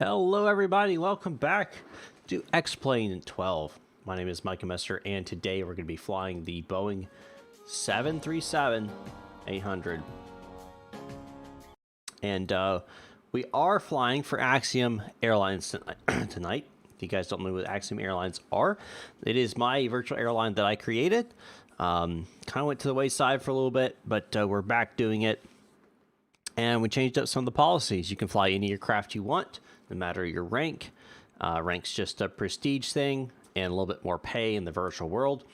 Hello everybody, welcome back to X-Plane 12. My name is Micah, and today we're going to be flying the Boeing 737-800. And we are flying for Axiom Airlines tonight. If you guys don't know what Axiom Airlines are, it is my virtual airline that I created. Kind of went to the wayside for a little bit, but we're back doing it. And we changed up some of the policies. You can fly any aircraft you want, no matter your rank. Rank's just a prestige thing and a little bit more pay in the virtual world.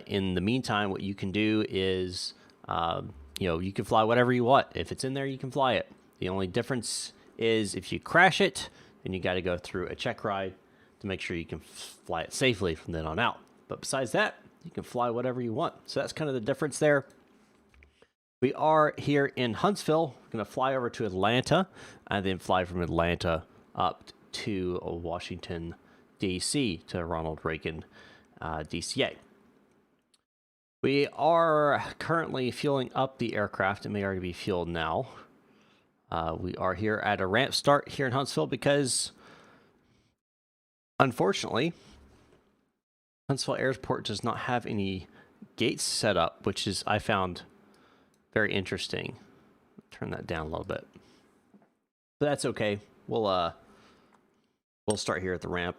In the meantime, what you can do is, you can fly whatever you want. If it's in there, you can fly it. The only difference is if you crash it, then you got to go through a check ride to make sure you can fly it safely from then on out. But besides that, you can fly whatever you want. So that's kind of the difference there. We are here in Huntsville. We're going to fly over to Atlanta and then fly from Atlanta up to Washington, D.C. to Ronald Reagan DCA. We are currently fueling up the aircraft. It may already be fueled now. We are here at a ramp start here in Huntsville because, unfortunately, Huntsville Airport does not have any gates set up, which is, I found, very interesting. Turn that down a little bit. But that's okay. We'll start here at the ramp.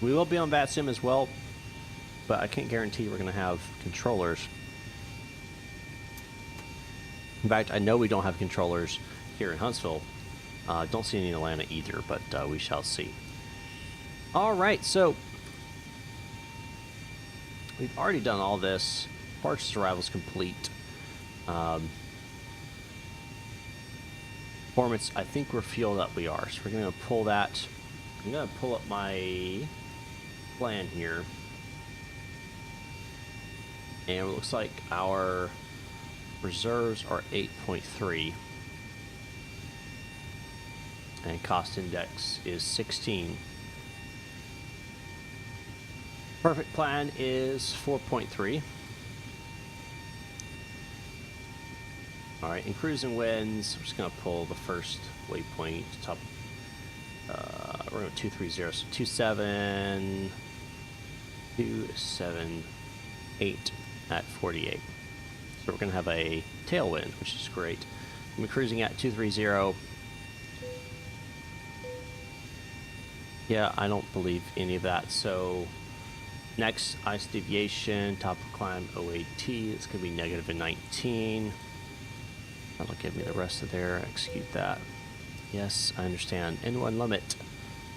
We will be on VATSIM as well, but I can't guarantee we're going to have controllers. In fact, I know we don't have controllers here in Huntsville. Don't see any in Atlanta either, but we shall see. All right, so we've already done all this. Parts arrival's complete. Performance, I think we're fueled up. We are. So we're going to pull that. I'm going to pull up my plan here. And it looks like our reserves are 8.3. And cost index is 16. Perfect plan is 4.3. All right, in cruising winds, I'm just going to pull the first waypoint top. We're going to 230, so 278 at 48. So we're going to have a tailwind, which is great. I'm cruising at 230. Yeah, I don't believe any of that. So next, ice deviation, top of climb, OAT. It's going to be negative in 19. That'll give me the rest of there. Execute that. Yes, I understand. N1 limit.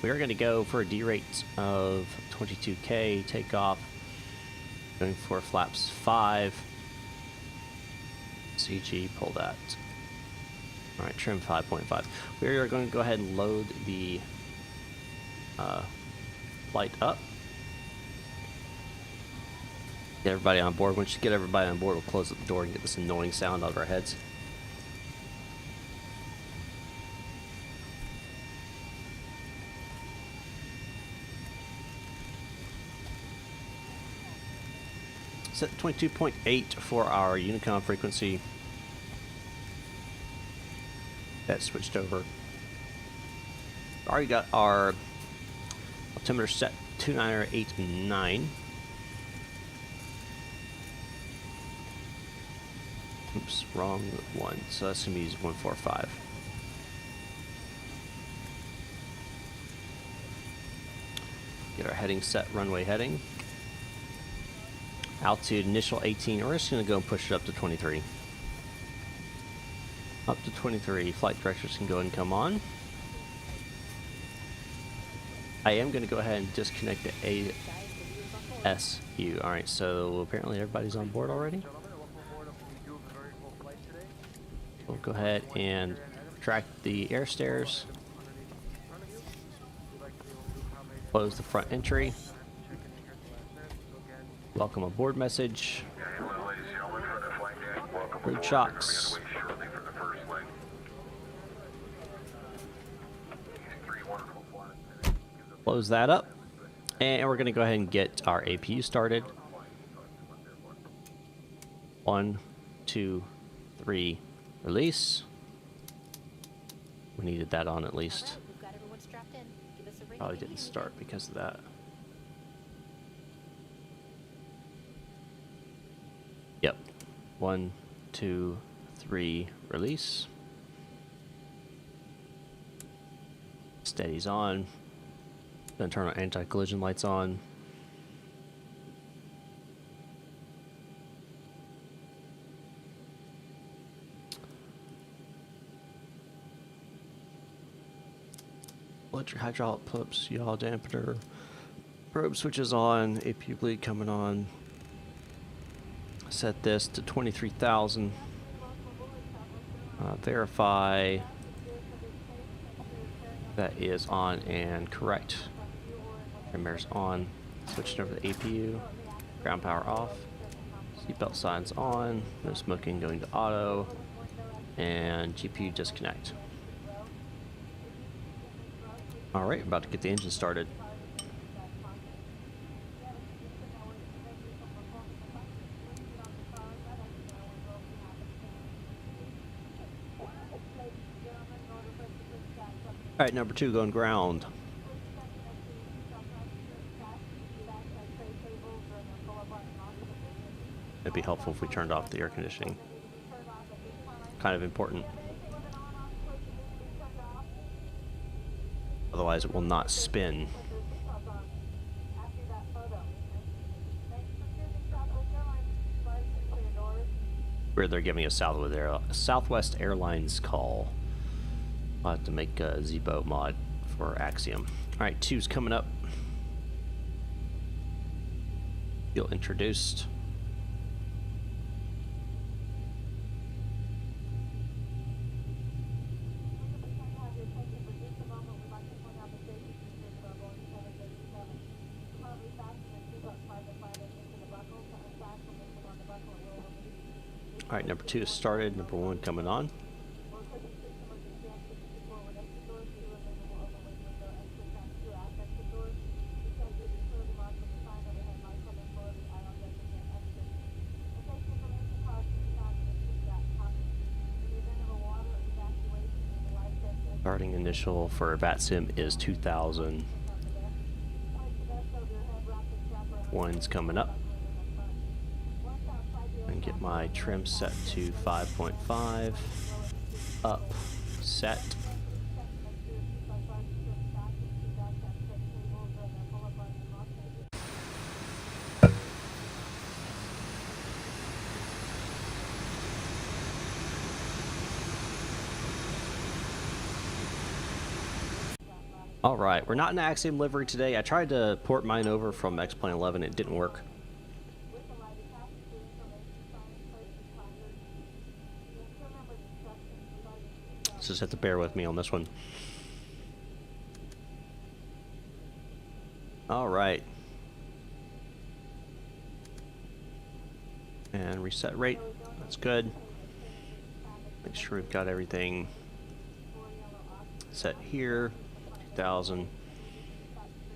We are going to go for a D rate of 22K. Takeoff. Going for flaps 5. CG, pull that. All right, trim 5.5. We are going to go ahead and load the flight up. Get everybody on board. Once you get everybody on board, we'll close up the door and get this annoying sound out of our heads. Set 22.8 for our Unicom frequency. That switched over. Already got our altimeter set 2989. Oops, wrong one. So that's going to be 145. Get our heading set, runway heading. Altitude initial 18. We're just going to go and push it up to 23. Up to 23. Flight directors can go and come on. I am going to go ahead and disconnect the ASU. Alright, so apparently everybody's on board already. We'll go ahead and retract the air stairs. Close the front entry. Welcome aboard message. Road shocks. Close that up. And we're going to go ahead and get our APU started. 1, 2, 3, release. We needed that on at least. All right, we've got everyone strapped in. Give us a ring Probably if you didn't need start anything. because of that. Yep. 1, 2, 3, release. Steady's on. Then turn our anti-collision lights on. Electric hydraulic pumps, yaw dampener. Probe switches on. APU bleed coming on. Set this to 23,000. Verify that is on and correct. Mirrors on. Switching over to APU. Ground power off. Seatbelt signs on. No smoking going to auto. And GPU disconnect. Alright, about to get the engine started. Alright, number 2 going ground. It'd be helpful if we turned off the air conditioning. Kind of important. Otherwise it will not spin. Where they're giving us Southwest Airlines call. I'll have to make a Zibo mod for Axiom. Alright, 2's coming up. Feel introduced. Alright, number 2 is started, number 1 coming on. Starting initial for VATSIM is 2,000. 1's coming up. And get my trim set to 5.5. Up. Set. Alright, we're not in Axiom livery today. I tried to port mine over from X-Plane 11. It didn't work. So just have to bear with me on this one. Alright. And reset rate. That's good. Make sure we've got everything set here. 2,000.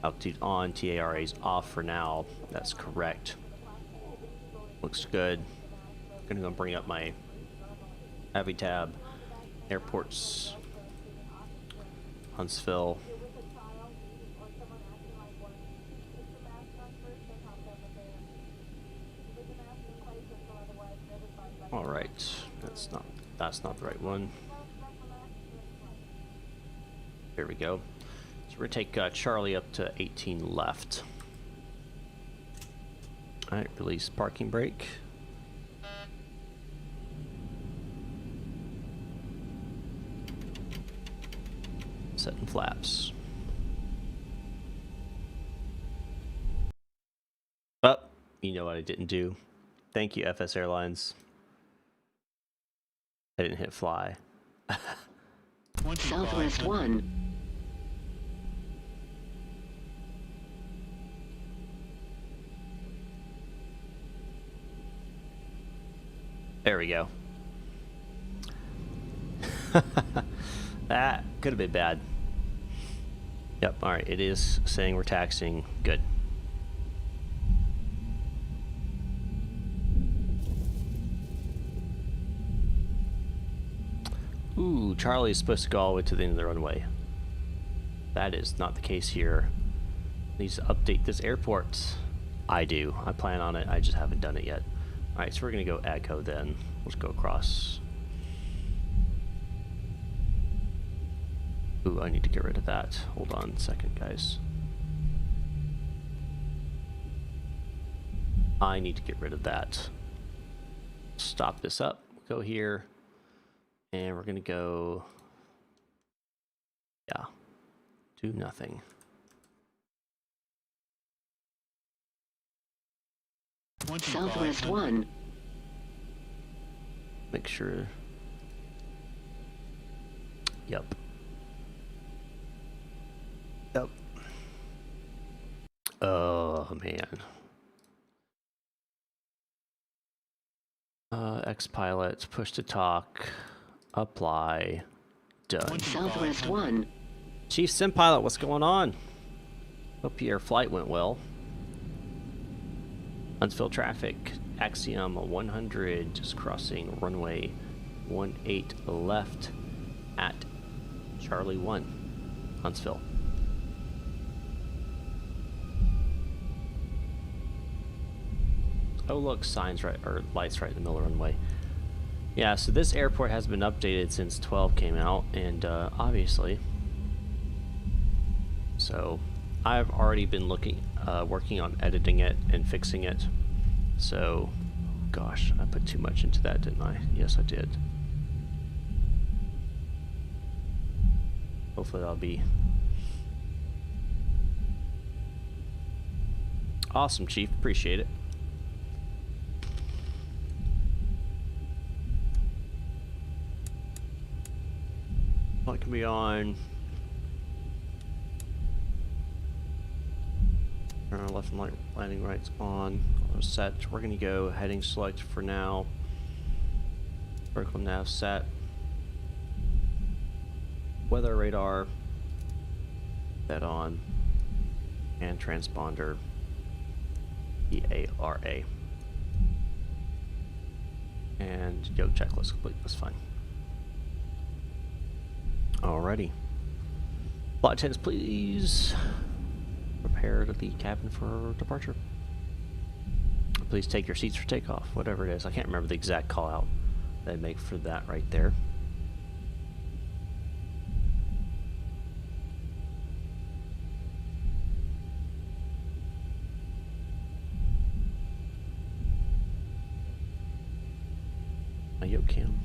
Altitude on. TARA's off for now. That's correct. Looks good. I'm gonna go bring up my Avi tab. Airports. Huntsville. All right. That's not the right one. There we go. So we're gonna take Charlie up to 18 left. All right, release parking brake. Setting flaps. Oh, you know what I didn't do. Thank you, FS Airlines. I didn't hit fly. Southwest 1. There we go. That could have been bad. Yep, alright, it is saying we're taxiing. Good. Ooh, Charlie is supposed to go all the way to the end of the runway. That is not the case here. Needs to update this airport. I do. I plan on it. I just haven't done it yet. Alright, so we're going to go Echo then. Let's go across. Ooh, I need to get rid of that. Hold on a second, guys. I need to get rid of that. Stop this up. Go here. And we're going to go... Yeah. Do nothing. Southwest 1. Make sure. Yep. Yep. Oh, man. X-Pilot, push to talk, apply, done. Southwest 1. Chief Sim Pilot, what's going on? Hope your flight went well. Huntsville traffic, Axiom 100, just crossing runway 18 left at Charlie 1, Huntsville. Oh look, signs right, or lights right in the middle of the runway. Yeah, so this airport has been updated since 12 came out, and obviously. So I've already been working on editing it and fixing it. So, gosh, I put too much into that, didn't I? Yes, I did. Hopefully that'll be awesome, Chief. Appreciate it. What can be on? Left and right landing rights on. All set. We're going to go heading select for now. Vertical nav set. Weather radar. That on. And transponder. EARA. And Yoke checklist complete. That's fine. Alrighty. Flight attendants, please prepare the cabin for departure. Please take your seats for takeoff, whatever it is. I can't remember the exact call out they make for that right there. My Yoke cam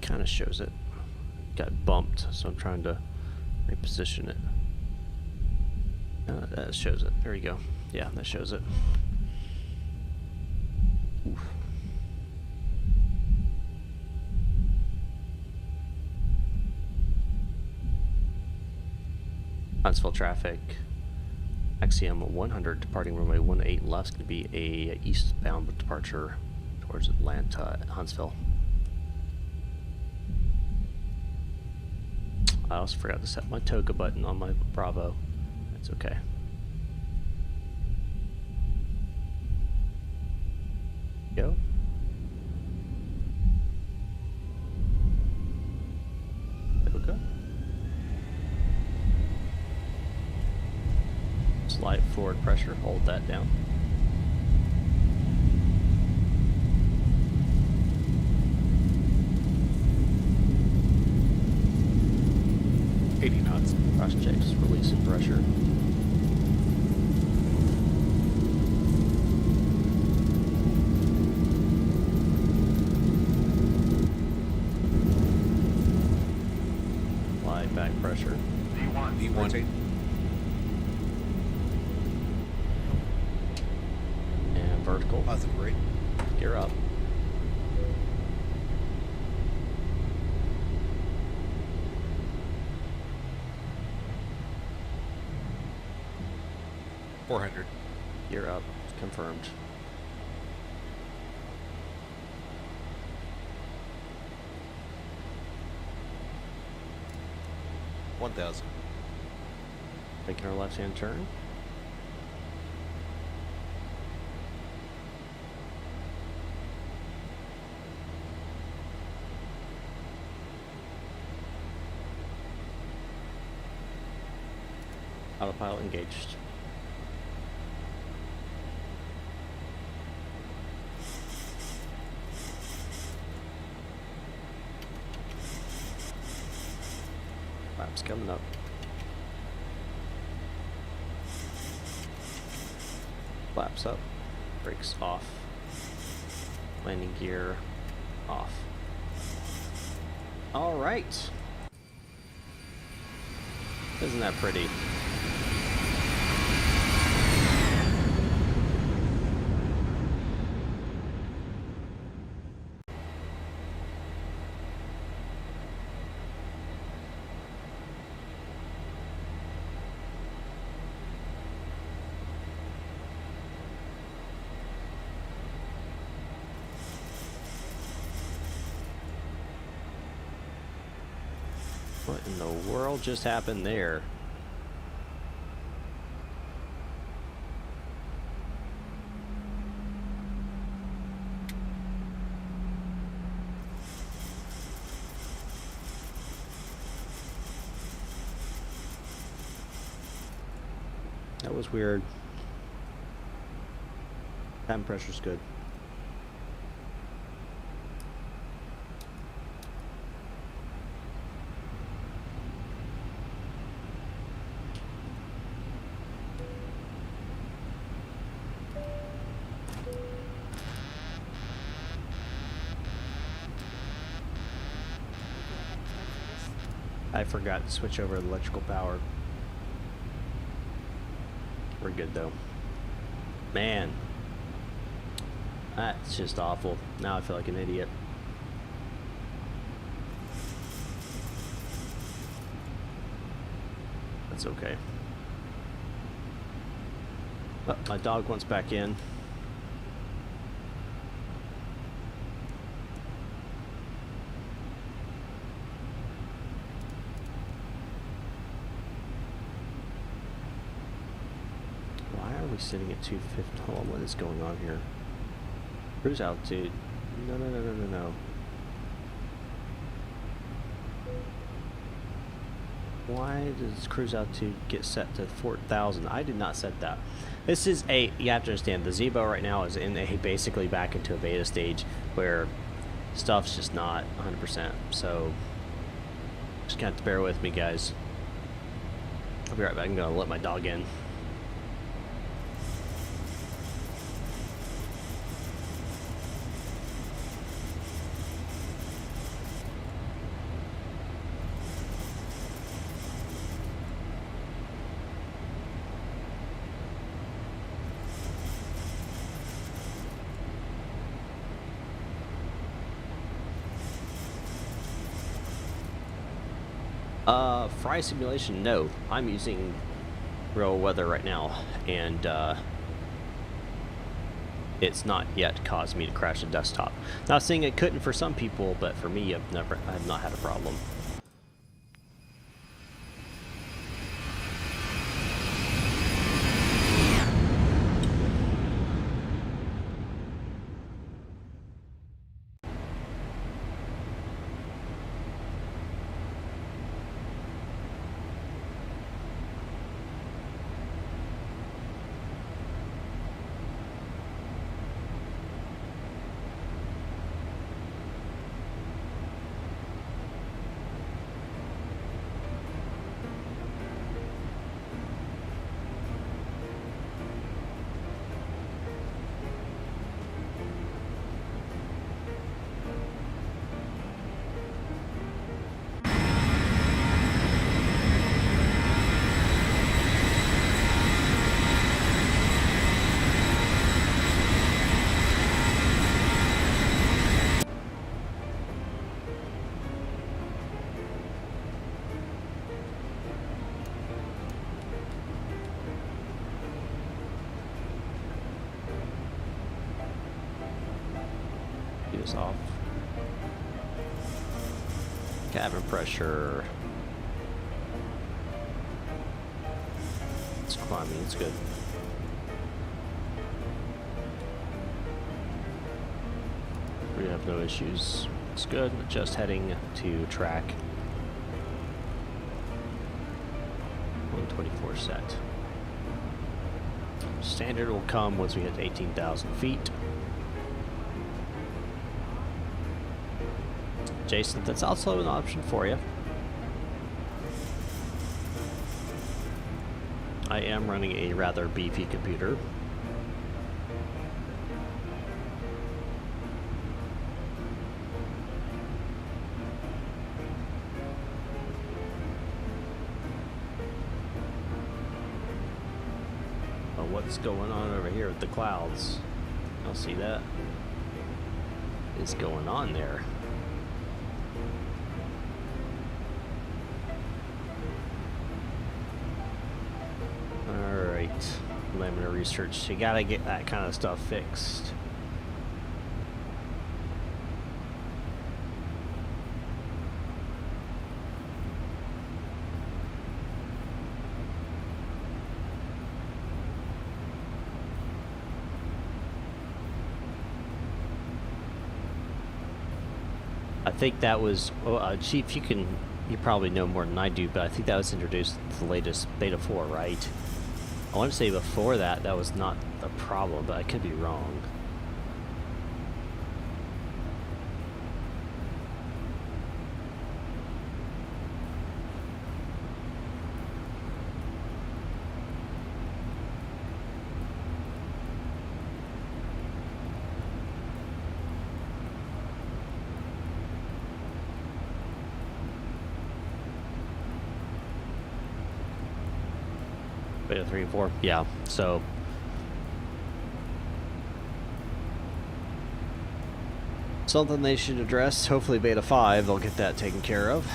kind of shows it. Got bumped, so I'm trying to reposition it. That shows it. There you go. Yeah, that shows it. Oof. Huntsville traffic. Axiom 100 departing runway 18 left is going to be a eastbound departure towards Atlanta, Huntsville. I also forgot to set my toga button on my Bravo. That's okay. Go. Toga. Slight forward pressure. Hold that down. Cross checks, releasing pressure. Apply back pressure. V1. And vertical. Positive rate. Gear up. Gear up. Confirmed. $1,000. Making our left-hand turn. Autopilot engaged. Flaps coming up. Flaps up. Brakes off. Landing gear off. All right. Isn't that pretty? What in the world just happened there? That was weird. Cabin pressure's good. I forgot to switch over to electrical power. We're good though. Man, that's just awful. Now I feel like an idiot. That's okay. Oh, my dog wants back in. Sitting at 250. Hold on, what is going on here? Cruise altitude. No. Why does cruise altitude get set to 4,000? I did not set that. This is a, you have to understand, the Zibo right now is in a basically back into a beta stage where stuff's just not 100%. So just gonna have to bear with me, guys. I'll be right back. I'm gonna let my dog in. Fry simulation, no. I'm using real weather right now, and it's not yet caused me to crash the desktop. Not saying it couldn't for some people, but for me, I've not had a problem. This off. Cabin pressure. It's climbing, it's good. We have no issues. It's good. Just heading to track. 24 set. Standard will come once we hit 18,000 feet. Jason, that's also an option for you. I am running a rather beefy computer. But what's going on over here with the clouds? I'll see that. What's going on there? Alright, laminar research. You gotta get that kind of stuff fixed. I think that was, Chief, you probably know more than I do, but I think that was introduced to the latest Beta 4, right? I want to say before that was not a problem, but I could be wrong. Beta 3 and 4, yeah, so something they should address. Hopefully Beta 5, they'll get that taken care of.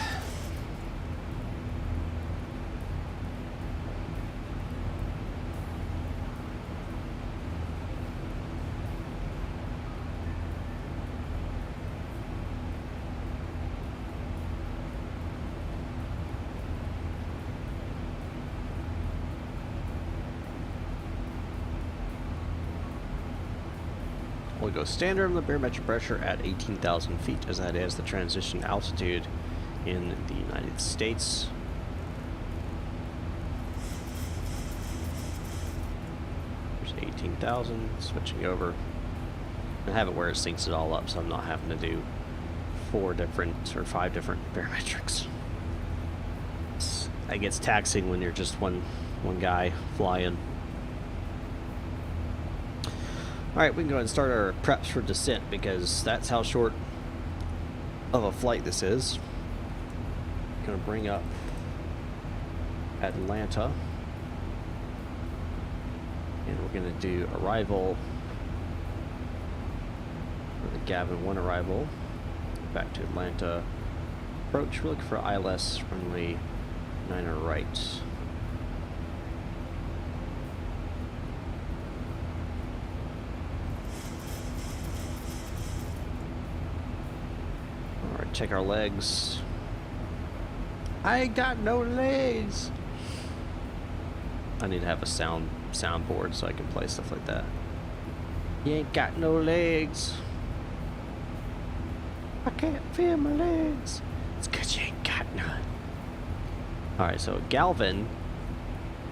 We'll go standard on the barometric pressure at 18,000 feet, as that is the transition altitude in the United States. There's 18,000, switching over. I have it where it syncs it all up, so I'm not having to do 5 different barometrics. That gets taxing when you're just one guy flying. Alright, we can go ahead and start our preps for descent, because that's how short of a flight this is. Gonna bring up Atlanta. And we're gonna do arrival for the Gavin 1 arrival. Back to Atlanta. Approach, we're looking for ILS runway 9 right. Check our legs. I ain't got no legs. I need to have a soundboard so I can play stuff like that. You ain't got no legs. I can't feel my legs. It's 'cause you ain't got none. Alright, so Galvin,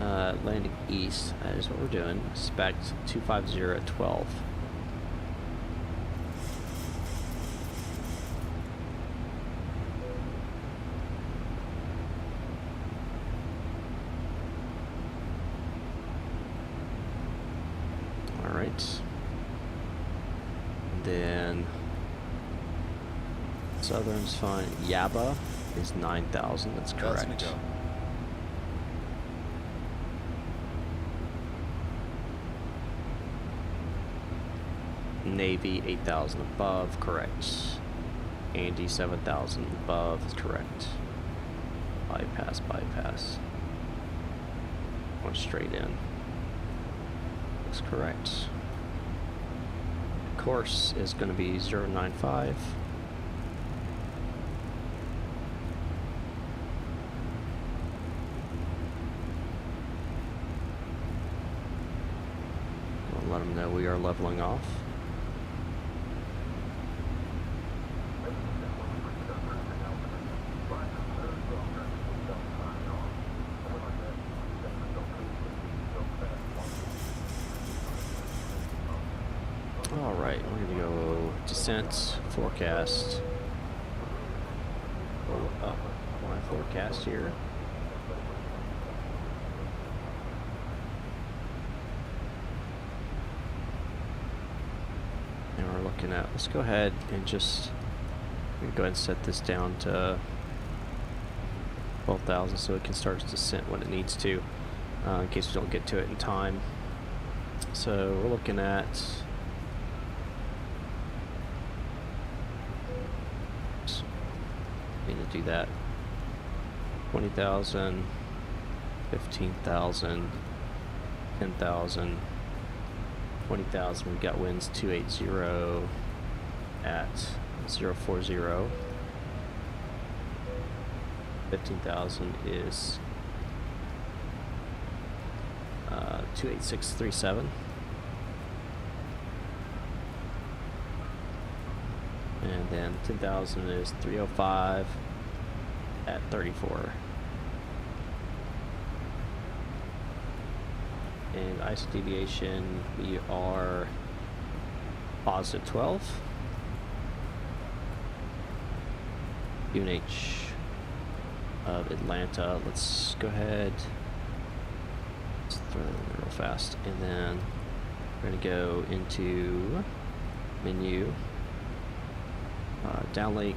landing east. That is what we're doing. Expect 250 at 12. Then Southern's fine. Yaba is 9,000. That's correct. That's gonna go. Navy 8,000 above. Correct. Andy 7,000 above. That's correct. Bypass. Going straight in. That's correct. Course is going to be 095. I'll let them know we are leveling off. descent forecast. Pull up my forecast here. And we're looking at, let's go ahead and just go ahead and set this down to 12,000 so it can start its descent when it needs to, in case we don't get to it in time. So we're looking at need to do that 20,000, 15,000, 10,000, 20,000. We've got winds 280 at 040. 15,000 is 28637. And then 10,000 is 305 at 34. And ISO deviation, we are positive 12. UNH of Atlanta, let's go ahead, let's throw that in real fast, and then we're going to go into menu, downlink,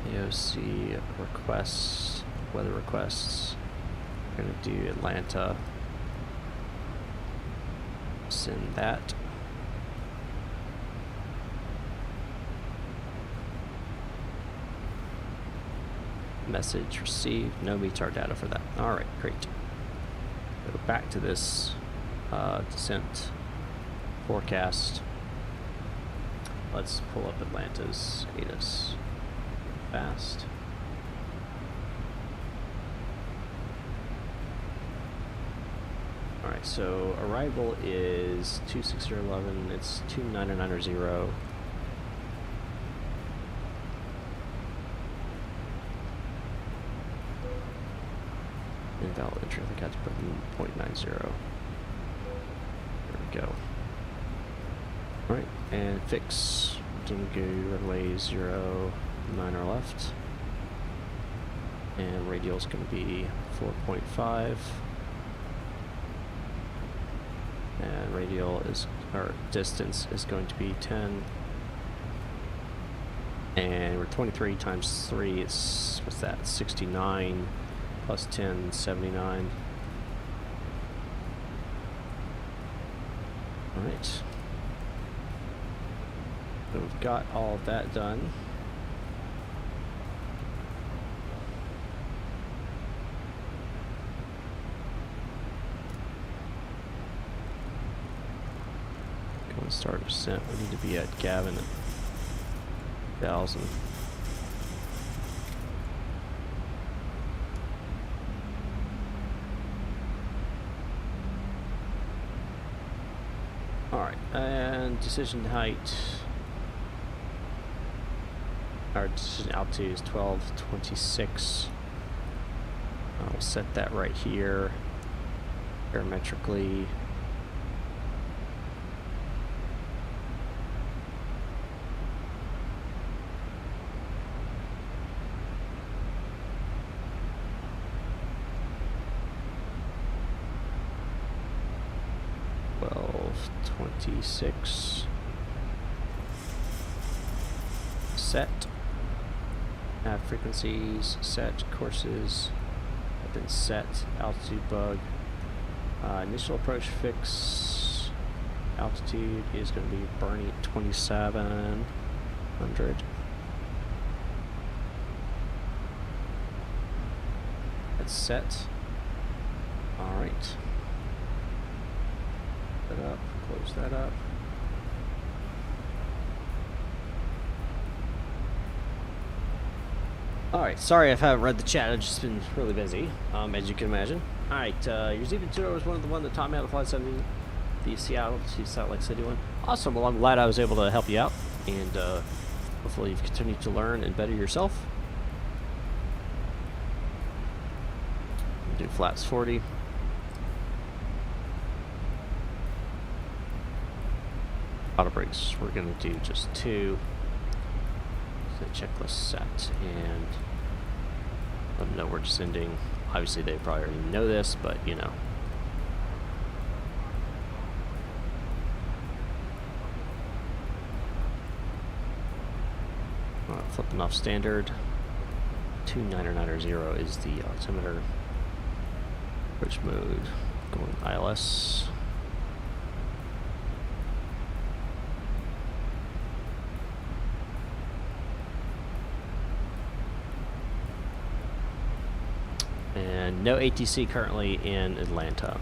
AOC requests, weather requests. We're going to do Atlanta, send that. Message received, no METAR data for that. Alright, great. Go back to this descent forecast. Let's pull up Atlanta's ATIS fast. Alright, so arrival is 26011, it's 29990. Invalid entry, I think I had to put in 0.90. There we go. Alright, and fix. Gonna go runway 09 or left. And radial is going to be 4.5. And radial is, or distance is going to be 10. And we're 23 times 3, it's, what's that, 69. Plus 10, 79. Alright. So we've got all of that done. Go and start descent. We need to be at Gavin at 1,000. Alright, and decision height, our decision altitude is 1226. I'll set that right here, parametrically. Set. Nav frequencies, set. Courses have been set. Altitude bug. Initial approach fix. Altitude is going to be burning at 2,700. That's set. Alright. That up. Close that up. Alright, sorry if I haven't read the chat, I've just been really busy, as you can imagine. Alright, your Zibo 2 was one of the one that taught me how to fly 70, the Seattle to Salt Lake City one. Awesome, well I'm glad I was able to help you out, and hopefully you've continued to learn and better yourself. Do flats 40. Auto brakes, we're going to do just 2. So checklist set, and let them know we're descending. Obviously, they probably already know this, but you know. Flipping off standard. 29990 is the altimeter. Approach mode, going ILS. And no ATC currently in Atlanta.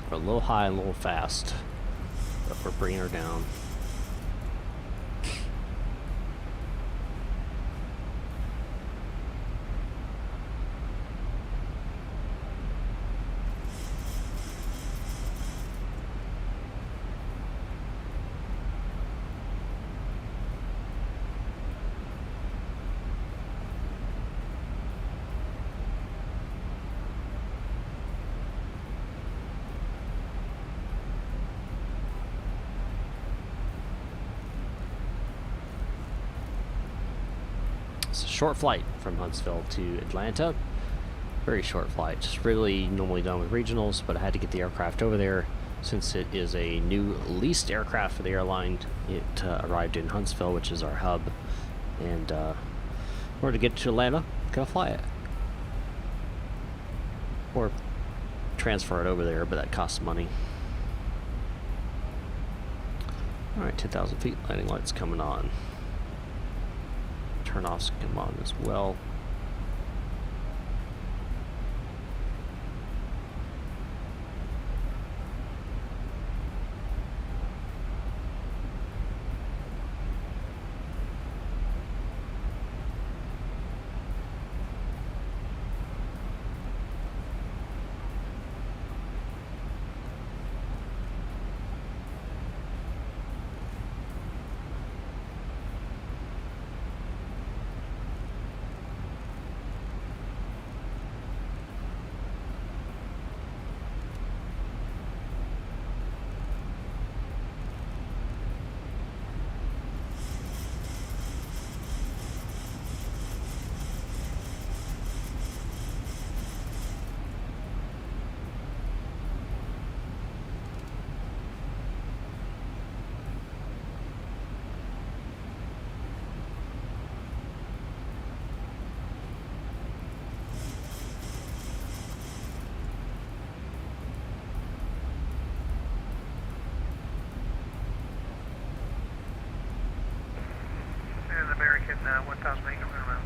We're a little high and a little fast, but we're bringing her down. It's a short flight from Huntsville to Atlanta. Very short flight. Just really normally done with regionals, but I had to get the aircraft over there since it is a new leased aircraft for the airline. It arrived in Huntsville, which is our hub, and in order to get to Atlanta, gotta fly it or transfer it over there, but that costs money. All right, 10,000 feet. Landing lights coming on. Turn-offs come on as well. American 1,000 feet around.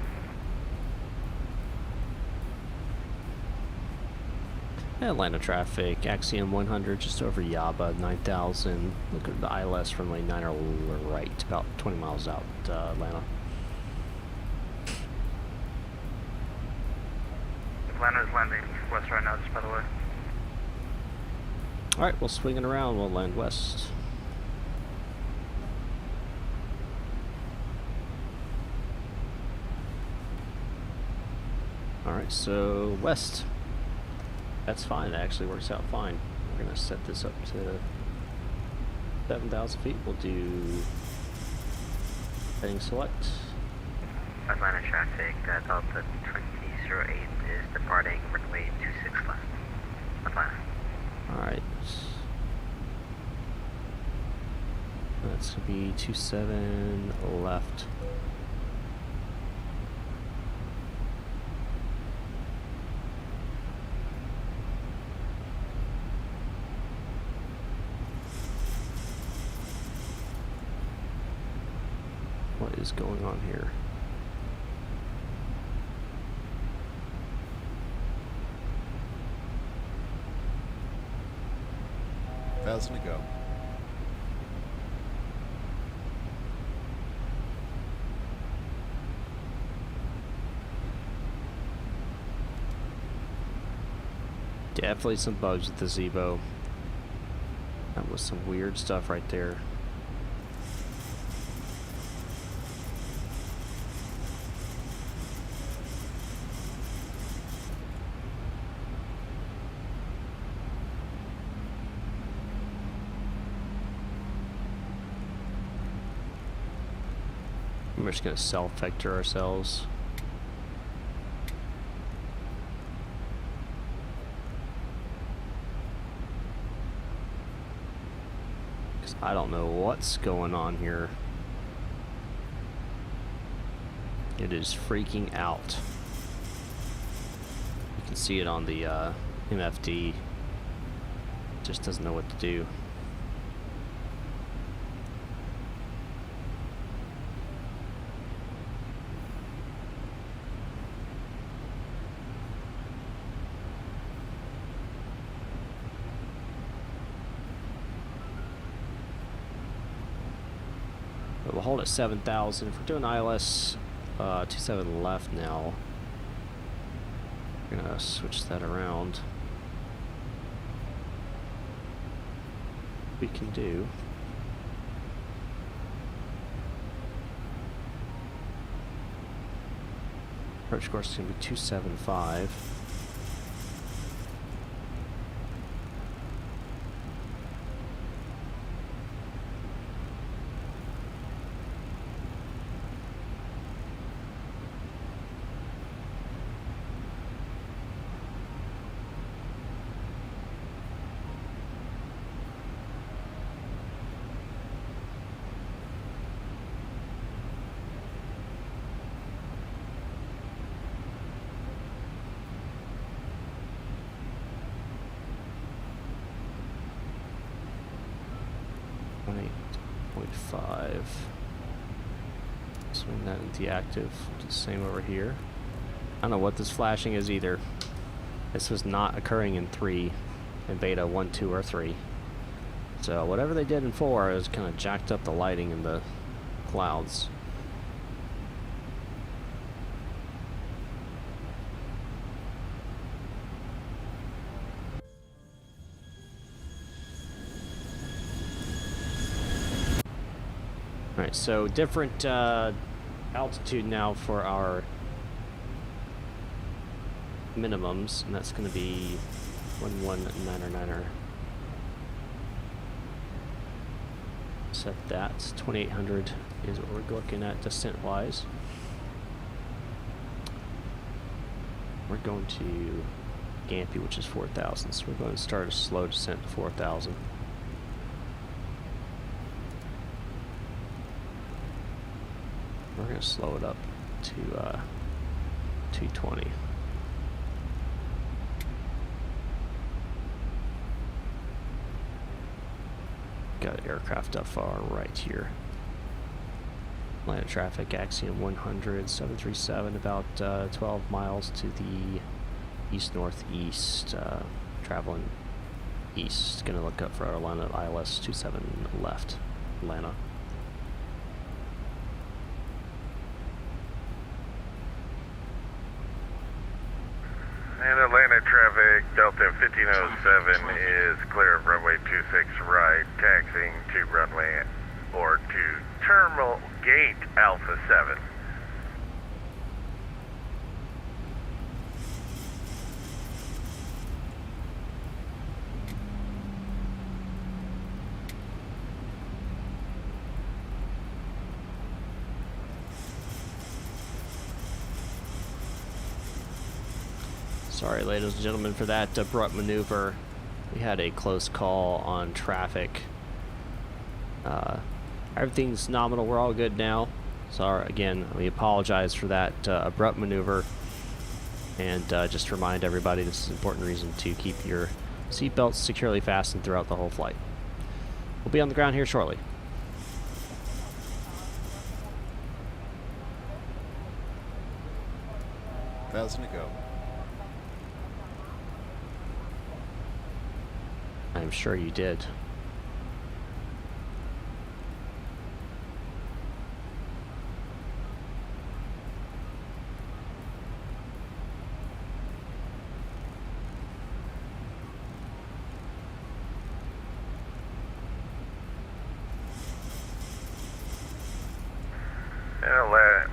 Atlanta traffic, Axiom 100 just over Yaba, 9,000. Look at the ILS runway 9 or right, about 20 miles out Atlanta. Atlanta is landing west right now, just by the way. Alright, we'll swing it around, we'll land west. Alright, so west. That's fine, that actually works out fine. We're going to set this up to 7,000 feet. We'll do heading select. Atlanta traffic, Delta 2008 is departing runway 26 left. Atlanta. Alright. That's going to be 27 left. What is going on here? Thousand to go. Definitely some bugs with the Zibo. That was some weird stuff right there. We're just going to self-vector ourselves. Because I don't know what's going on here. It is freaking out. You can see it on the MFD. Just doesn't know what to do. But we'll hold at 7,000. If we're doing ILS 27 left now, we're gonna switch that around. We can do. Approach course is gonna be 275. Swing that into active. Do the same over here. I don't know what this flashing is either. This was not occurring in 3, in beta 1, 2, or 3. So whatever they did in 4 is kind of jacked up the lighting in the clouds. Alright, so different altitude now for our minimums, and that's going to be 119er. Set that. 2,800 is what we're looking at descent-wise. We're going to Gampy, which is 4,000, so we're going to start a slow descent to 4,000. We're going to slow it up to 220. Got aircraft up far right here. Atlanta traffic, Axiom 100, 737, about 12 miles to the east-northeast, traveling east. Going to look up for our line at ILS 27 left, Atlanta. And Atlanta traffic, Delta 1507 is clear of runway 26 right, taxiing to runway or to terminal gate Alpha 7. Sorry, ladies and gentlemen, for that abrupt maneuver. We had a close call on traffic. Everything's nominal. We're all good now. So again, we apologize for that abrupt maneuver. And just remind everybody, this is an important reason to keep your seatbelts securely fastened throughout the whole flight. We'll be on the ground here shortly. Thousand to go. I'm sure you did.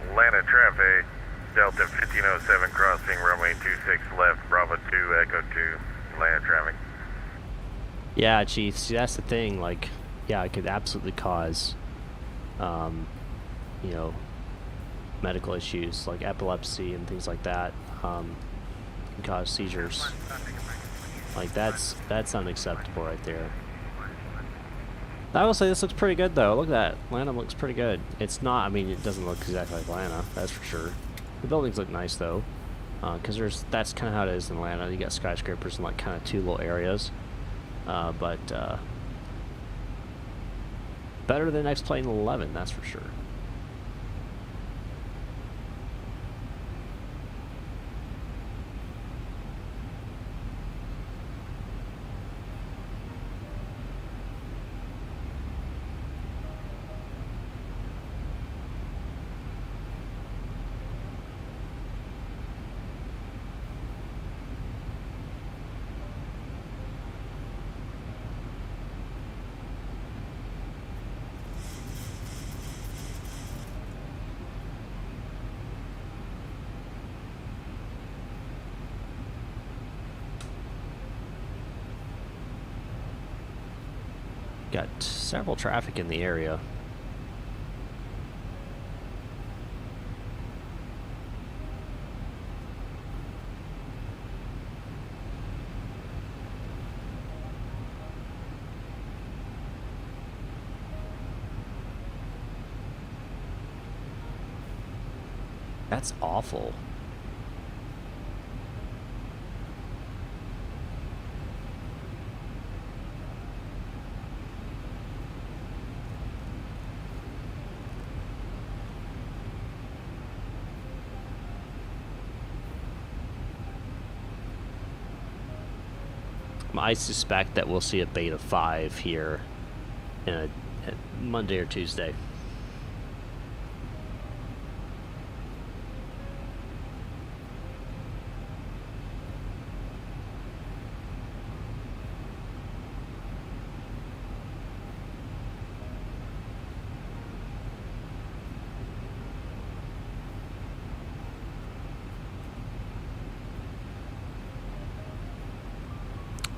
Atlanta traffic, Delta 1507 crossing runway 26 left, Bravo 2, Echo 2, Atlanta traffic. Yeah, Chief. See, that's the thing. Like, yeah, it could absolutely cause, you know, medical issues like epilepsy and things like that. Can cause seizures. Like that's unacceptable right there. I will say this looks pretty good though. Look at that. Atlanta looks pretty good. It's not. I mean, it doesn't look exactly like Atlanta. That's for sure. The buildings look nice though, because that's kind of how it is in Atlanta. You got skyscrapers in like kind of two little areas. But better than X-Plane 11, that's for sure. Got several traffic in the area. That's awful. I suspect that we'll see a beta 5 here in a Monday or Tuesday.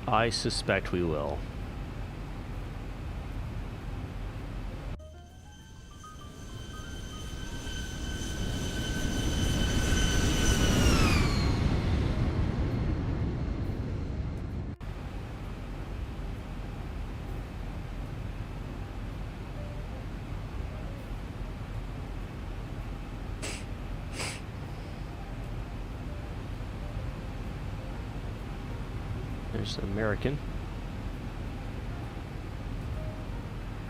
I suspect we will. There's American.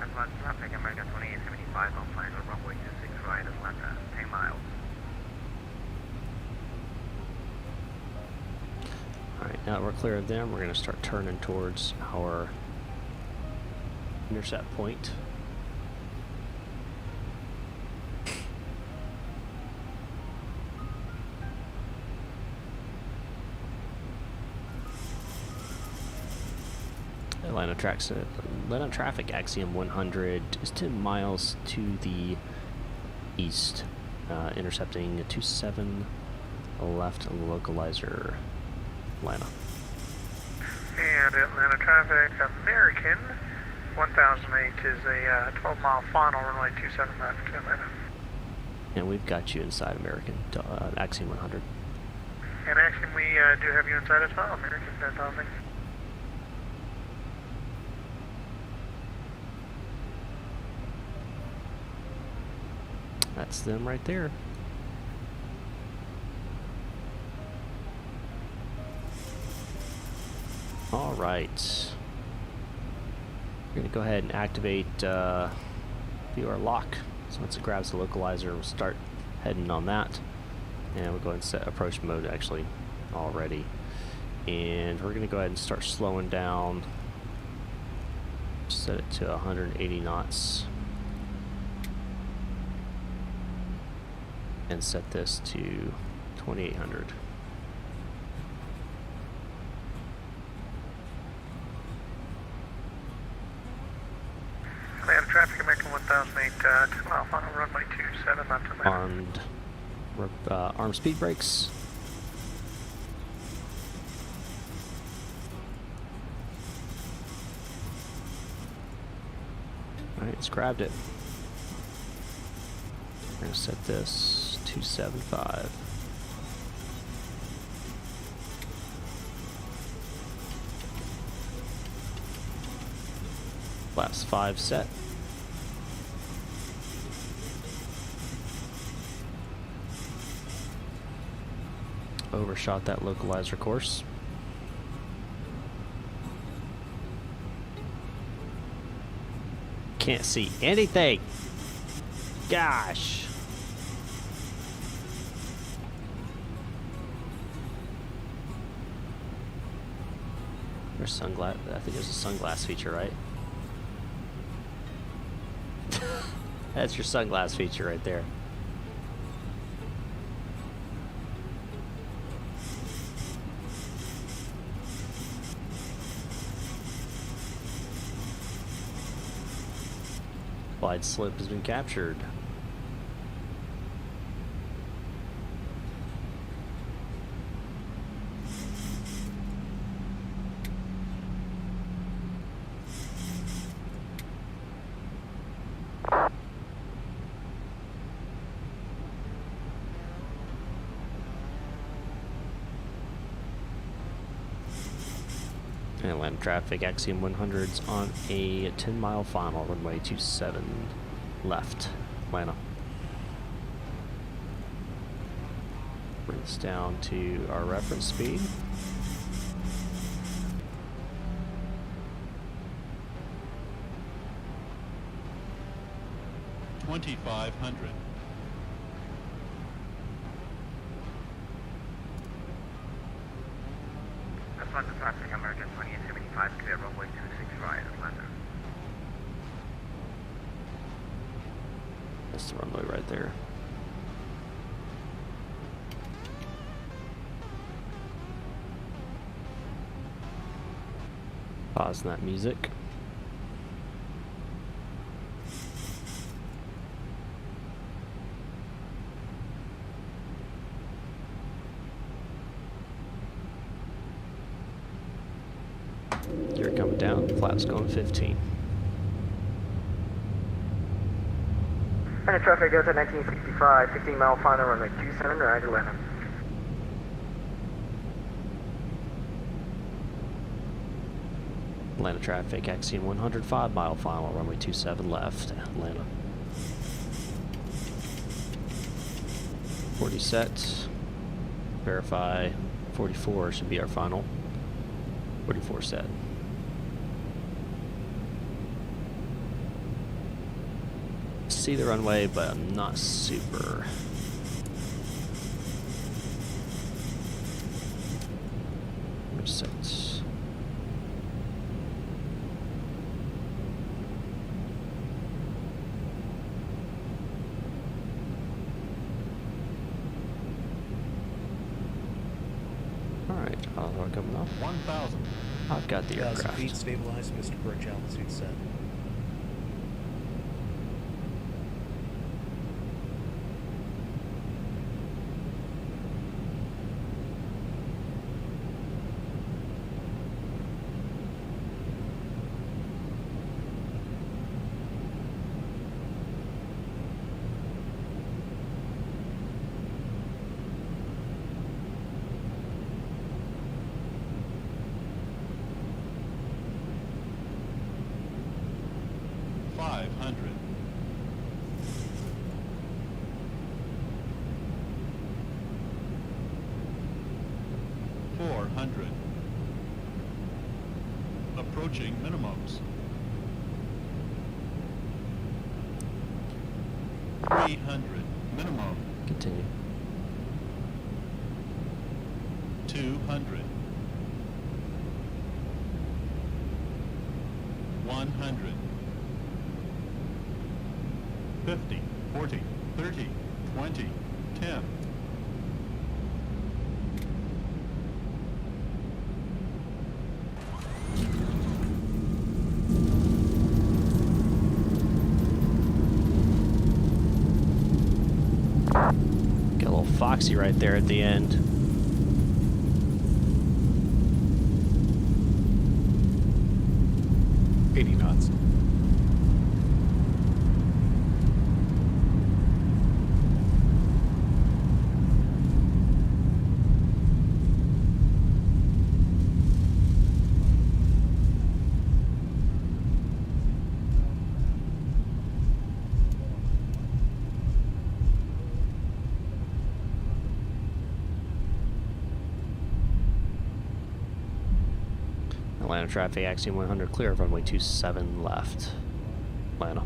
Advanced traffic, American 2875 on final runway 26 right, Atlanta, 10 miles. Alright, now that we're clear of them, we're going to start turning towards our intercept point. Atlanta traffic, Axiom 100 is 10 miles to the east, intercepting a 27 left localizer, Atlanta. And Atlanta traffic, American 1008 is a 12-mile final, runway 27 left to Atlanta. And we've got you inside American, Axiom 100. And actually, we do have you inside as well, American 10,000. That's them right there. All right. We're gonna go ahead and activate viewer lock. So once it grabs the localizer, we'll start heading on that. And we'll go ahead and set approach mode actually already. And we're gonna go ahead and start slowing down. Set it to 180 knots. And set this to 2800. Land traffic, American 1008, 2 mile final runway 27 left to land. Armed speed brakes. Alright, it's grabbed it. We're going to set this 275. Last 5 set. Overshot that localizer course. Can't see anything. Gosh. There's sunglass. I think there's a sunglass feature, right? That's your sunglass feature right there. Glide slip has been captured. And land traffic, Axiom 100s on a 10-mile final, runway 27 left, Atlanta. Bring this down to our reference speed. $2,500. London traffic, American 2875, clear runway 26 right, Atlanta. That's the runway right there. Pause that music. Gear coming down, flaps going 15. And traffic goes at 1965, 15-mile final runway 27 right, Atlanta. Atlanta traffic, Axiom 105 mile final, runway 27 left, Atlanta. 40 set, verify 44 should be our final. 44 set. See the runway, but I'm not super. Set. Alright, coming off. 1,000. I've got the 1,000 aircraft. feet stabilized, Mr. Birch, altitude set. 400. Approaching minimums. 300. Minimum. Continue. 200. 100. 50, 40, 30, 20, 10. Get a little foxy right there at the end. knots. Atlanta traffic, Axiom 100 clear of runway 27 left. Atlanta.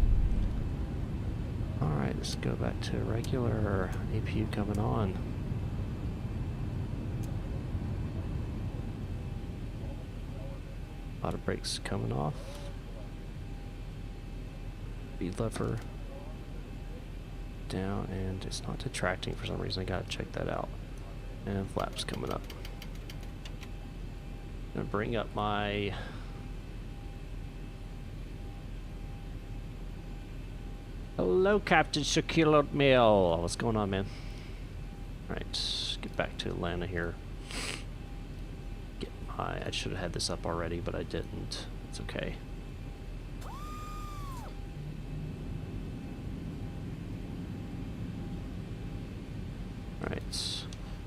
Alright, let's go back to regular APU coming on. A lot of brakes coming off. Speed lever down, and it's not detracting for some reason. I gotta check that out. And flaps coming up. Gonna bring up my hello, Captain Shaquille O'Neal. What's going on, man? All right, let's get back to Atlanta here. Get my. I should have had this up already, but I didn't. It's okay. All right.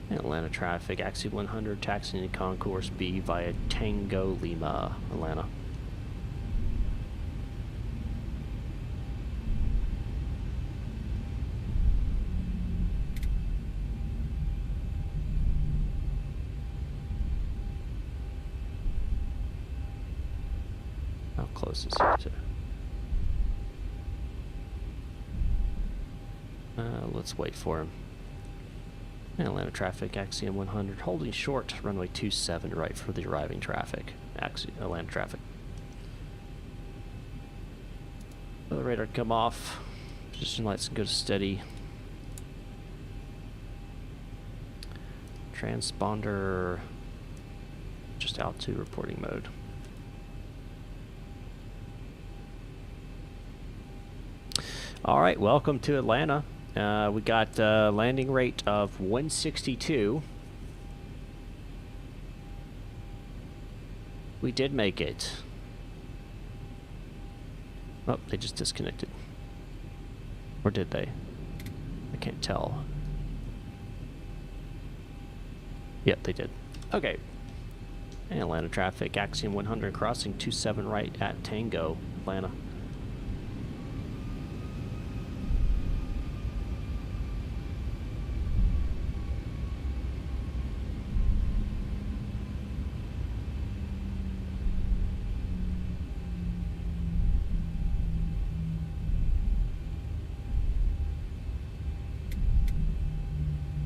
Atlanta traffic, Axiom 100, taxiing to Concourse B via Tango Lima, Atlanta. How close is it to? Let's wait for him. Atlanta traffic, Axiom 100, holding short, runway 27 right for the arriving traffic. Atlanta traffic. The radar come off. Position lights can go to steady. Transponder just out to reporting mode. All right, welcome to Atlanta. We got a landing rate of 162. We did make it. Oh, they just disconnected. Or did they? I can't tell. Yep, they did. Okay. And Atlanta traffic, Axiom 100 crossing 27 right at Tango, Atlanta.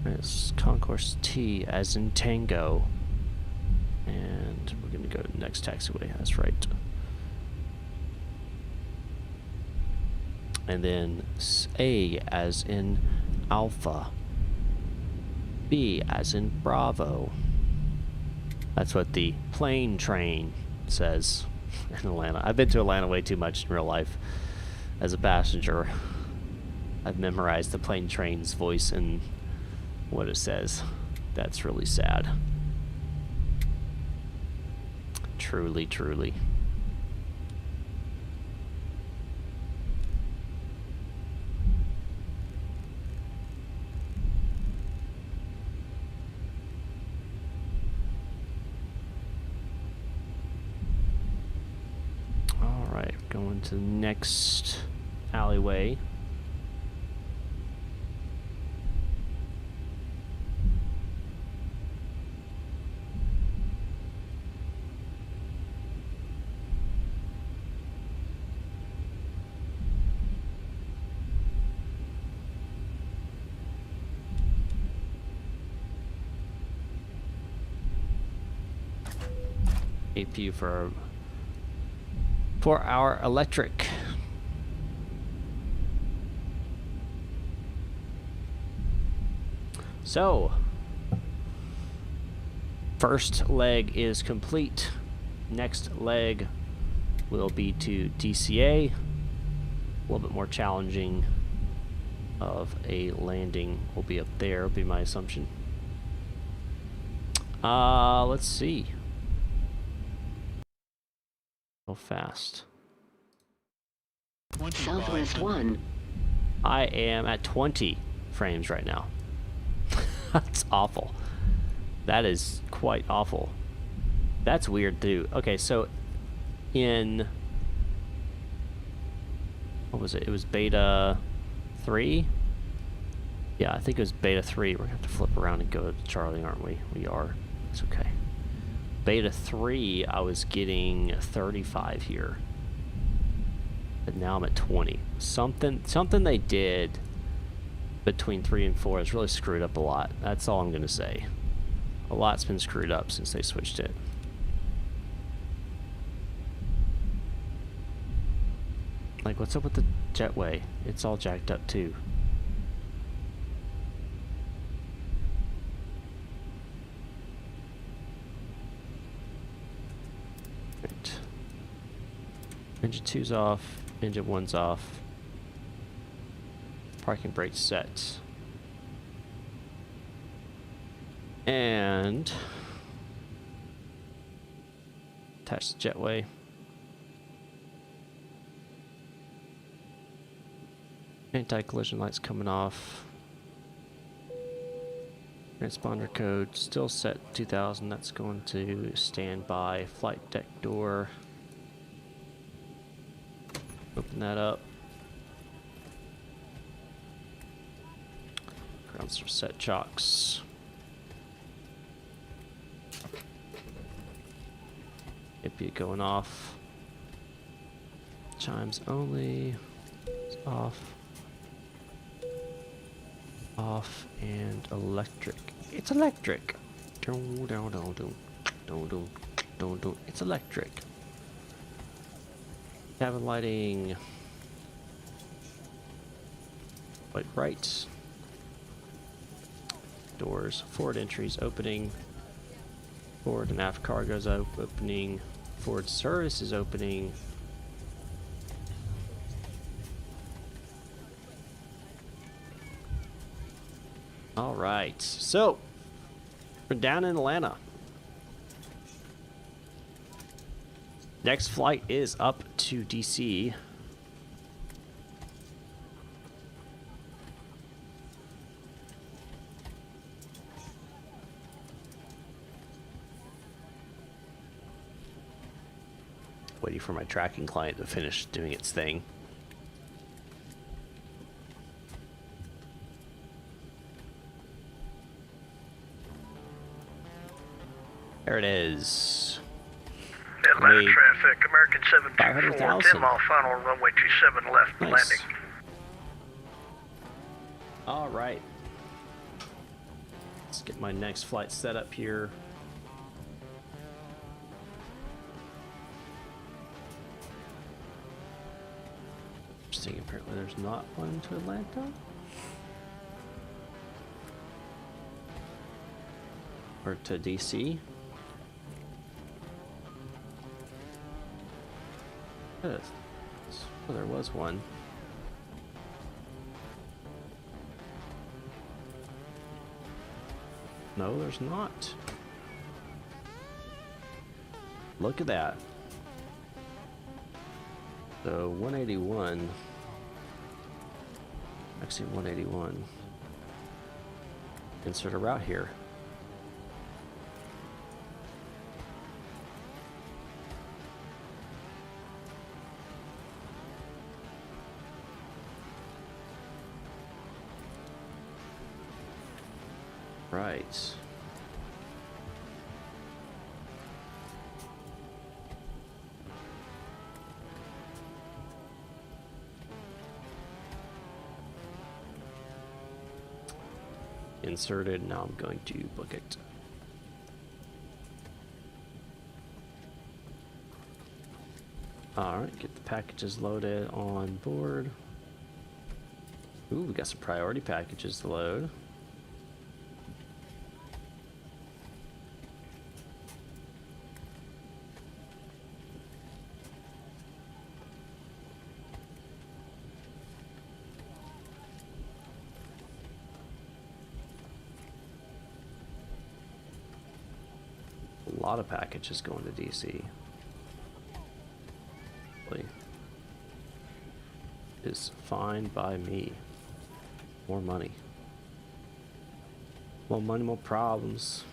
It's Concourse T as in Tango. And we're going to go to the next taxiway. That's right. And then A as in Alpha. B as in Bravo. That's what the plane train says in Atlanta. I've been to Atlanta way too much in real life. As a passenger, I've memorized the plane train's voice and what it says. That's really sad. Truly, truly. All right, going to the next alleyway. APU for our electric. So, first leg is complete. Next leg will be to DCA. A little bit more challenging of a landing will be up there, will be my assumption. Let's see. How fast? Southwest 1. I am at 20 frames right now. That's awful. That is quite awful. That's weird too. Okay, so in what was it? It was beta 3? Yeah, I think it was beta 3. We're gonna have to flip around and go to Charlie, aren't we? We are. It's okay. Beta 3, I was getting 35 here. But now I'm at 20. Something they did between 3 and 4 has really screwed up a lot. That's all I'm gonna say. A lot's been screwed up since they switched it. Like, what's up with the jetway? It's all jacked up too. Right. Engine 2's off. Engine 1's off. Parking brake set. And attach the jetway. Anti-collision lights coming off. Transponder code still set 2000. That's going to standby. Flight deck door. Open that up. Ground surface set chocks. APU going off. Chimes only. It's off. Off and electric. It's electric. It's electric. Cabin lighting. White right. Doors. Forward entries opening. Forward and aft cargo's opening. Forward service is opening. All right, so we're down in Atlanta. Next flight is up to DC. Waiting for my tracking client to finish doing its thing. There it is. Atlanta traffic, American 724, 500,000. 10 mile final, runway 27 left, Nice. landing. All right. Let's get my next flight set up here. Interesting, apparently there's not one to Atlanta. Or to DC. Yes. Oh, there was one. No, there's not. Look at that. So 181. Actually 181. Insert a route here. Right. Inserted. Now I'm going to book it. Alright, get the packages loaded on board. Ooh, we got some priority packages to load. A lot of packages going to DC. Is fine by me. More money. More money, more problems.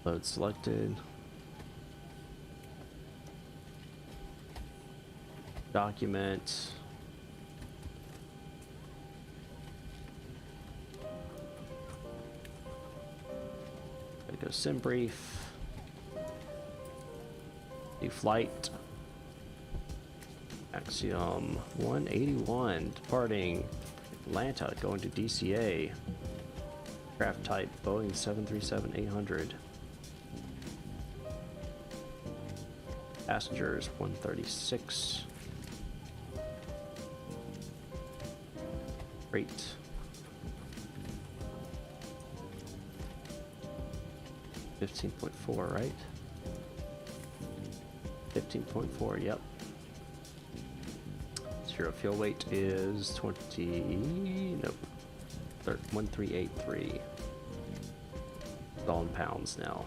Load selected. Document. Gotta go sim brief. The flight. Axiom 181 departing Atlanta, going to DCA. Craft type Boeing 737-800. Passengers 136. Rate. $15.4, right? 15.4, yep. Zero fuel weight is 1383. It's all in pounds now.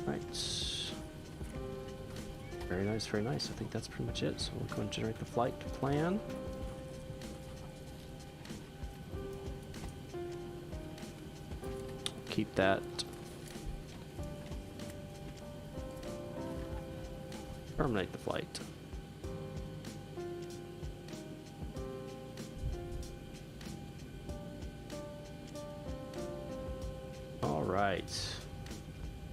Right. Very nice, very nice. I think that's pretty much it. So we'll go and generate the flight plan. Keep that. Terminate the flight. All right.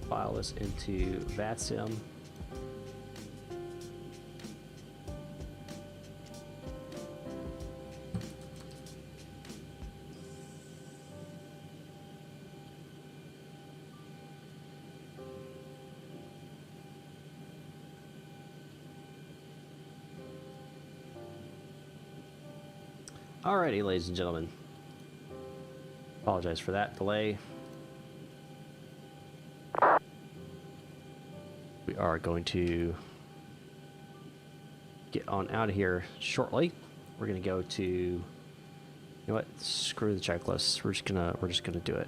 File this into VATSIM. Alrighty, ladies and gentlemen. Apologize for that delay. We are going to get on out of here shortly. We're gonna go to, you know what? Screw the checklist. We're just gonna do it. We're just gonna do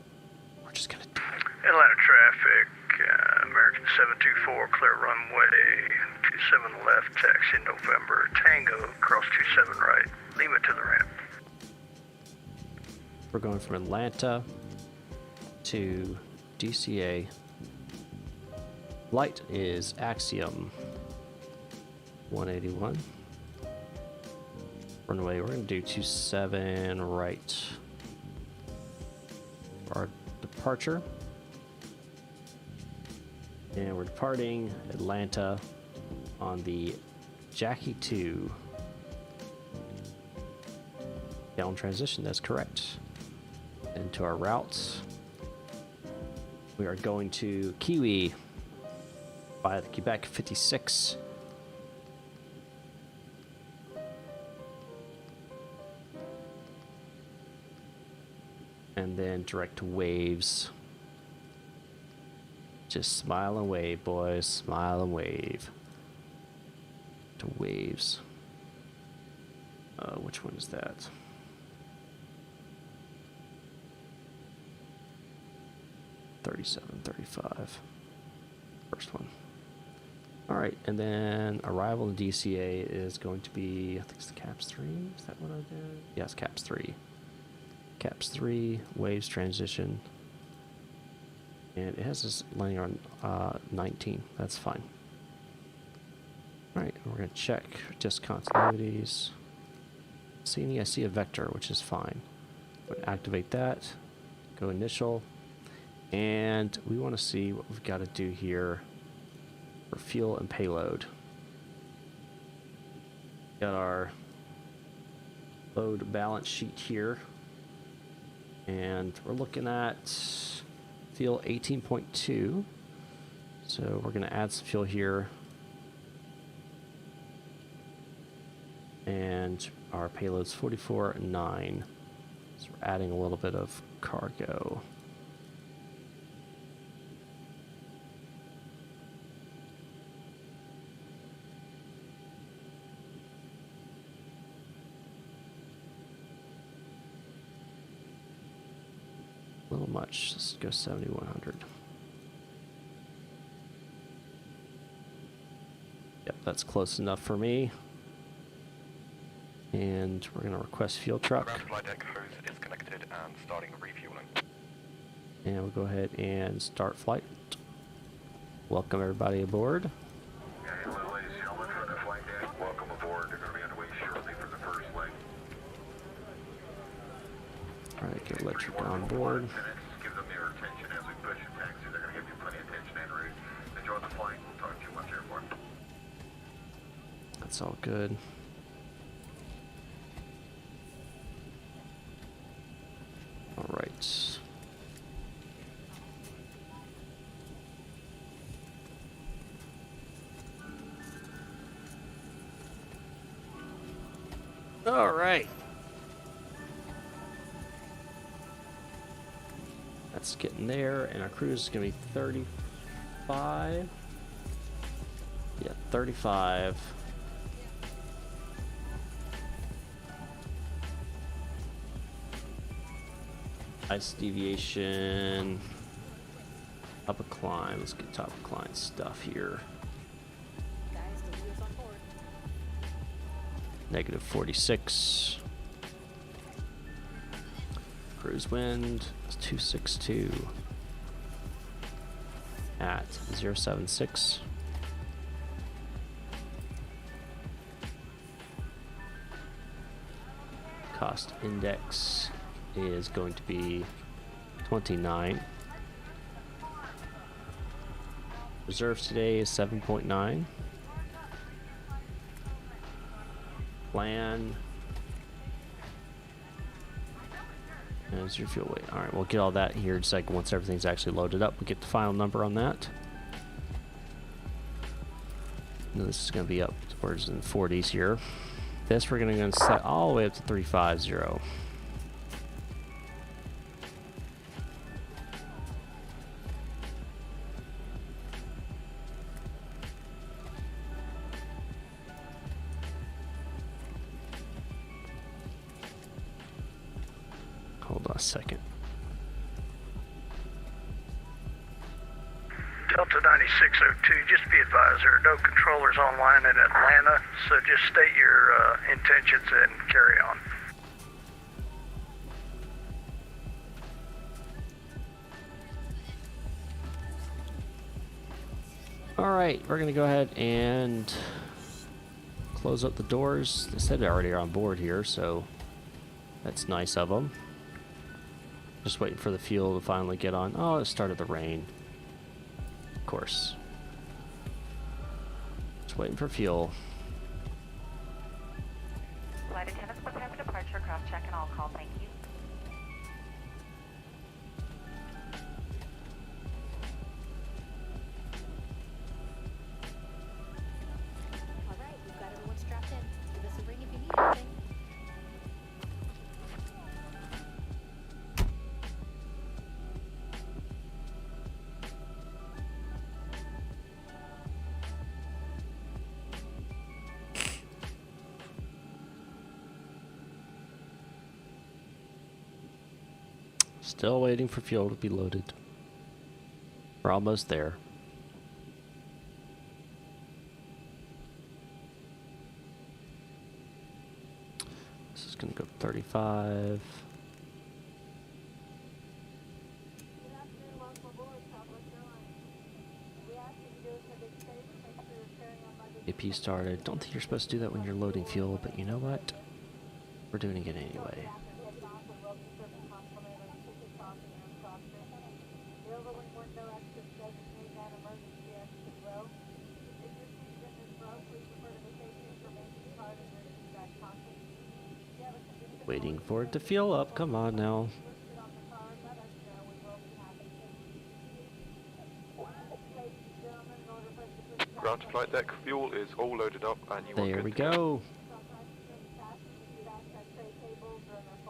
it. Atlanta traffic, American 724, clear runway 27 left, taxi November, Tango, cross 27 right, Lima to the ramp. We're going from Atlanta to DCA. Flight is Axiom 181. Runway, we're going to do 27 right. Our departure. And we're departing Atlanta on the Jackie 2. Down transition, that's correct. Into our routes. We are going to Kiwi via the Quebec 56. And then direct to Waves. Just smile and wave, boys. Smile and wave. To Waves. Which one is that? $37.35. First one. All right, and then arrival in DCA is going to be, I think it's the CAPS 3. Is that what I did? Yes, CAPS 3. CAPS 3, Waves transition. And it has us landing on 19. That's fine. All right, we're going to check discontinuities. I see a vector, which is fine. We're going to activate that. Go initial. And we want to see what we've got to do here for fuel and payload. Got our load balance sheet here. And we're looking at Fuel 18.2. So we're going to add some fuel here. And our payload's 44.9. So we're adding a little bit of cargo. A little much. Let's go 7,100. Yep, that's close enough for me. And we're going to request fuel truck. Ground flight deck hose is connected and starting refueling. And we'll go ahead and start flight. Welcome everybody aboard. Hello, ladies and gentlemen, from the flight deck. Welcome aboard. They're going to be underway shortly for the first leg. Alright, get electric on board. Give them your attention as we push and taxi. They're going to give you plenty of attention en route. Enjoy the flight. We'll talk to you once you're aboard. That's all good. Alright. Alright. That's getting there, and our cruise is going to be 35. Yeah, 35. Ice deviation. Up a climb. Let's get top of climb stuff here. Guys, the wheels on board. Negative 46. Cruise wind is 262 at 076. Cost index is going to be 29. Reserves today is 7.9. Plan. There's your fuel weight. Alright, we'll get all that here in a second. Once everything's actually loaded up, we'll get the final number on that. Now this is going to be up towards in the 40s here. This we're going to set all the way up to 350. Hold on a second. Delta 9602, just be advised there are no controllers online in Atlanta, so just state your intentions and carry on. Alright, we're going to go ahead and close up the doors. They said they already are on board here, so that's nice of them. Just waiting for the fuel to finally get on. Oh, it started to rain. Of course. Just waiting for fuel. Flight attendants prepare for departure, cross check and all call, thank you. All right, we've got everyone strapped in. Give us a ring if you need anything. Still waiting for fuel to be loaded. We're almost there. This is going to go 35. AP started. Don't think you're supposed to do that when you're loading fuel, but you know what? We're doing it anyway. Waiting for it to fill up. Come on now. to flight deck. Fuel is all loaded up and you are There good we to go. go.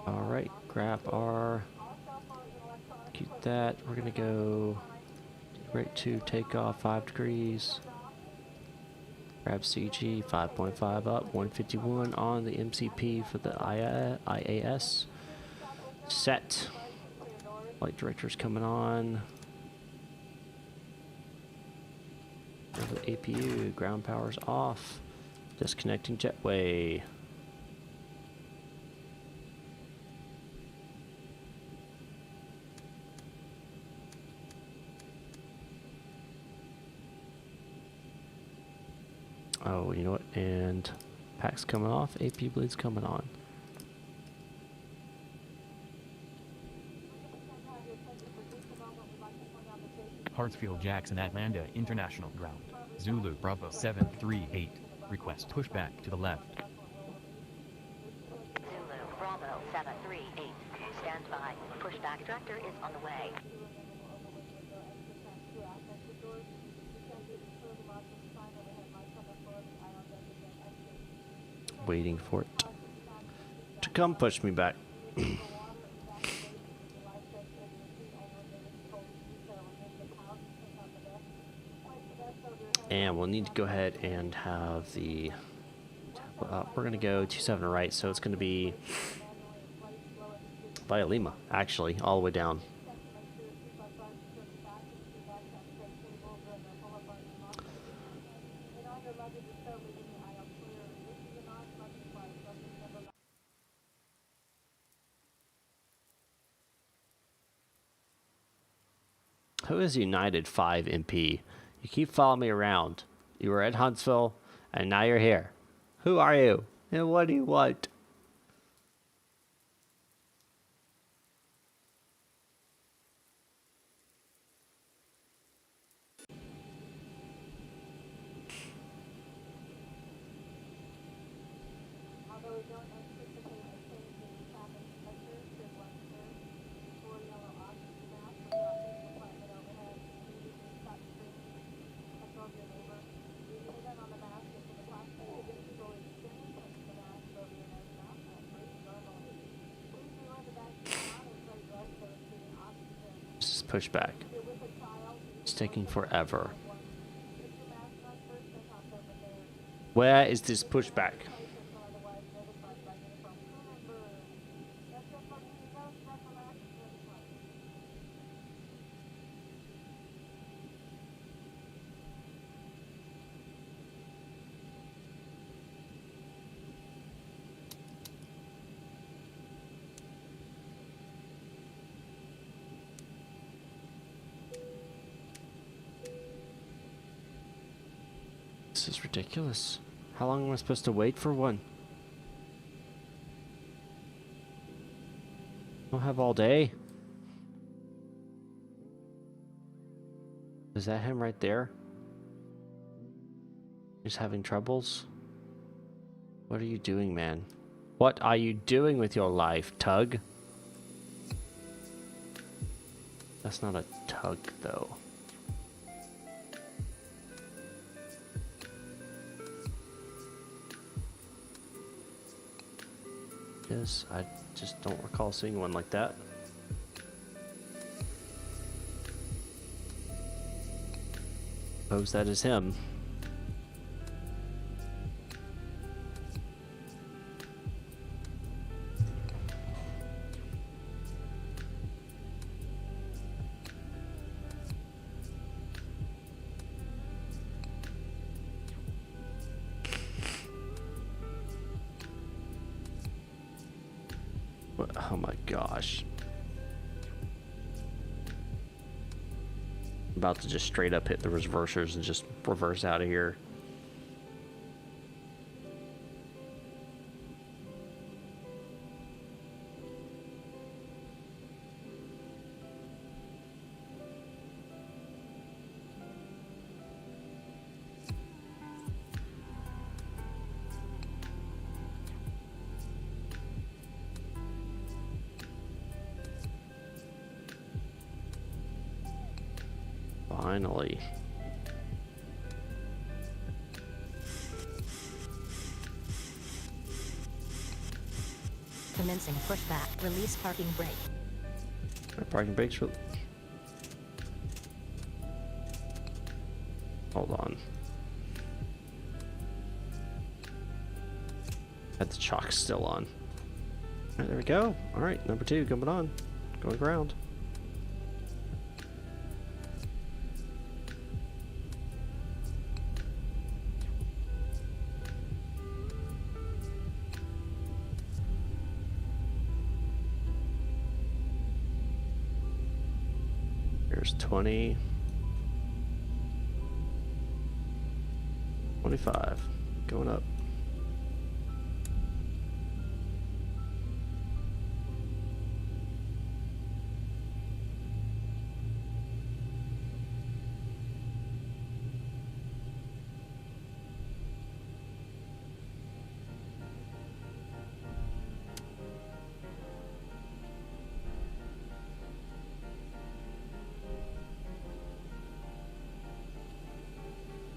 All right, grab our, keep that. We're gonna go right to takeoff 5 degrees. Grab CG 5.5 up, 151 on the MCP for the IAS. Set. Flight director's coming on. There's the APU, ground power's off. Disconnecting jetway. Oh, you know what? And pack's coming off, AP bleed's coming on. Hartsfield Jackson Atlanta International Ground. Zulu Bravo 738. Request pushback to the left. Zulu Bravo 738. Stand by. Pushback tractor is on the way. Waiting for it to come push me back. And we'll need to go ahead and have the we're gonna go 27 right, so it's gonna be via Lima, actually, all the way down. Who is United 5 MP? You keep following me around. You were at Huntsville, and now you're here. Who are you? And what do you want? This is pushback. It's taking forever. Where is this pushback? This is ridiculous. How long am I supposed to wait for one? I don't have all day. Is that him right there? He's having troubles? What are you doing, man? What are you doing with your life, Tug? That's not a tug, though. Yes, I just don't recall seeing one like that. Suppose that is him. Oh my gosh. I'm about to just straight up hit the reversers and just reverse out of here. Finally. Commencing pushback. Release parking brake. My parking brakes. Hold on. Had the chalk still on. Alright, there we go. Alright, number 2 coming on. Going ground. Here's 20. 25. Going up.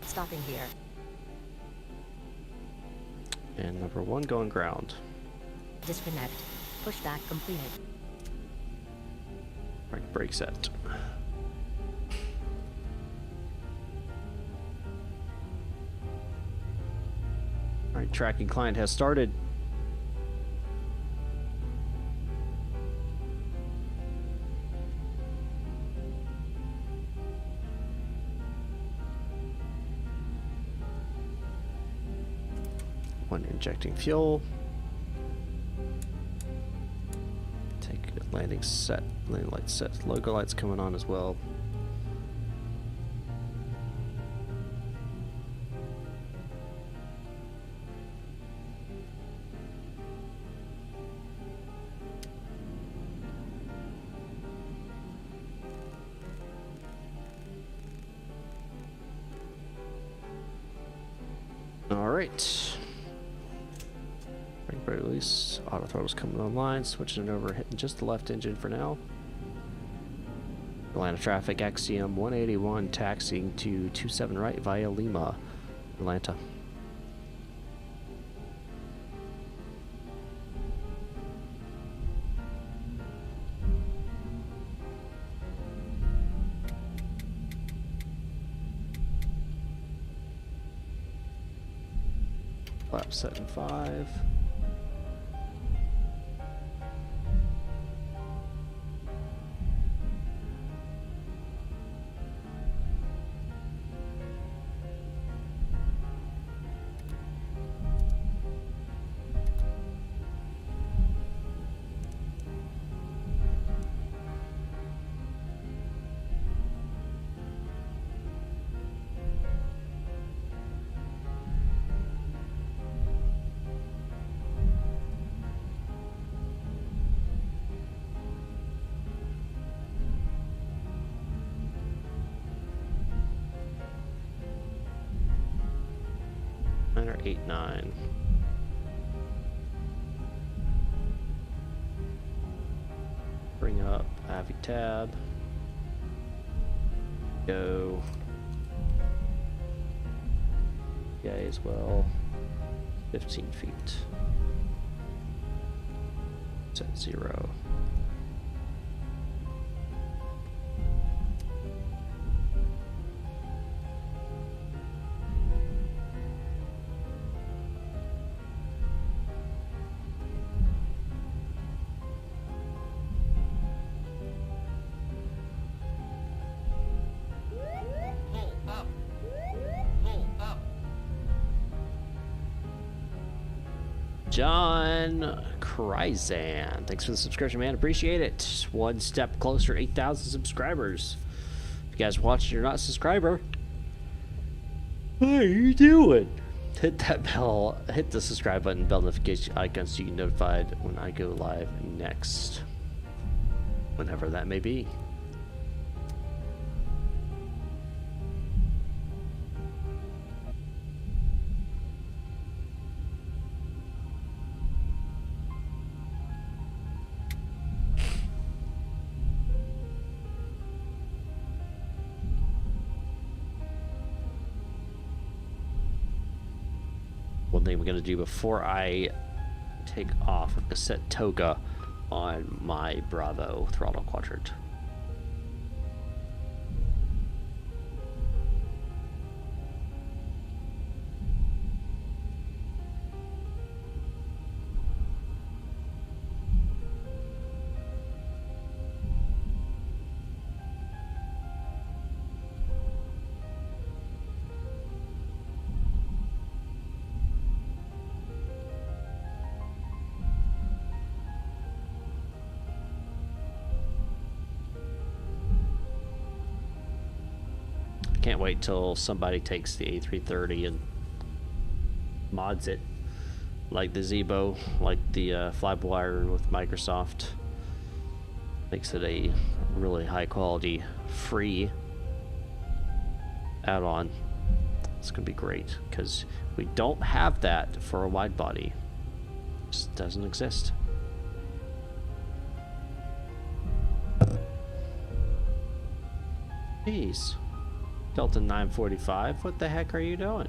Stopping here. And number 1 going ground. Disconnect. Pushback completed. Right, brake set. Alright, tracking client has started. Injecting fuel. Take landing set. Landing light set. Logo lights coming on as well. All right. Brake release, auto throttle's coming online, switching it over, hitting just the left engine for now. Atlanta traffic, Axiom 181, taxiing to 27 right via Lima, Atlanta. Flap set in 5. Or 8-9. Bring up Avi tab. Go. Yeah, as well. 15 feet. Set 0. John Kryzan, thanks for the subscription, man. Appreciate it. One step closer, 8,000 subscribers. If you guys watch and you're not a subscriber, what are you doing? Hit that bell, hit the subscribe button, bell notification icon so you get notified when I go live next. Whenever that may be. One thing we're going to do before I take off with the set toga on my Bravo throttle quadrant. Can't wait till somebody takes the A330 and mods it like the Zibo, like the Flywire with Microsoft. Makes it a really high quality free add-on. It's gonna be great because we don't have that for a wide body. It just doesn't exist. Jeez. Delta 945, what the heck are you doing?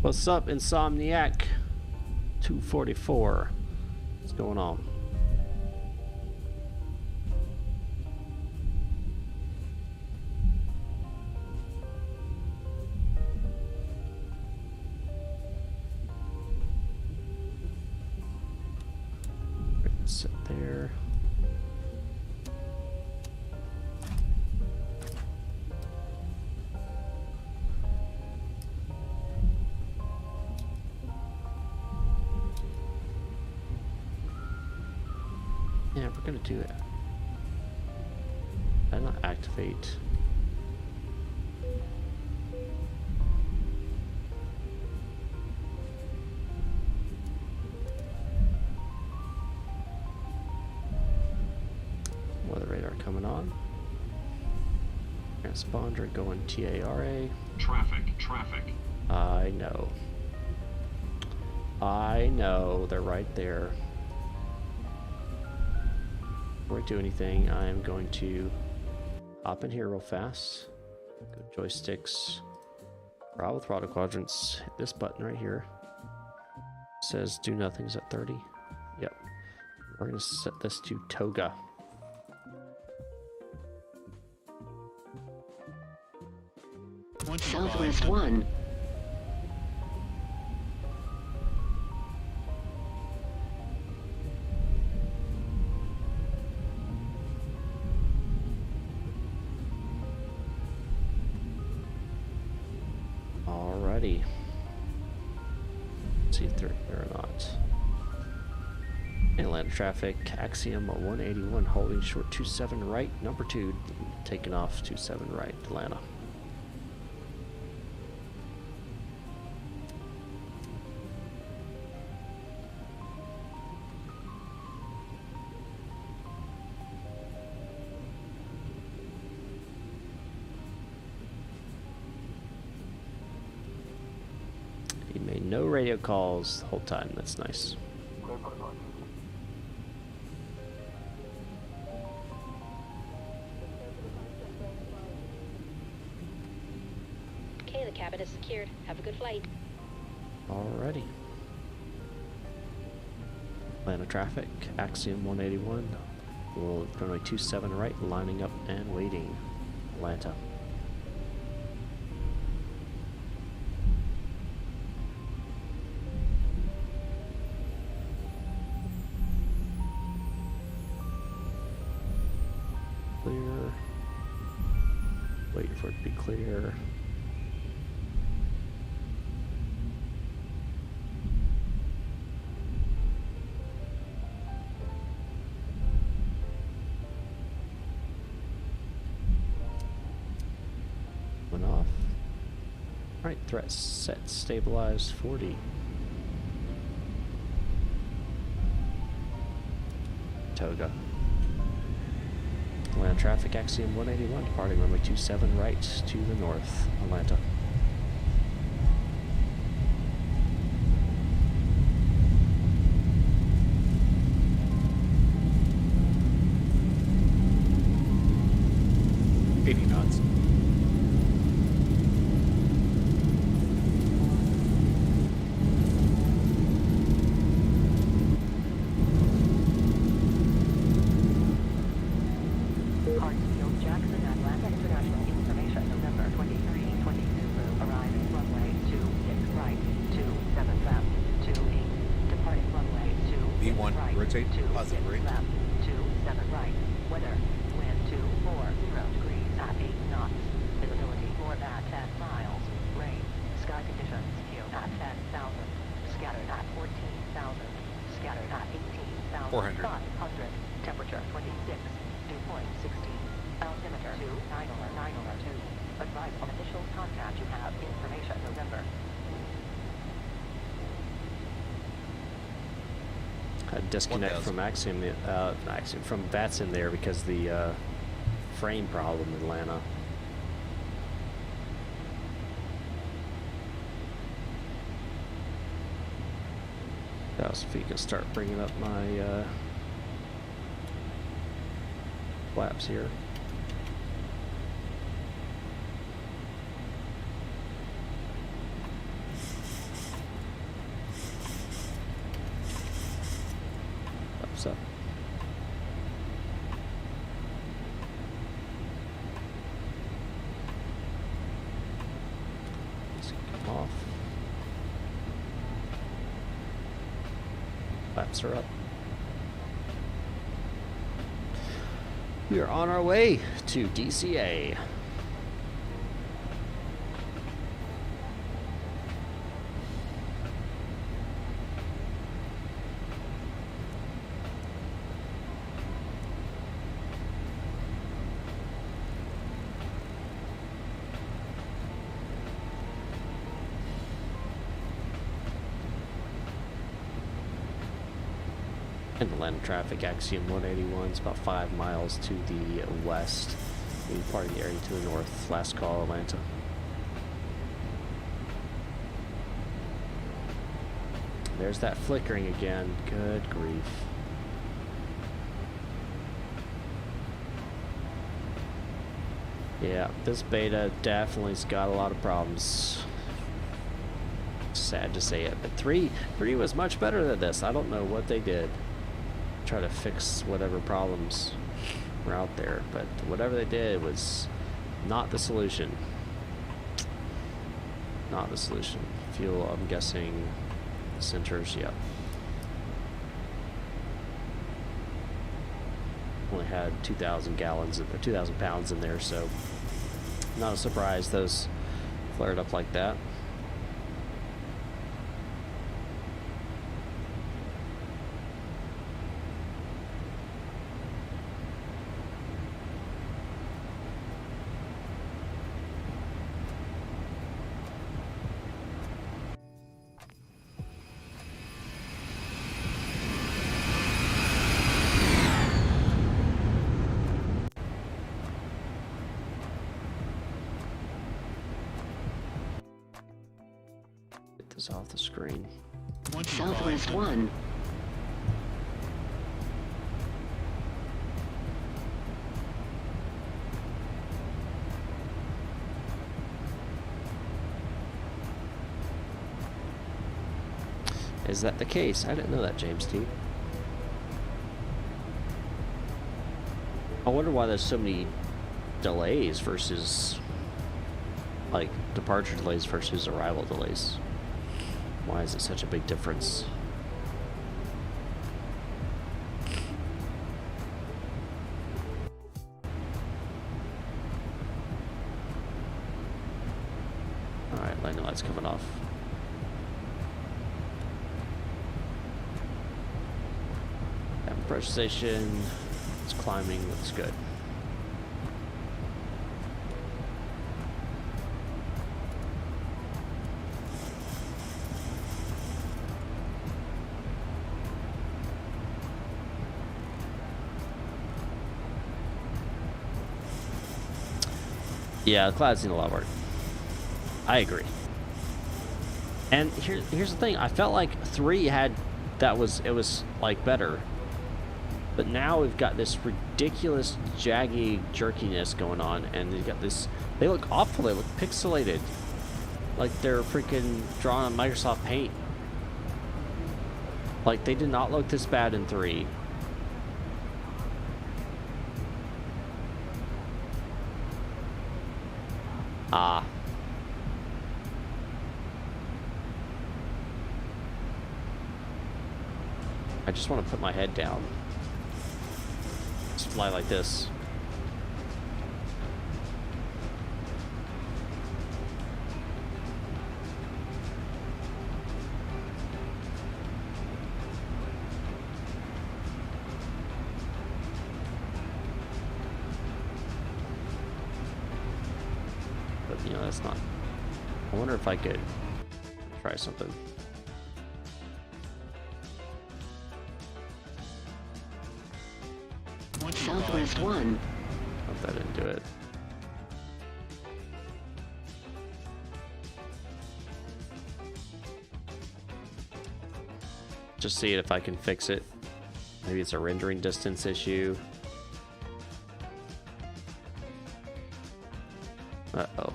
What's up, Insomniac? 244. What's going on? Sit there. Yeah, we're gonna do it. Did I not activate? Weather radar coming on. Transponder going TARA. Traffic. I know. They're right there. Before I do anything, I am going to hop in here real fast. Go joysticks. Bravo throttle quadrants. Hit this button right here. It says do nothing's at 30. Yep. We're gonna set this to toga. Southwest 1. Alrighty. Let's see if they're there or not. Atlanta traffic, Axiom 181 holding short 27 right, number 2 taking off 27 right, Atlanta. He made no radio calls the whole time, that's nice. Okay, the cabin is secured. Have a good flight. Alrighty. Atlanta traffic, Axiom 181. We'll runway 27 right, lining up and waiting. Atlanta. clear. Wait for it to be clear. Went off. Alright, threat set stabilized 40. Toga. Atlanta traffic, Axiom 181, departing runway 27 right to the north, Atlanta. knots. Huntsville, Jackson, Atlanta International Information, November 23, 22, arriving runway 26 right, 27 left, 28, departing runway 26 V1, right, rotate, 26 positive rate. left, 27 right, weather, wind 240 degrees at 8 knots, visibility more than 10 miles, rain, sky conditions, Q at 10,000, scattered at 14,000, scattered at 18,500, 400. temperature 26, dew point 16, altimeter 29092, advise on initial contact, you have information November. I disconnect from Axiom, from VATSIM there because the frame problem in Atlanta. So if you can start bringing up my flaps here. Up. Let's come off. Flaps are up. We are on our way to DCA. And Atlanta traffic, Axiom 181 is about 5 miles to the west. We part of the area to the north. Last call, Atlanta. There's that flickering again. Good grief. Yeah, this beta definitely's got a lot of problems. Sad to say it, but 3 was much better than this. I don't know what they did. Try to fix whatever problems were out there, but whatever they did was not the solution. Not the solution. Fuel, I'm guessing, centers, yep. Only had 2,000 gallons or 2,000 pounds in there, so not a surprise those flared up like that. This off the screen. Southwest 1. Is that the case? I didn't know that, James T. I wonder why there's so many delays versus, like, departure delays versus arrival delays. Why is it such a big difference? warning light's coming off. Pressure station, it's climbing, looks good. Yeah, the cloud's need a lot of work. I agree. And here's the thing, I felt like 3 had it was like better. But now we've got this ridiculous jaggy jerkiness going on, and they've got this. They look awful. They look pixelated, like they're freaking drawn on Microsoft Paint. Like they did not look this bad in 3. Ah. I just want to put my head down. Just fly like this. But you know, that's not. I wonder if I could try something. Southwest 1. Hope that didn't do it. Just see if I can fix it. Maybe it's a rendering distance issue. Uh-oh.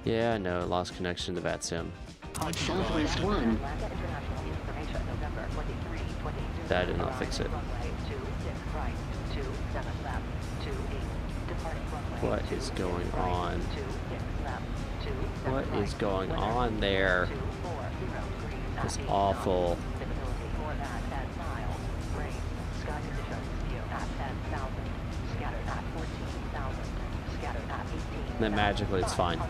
Yeah, I know. Lost connection to VATSIM. Southwest 1. That did not fix it. What is going on? What is going on there? It's awful. And then magically it's fine.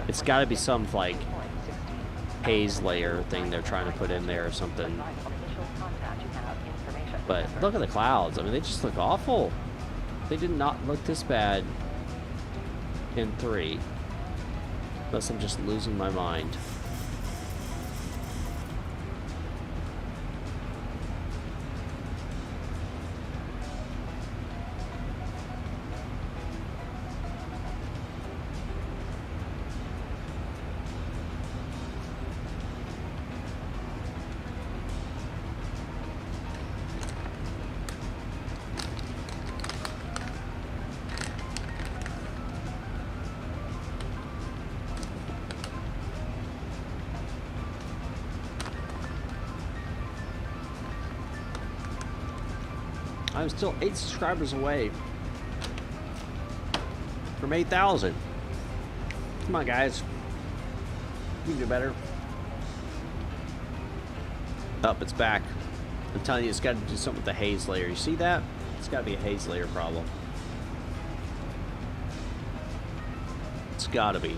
It's got to be some like haze layer thing they're trying to put in there or something. But look at the clouds. I mean, they just look awful. They did not look this bad in 3. Unless I'm just losing my mind. I'm still 8 subscribers away from 8,000. Come on, guys. You can do better. Up, it's back. I'm telling you, it's got to do something with the haze layer. You see that? It's got to be a haze layer problem. It's got to be.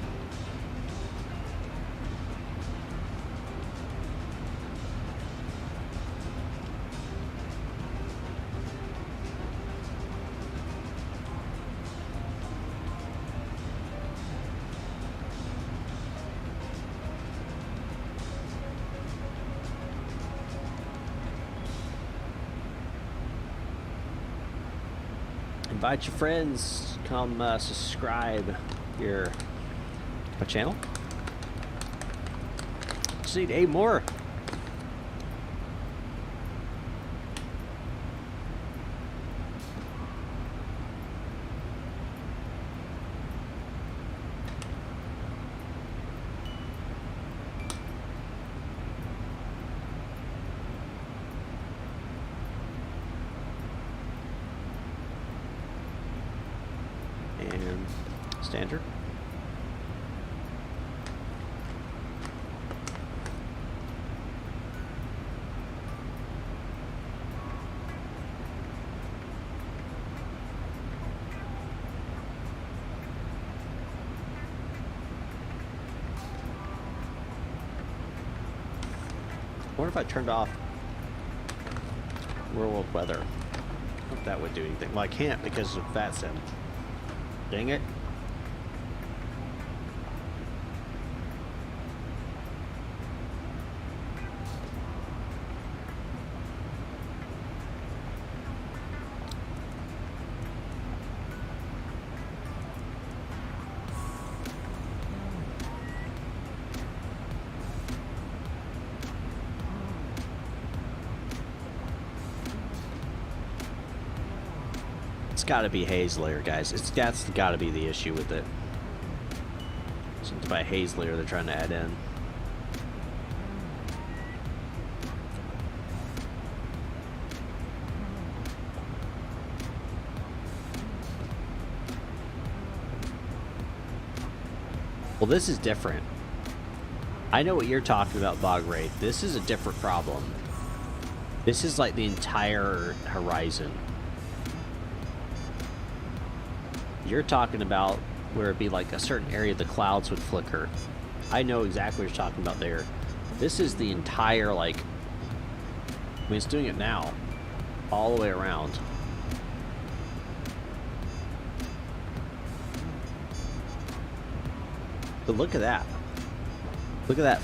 Invite your friends, come subscribe here my channel. Just need 8 more. And standard. wonder if I turned off real world weather. I hope that would do anything. Well, I can't because of VATSIM. Dang it. It's got to be haze layer, guys. That's got to be the issue with it. Something by haze layer they're trying to add in. Well, this is different. I know what you're talking about, Bog Wraith. This is a different problem. This is like the entire horizon. You're talking about where it'd be like a certain area of the clouds would flicker. I know exactly what you're talking about there. This is the entire, like, I mean, it's doing it now, all the way around. But look at that. Look at that.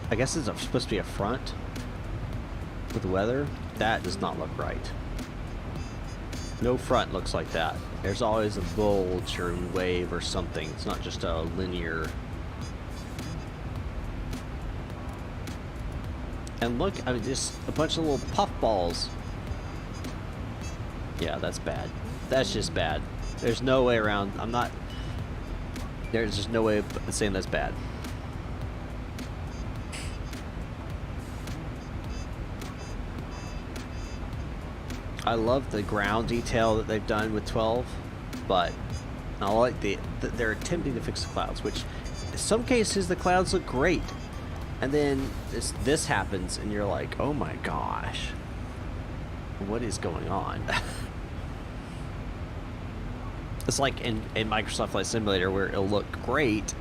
I guess it's supposed to be a front with the weather. That does not look right. No front looks like that. There's always a bulge or wave or something. It's not just a linear. And look, I mean, just a bunch of little puff balls. Yeah, that's bad. That's just bad. There's no way around. There's just no way of saying that's bad. I love the ground detail that they've done with 12, but I like they're attempting to fix the clouds, which in some cases the clouds look great, and then this happens and you're like, oh my gosh, what is going on? It's like in Microsoft Flight Simulator where it'll look great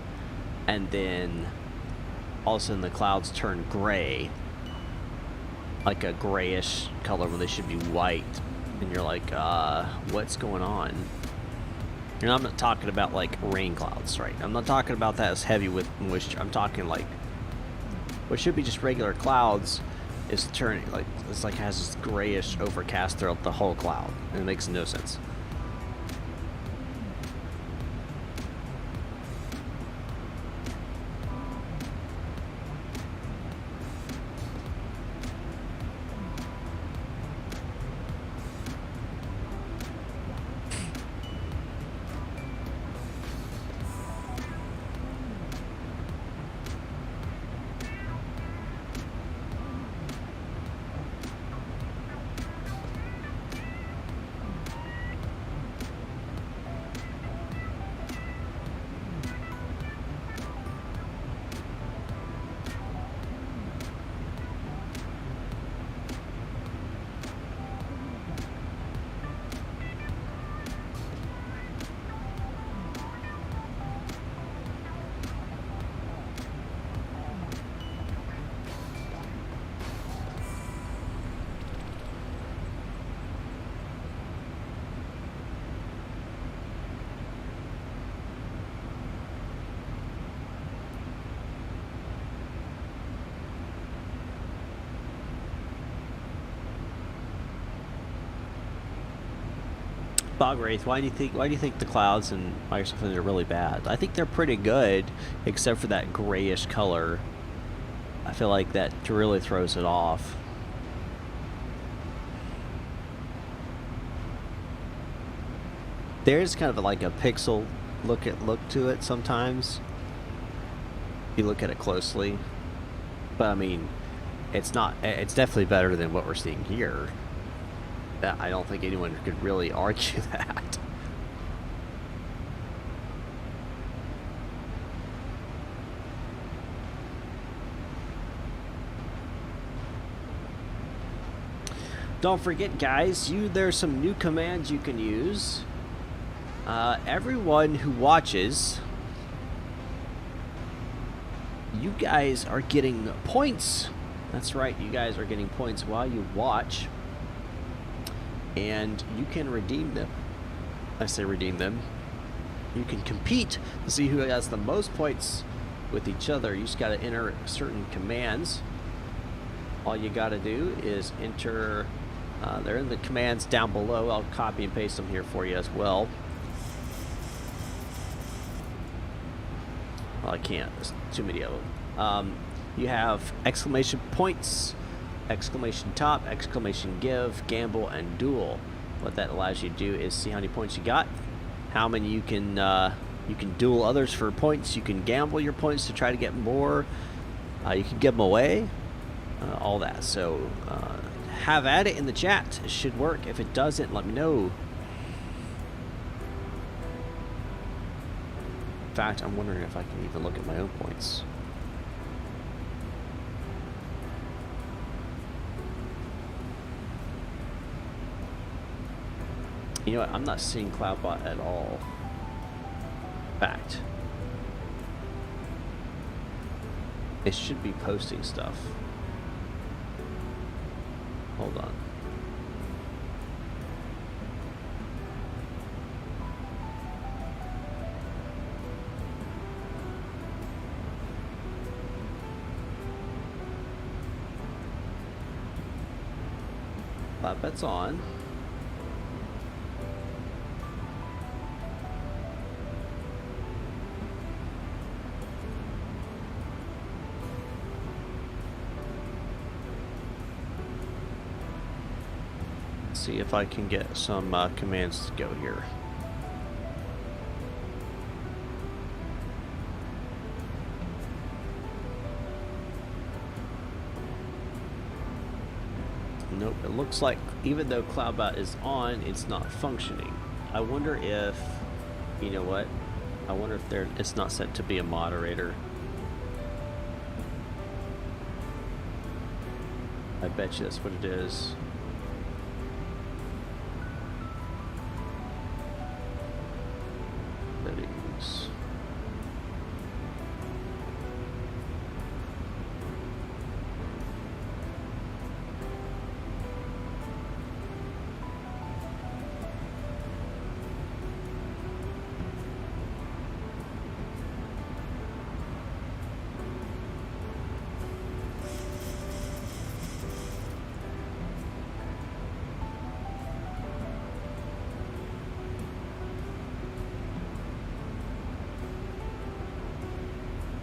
and then all of a sudden the clouds turn gray, like a grayish color when they should be white, and you're like, what's going on? And I'm not talking about like rain clouds, right? I'm not talking about that as heavy with moisture. I'm talking like what should be just regular clouds is turning like it's like has this grayish overcast throughout the whole cloud, and it makes no sense. Bog Wraith, why do you think the clouds and Microsoft are really bad? I think they're pretty good, except for that grayish color. I feel like that really throws it off. There's kind of like a pixel look to it sometimes. If you look at it closely, but I mean, it's not. It's definitely better than what we're seeing here. I don't think anyone could really argue that. Don't forget, guys, there's some new commands you can use. Everyone who watches, you guys are getting points That's right, you guys are getting points while you watch. And you can redeem them. I say redeem them. You can compete to see who has the most points with each other. You just got to enter certain commands. All you got to do is enter, they're in the commands down below. I'll copy and paste them here for you as well. Well, I can't, there's too many of them. You have exclamation points, exclamation top, exclamation give, gamble, and duel. What that allows you to do is see how many points you got, how many you can duel others for points, you can gamble your points to try to get more, you can give them away, all that. So have at it in the chat. It should work. If it doesn't, let me know. In fact, I'm wondering if I can even look at my own points. You know what? I'm not seeing CloudBot at all. Fact. It should be posting stuff. Hold on. CloudBot's on. See if I can get some commands to go here. Nope, it looks like even though CloudBot is on, it's not functioning. I wonder if, you know what? I wonder if it's not set to be a moderator. I bet you that's what it is. Settings.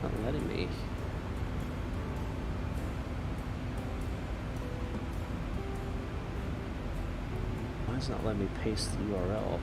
Not letting me. Why is it not letting me paste the URL?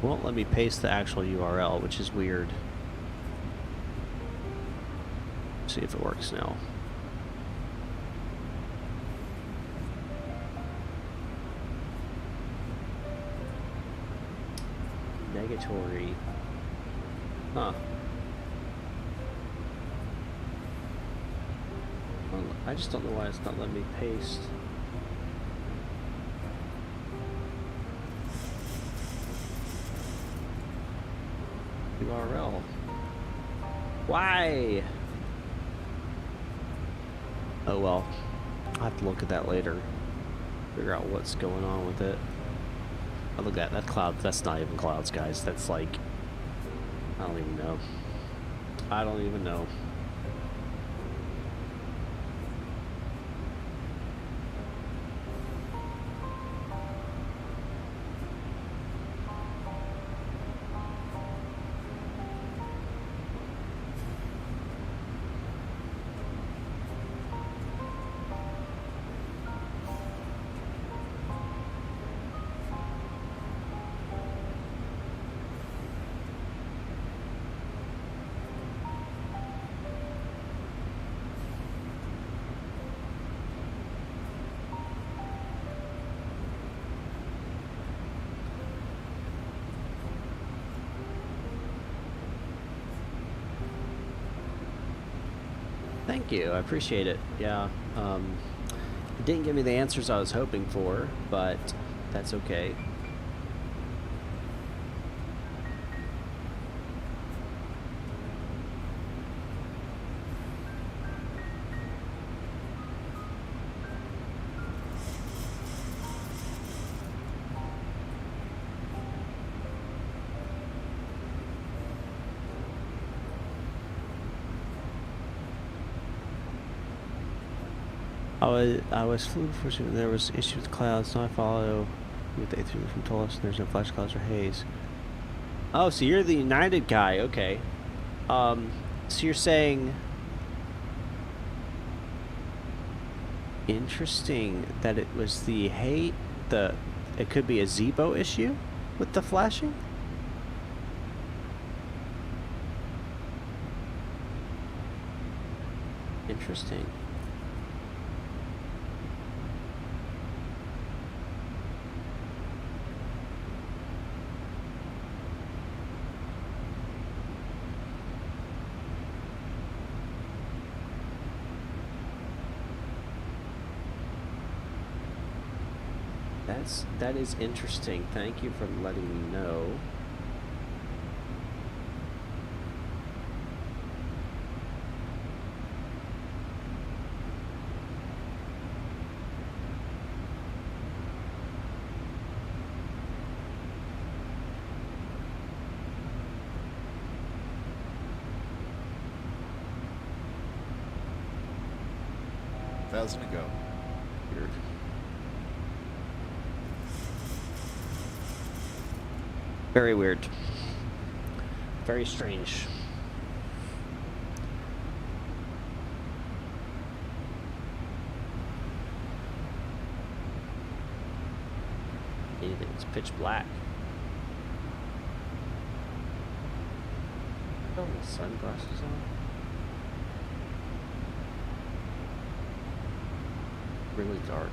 Won't let me paste the actual URL, which is weird. Let's see if it works now. Negatory. Huh. Well, I just don't know why it's not letting me paste. URL. Why? Oh well. I'll have to look at that later. Figure out what's going on with it. Oh, look at that cloud. That's not even clouds, guys. That's like, I don't even know. I don't even know. Thank you. I appreciate it. Yeah. It didn't give me the answers I was hoping for, but that's okay. I was flew for there was issues with clouds, so I follow with the A3 from told us there's no flash clouds or haze. Oh, so you're the United guy, okay. So you're saying interesting that it was the it could be a Zibo issue with the flashing? Interesting. That is interesting. Thank you for letting me know. $1,000 to go. Weird. Very weird. Very strange. It's pitch black. Put my sunglasses on. Really dark.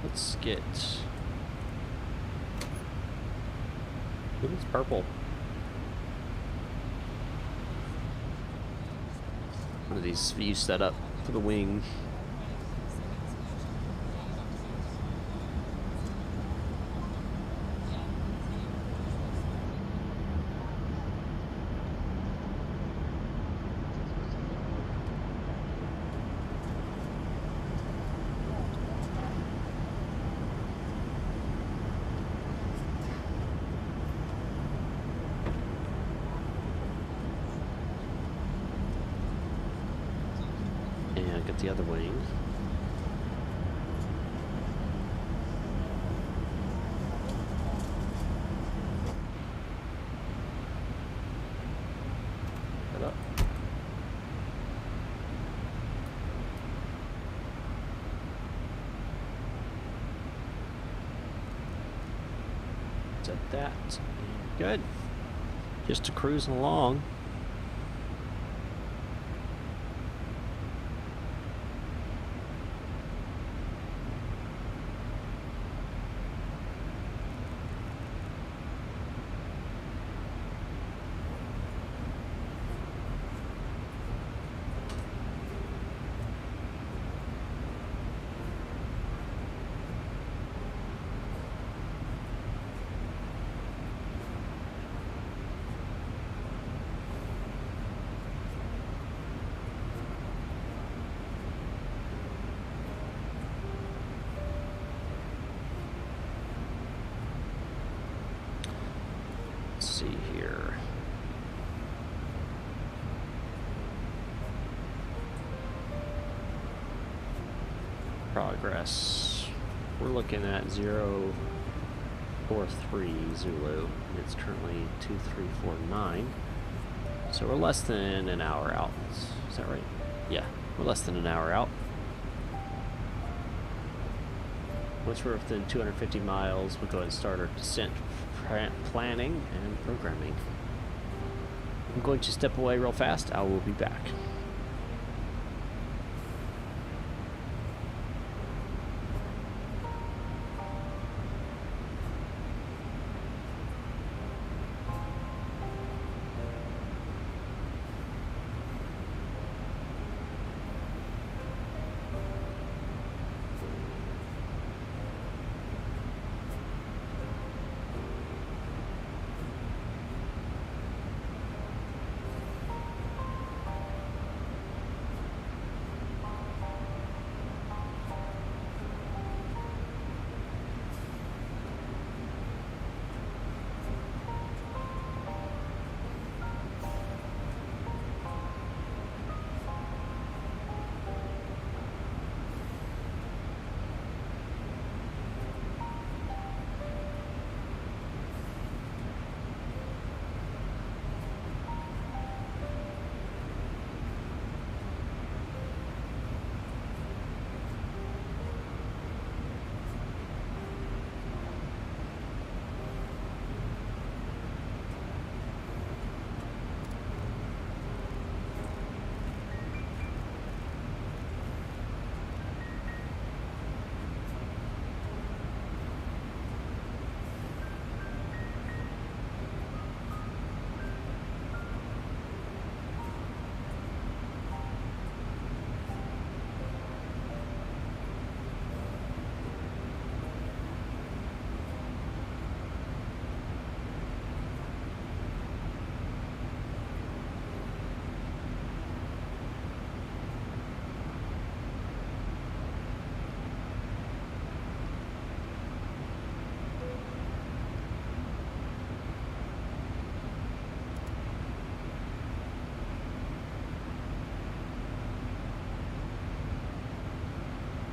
Let's get... Ooh, it's purple. One of these views set up for the wing. The other wing. Set up. Set that. Good. Just cruising along. See here. Progress. we're looking at 043 Zulu. And it's currently 2349. So we're less than an hour out. Is that right? Yeah, we're less than an hour out. Once we're within 250 miles, we'll go ahead and start our descent planning and programming. I'm going to step away real fast. I will be back.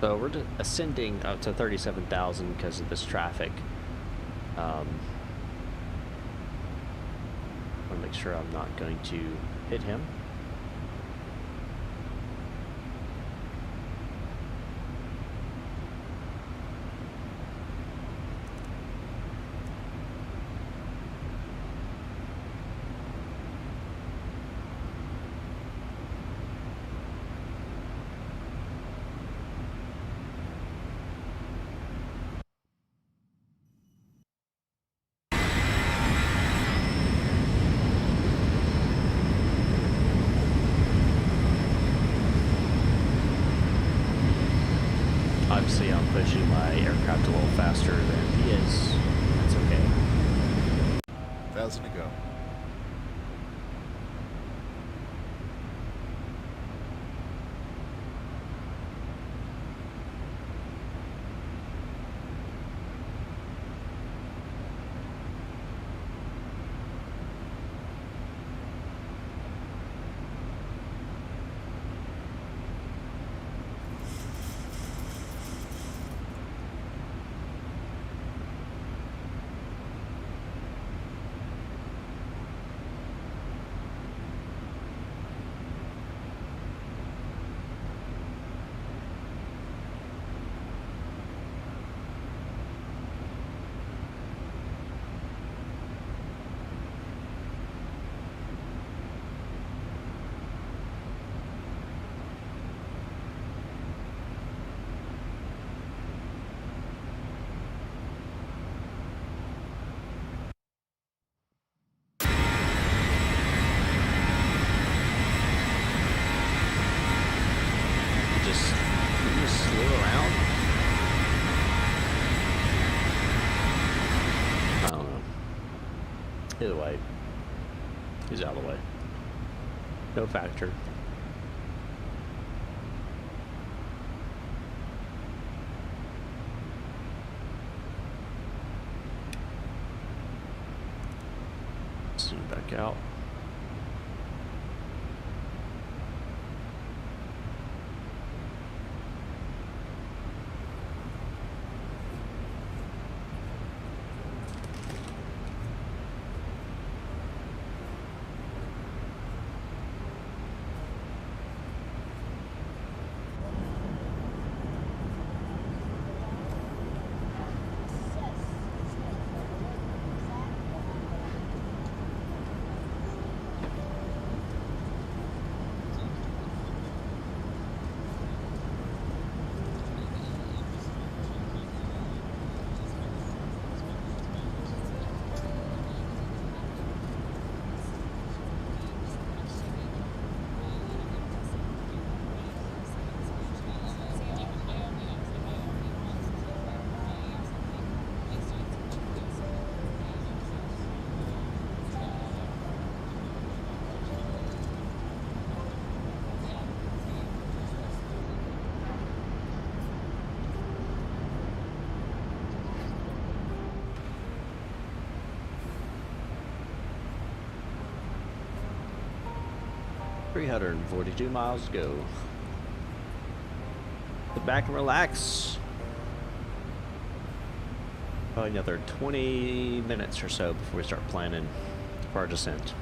So we're ascending up to 37,000 because of this traffic. I want to make sure I'm not going to hit him. Obviously, I'm pushing my aircraft a little faster than he is. That's okay. 1,000 to go. Either way, he's out of the way. No factor. Zoom back out. 342 miles to go. Sit back and relax. Probably another 20 minutes or so before we start planning for our descent.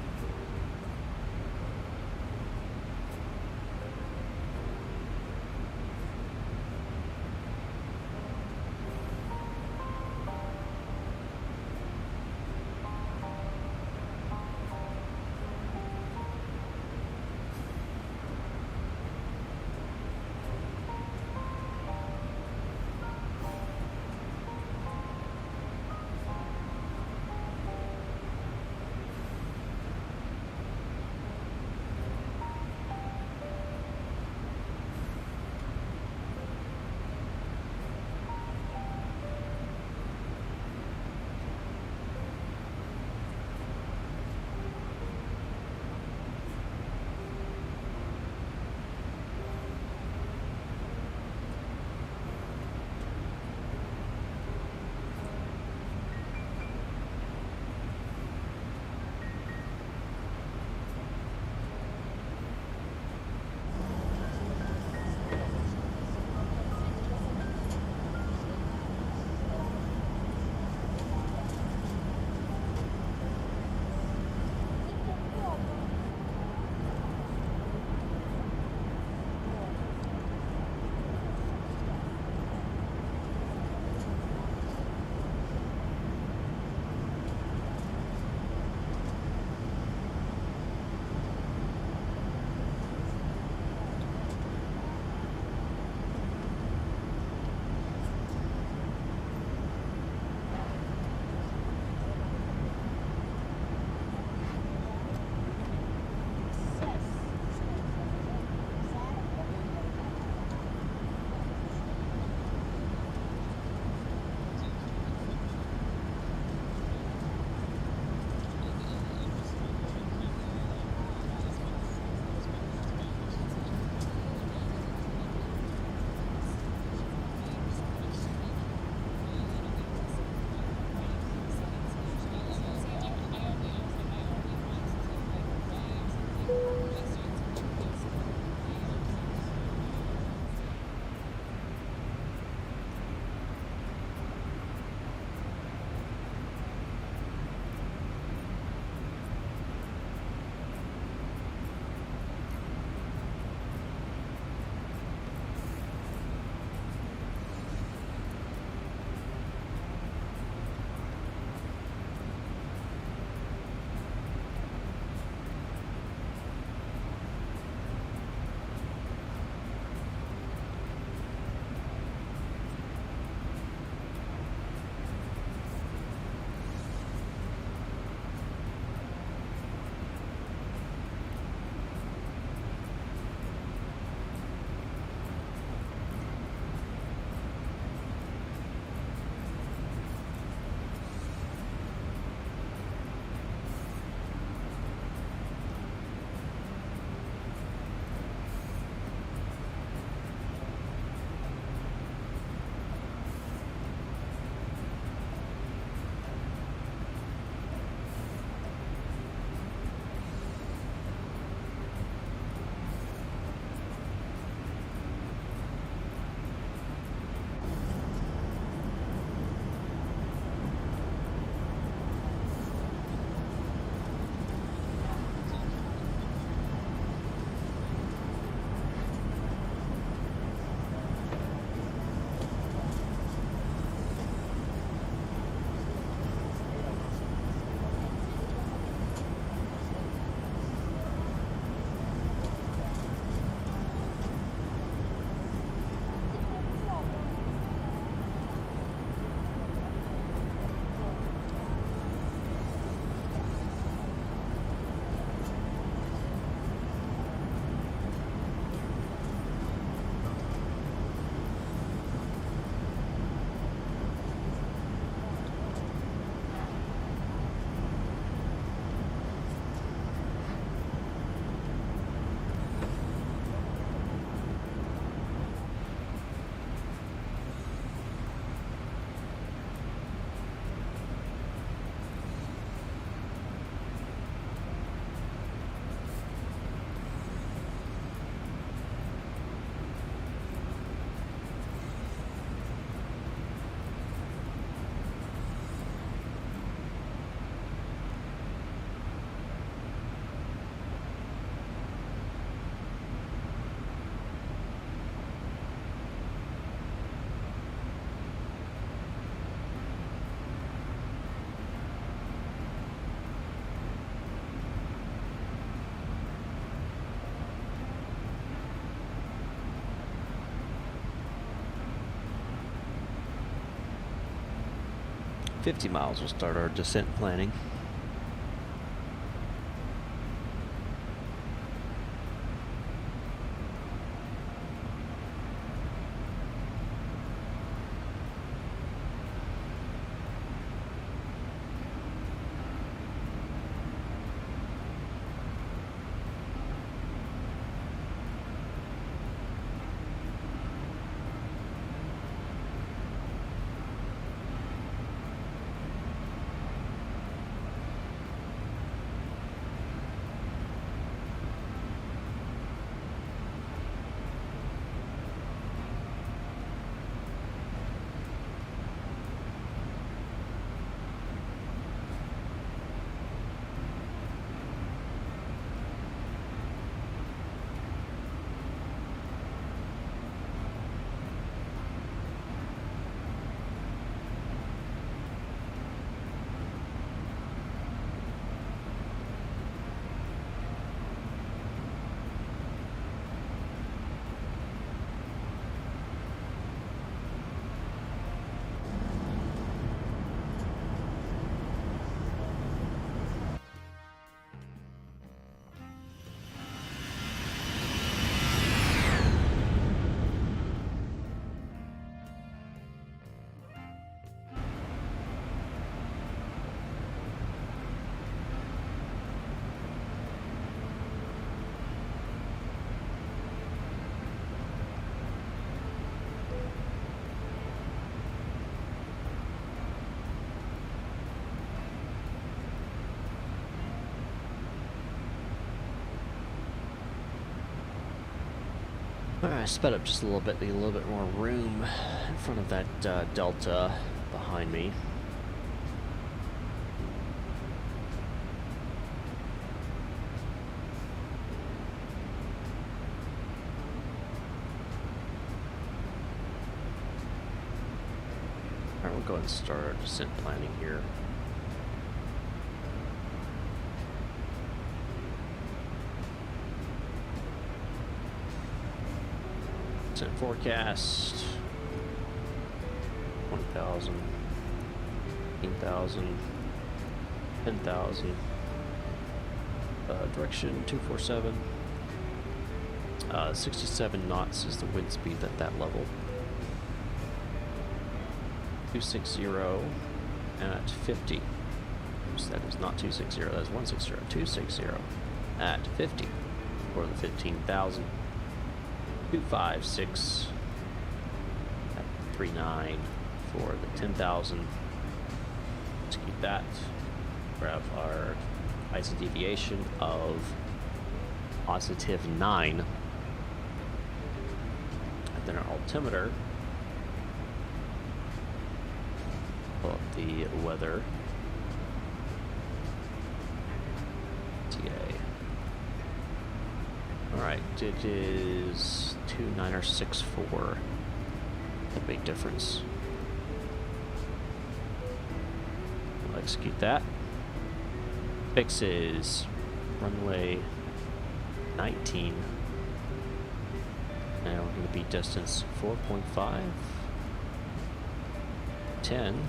50 miles, we'll start our descent planning. Alright, I sped up just a little bit to get a little bit more room in front of that Delta behind me. Alright, we'll go ahead and start our descent planning here. Descent forecast 20,000, 18,000, 10,000. Direction 247. 67 knots is the wind speed at that level. 260 at 50. Oops, that is not 260, that is 160. 260 at 50 for the 15,000. 256 at 39 for the 10,000. Let's keep that. Grab our IC deviation of positive 9. And then our altimeter. Pull up the weather. TA. Alright, it is 2964. A big difference. We'll execute that. Fixes runway 19. Now we're going to be distance 4.5. 10.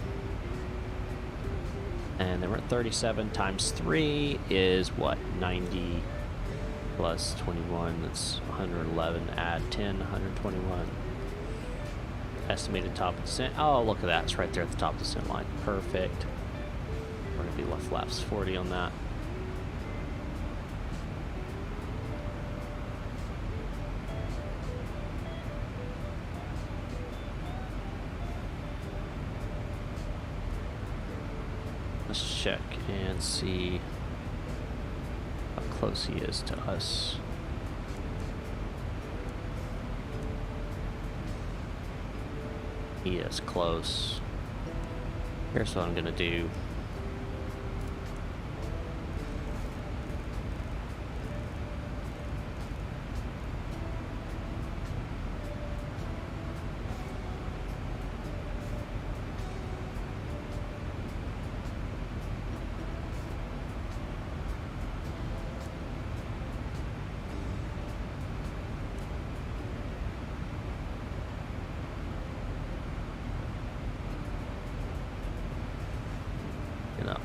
And then we're at 37 times 3 is what? 90 plus 21, that's 111, add 10, 121. Estimated top of descent. Oh, look at that, it's right there at the top of the descent line. Perfect. We're going to be left flaps 40 on that. Let's check and see how close he is to us. He is close. Here's what I'm gonna do.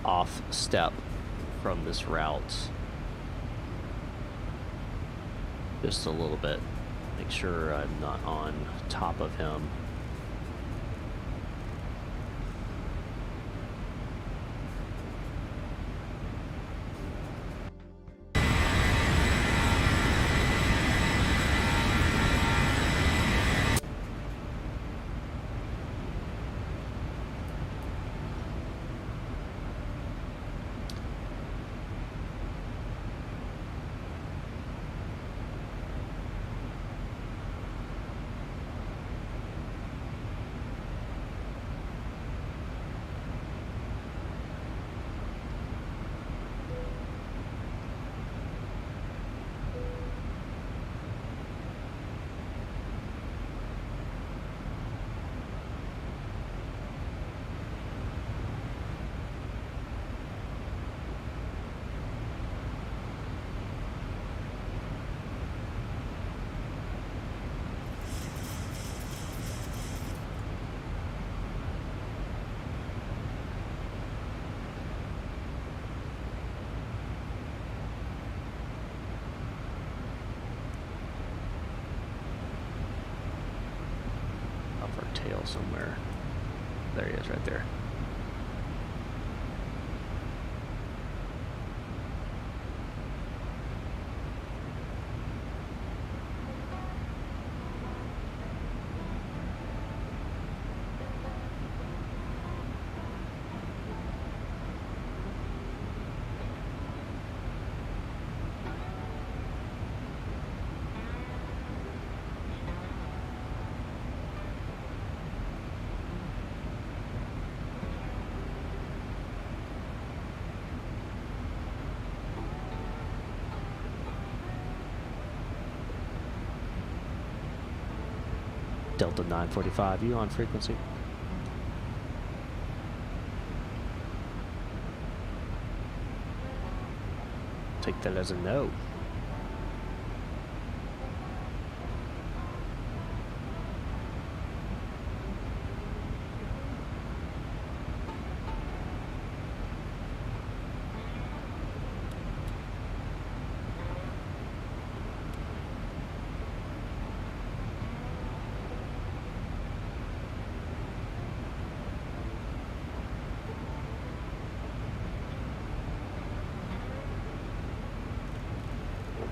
off step from this route. Just a little bit. Make sure I'm not on top of him. Tail somewhere. There he is, right there. Delta 945, you on frequency? Take that as a no.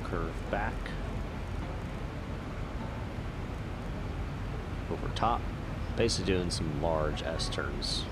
Curve back over top, basically doing some large S turns.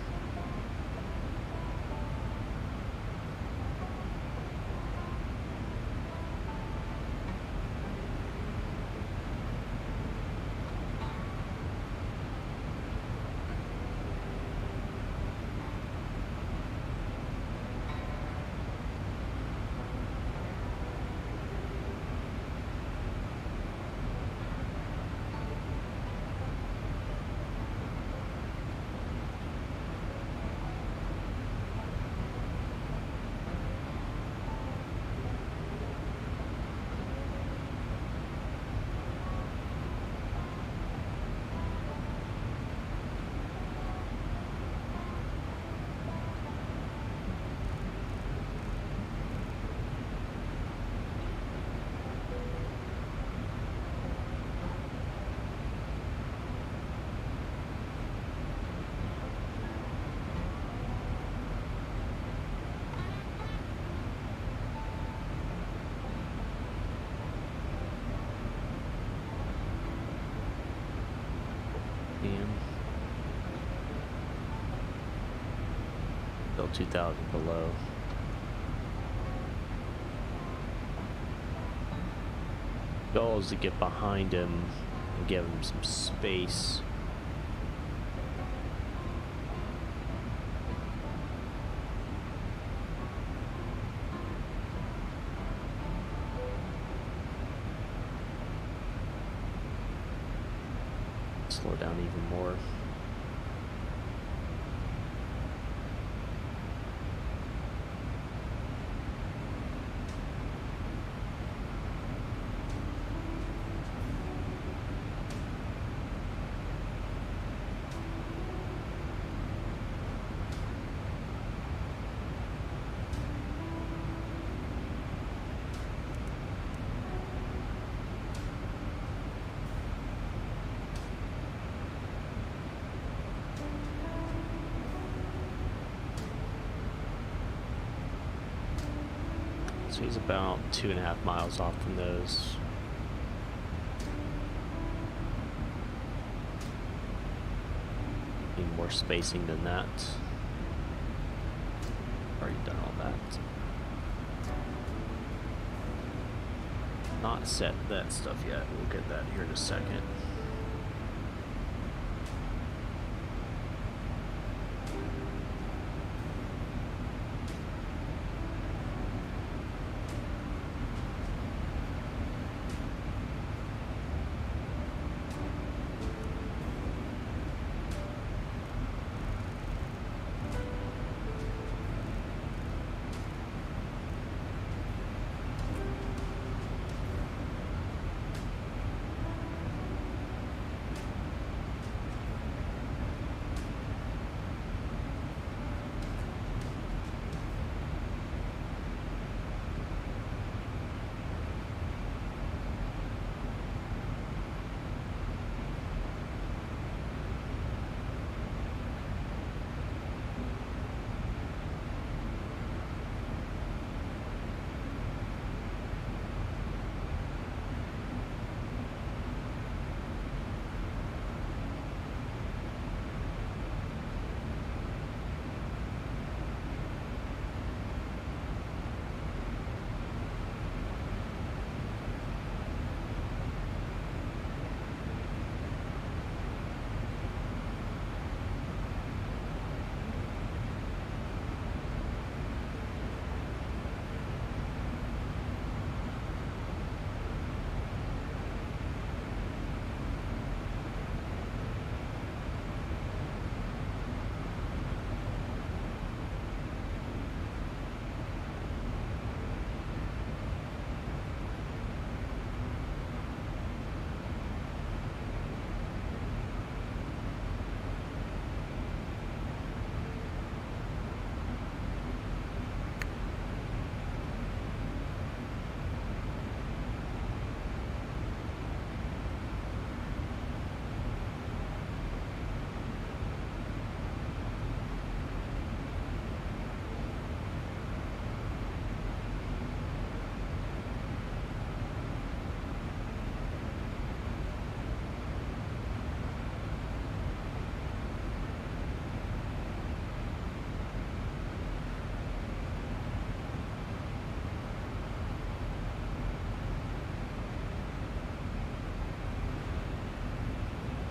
Still 2,000 below. Goal is to get behind him and give him some space. Slow down even more. So he's about 2.5 miles off from those. Need more spacing than that. Already done all that. Not set that stuff yet. We'll get that here in a second.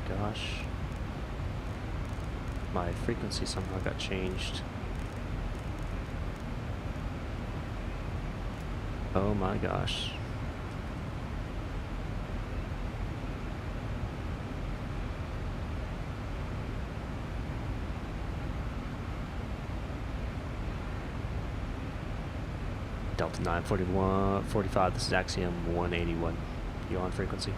Gosh, my frequency somehow got changed. Oh my gosh. Delta 941-45, this is Axiom 181. You on frequency?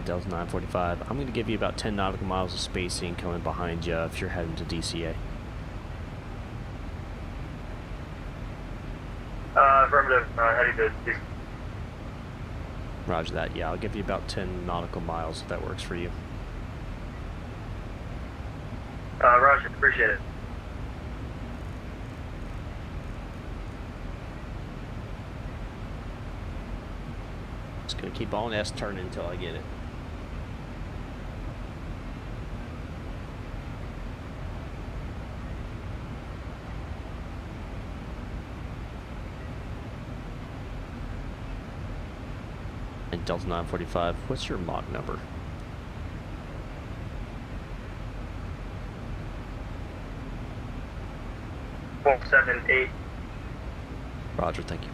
Delta 945. I'm going to give you about 10 nautical miles of spacing coming behind you if you're heading to DCA. Affirmative. Heading to DC. Roger that. Yeah, I'll give you about 10 nautical miles if that works for you. Roger. Appreciate it. Just going to keep on S turning until I get it. And Delta 945, what's your Mach number? 478. Roger, thank you.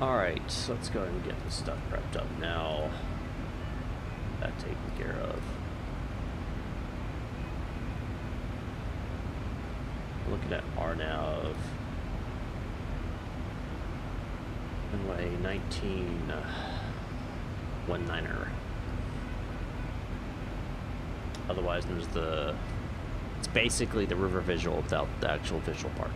Alright, so let's go ahead and get this stuff prepped up now. That taken care of. Looking at RNAV. Runway 1919er. Otherwise known as the... It's basically the river visual without the actual visual part.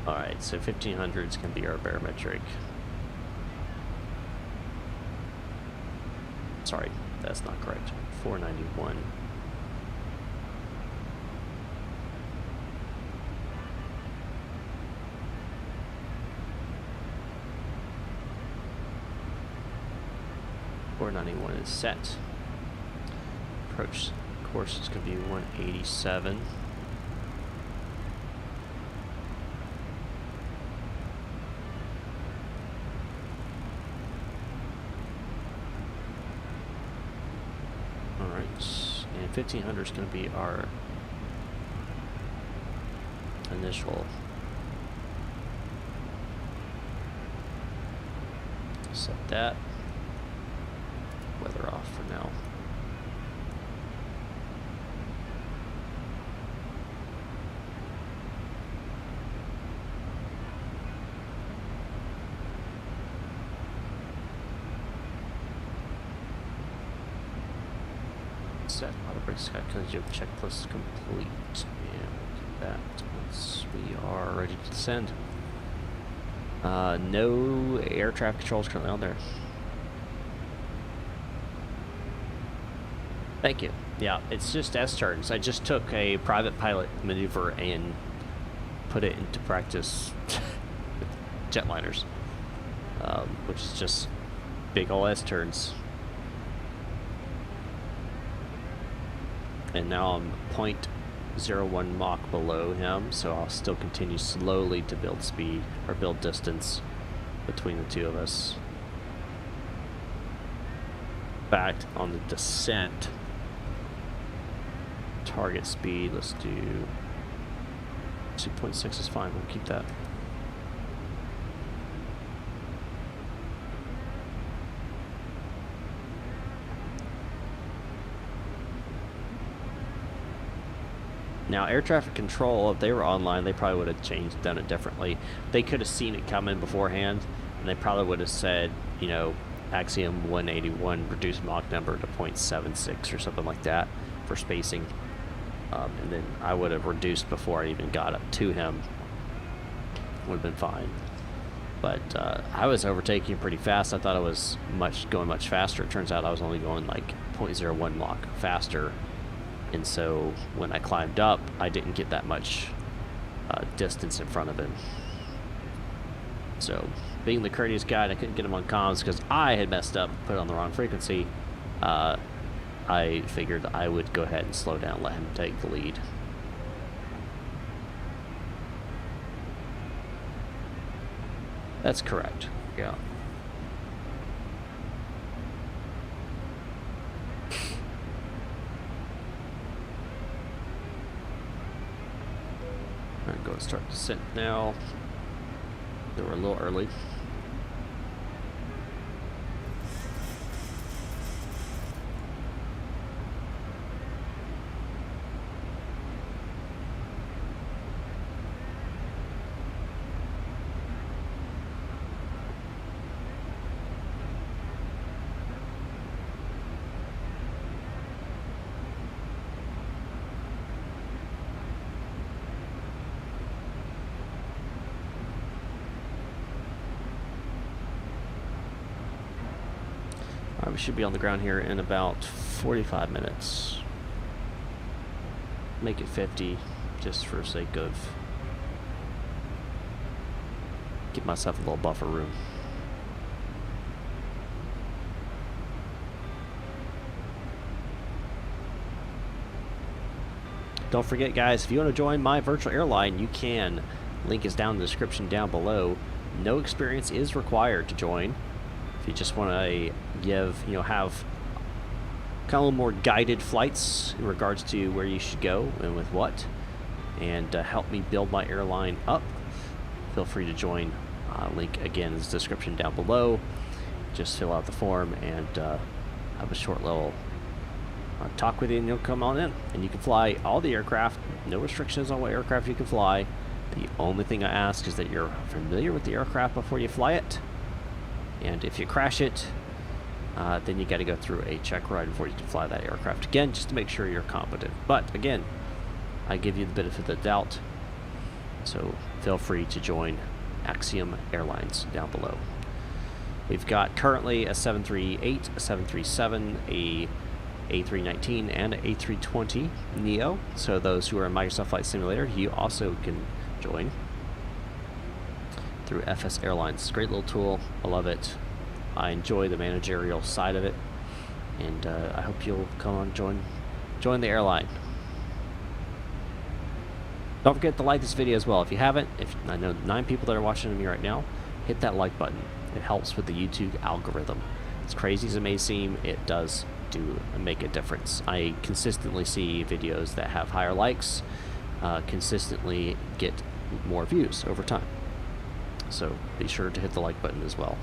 Alright, so 1500 is going to be our barometric. Sorry, that's not correct. 491. .491 is set. Approach course is going to be 187. Alright, and 1500 is going to be our initial. Set that. Weather off for now. Set auto brake sky Yoke checklist complete, and that once we are ready to descend. No air traffic controls currently on there. Thank you. Yeah, it's just S-turns. I just took a private pilot maneuver and put it into practice with jetliners, which is just big ol' S-turns. And now I'm 0.01 Mach below him, so I'll still continue slowly to build speed, or build distance between the two of us. In fact, on the descent, target speed, let's do 2.6 is fine, we'll keep that. Now, air traffic control, if they were online, they probably would have done it differently. They could have seen it coming beforehand, and they probably would have said, you know, Axiom 181, reduce Mach number to 0.76 or something like that for spacing. And then I would have reduced before I even got up to him. Would have been fine. But I was overtaking pretty fast. I thought I was going much faster. It turns out I was only going like 0.01 Mach faster. And so when I climbed up, I didn't get that much distance in front of him. So being the courteous guy, I couldn't get him on comms because I had messed up, put it on the wrong frequency. I figured I would go ahead and slow down, let him take the lead. That's correct, yeah. I'm going to start descent now. They were a little early. We should be on the ground here in about 45 minutes. Make it 50, just for sake of give myself a little buffer room. Don't forget, guys, if you want to join my virtual airline, you can. Link is down in the description down below. No experience is required to join. If you just want to have kind of a little more guided flights in regards to where you should go and with what, and help me build my airline up, feel free to join. Link again is description down below. Just fill out the form and have a short little talk with you, and you'll come on in. And you can fly all the aircraft. No restrictions on what aircraft you can fly. The only thing I ask is that you're familiar with the aircraft before you fly it. And if you crash it, then you got to go through a check ride before you can fly that aircraft again, just to make sure you're competent. But again, I give you the benefit of the doubt, so feel free to join Axiom Airlines down below. We've got currently a 738, a 737, a A319, and an A320 Neo. So those who are in Microsoft Flight Simulator, you also can join through FS Airlines. Great little tool. I love it. I enjoy the managerial side of it, and I hope you'll come on join the airline. Don't forget to like this video as well. If you haven't, I know 9 people that are watching me right now, hit that like button. It helps with the YouTube algorithm. As crazy as it may seem, it does make a difference. I consistently see videos that have higher likes, consistently get more views over time. So be sure to hit the like button as well.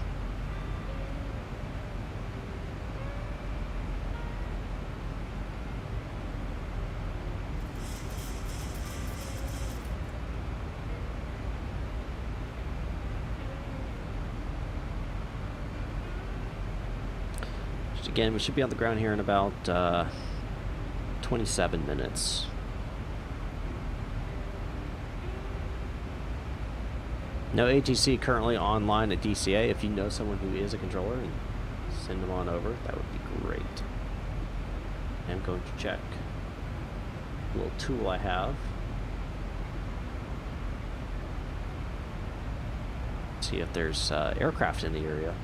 Again, we should be on the ground here in about 27 minutes. No ATC currently online at DCA. If you know someone who is a controller, and send them on over, that would be great. I'm going to check a little tool I have. See if there's aircraft in the area.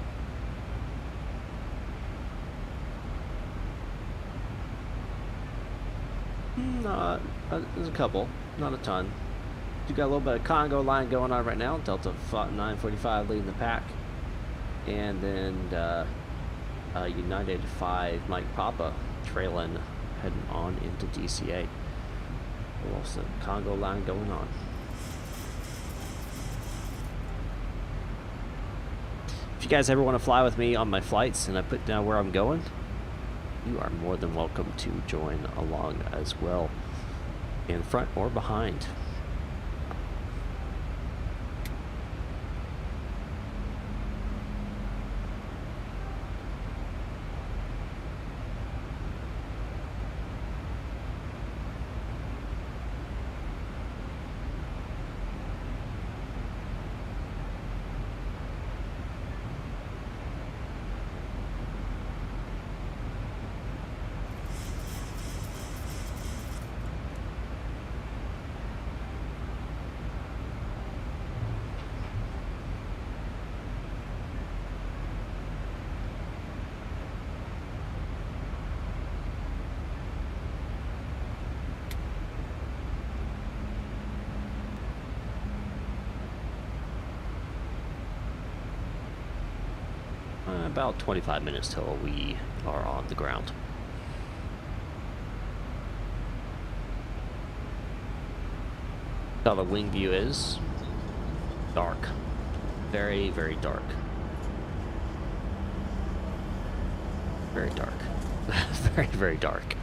There's a couple, not a ton. You got a little bit of Congo line going on right now. Delta 945 leading the pack, and then United 5 Mike Papa trailing, heading on into DCA. Also, Congo line going on. If you guys ever want to fly with me on my flights, and I put down where I'm going, you are more than welcome to join along as well, in front or behind. About 25 minutes till we are on the ground. How the wing view is dark, very, very dark, very dark, very, very dark.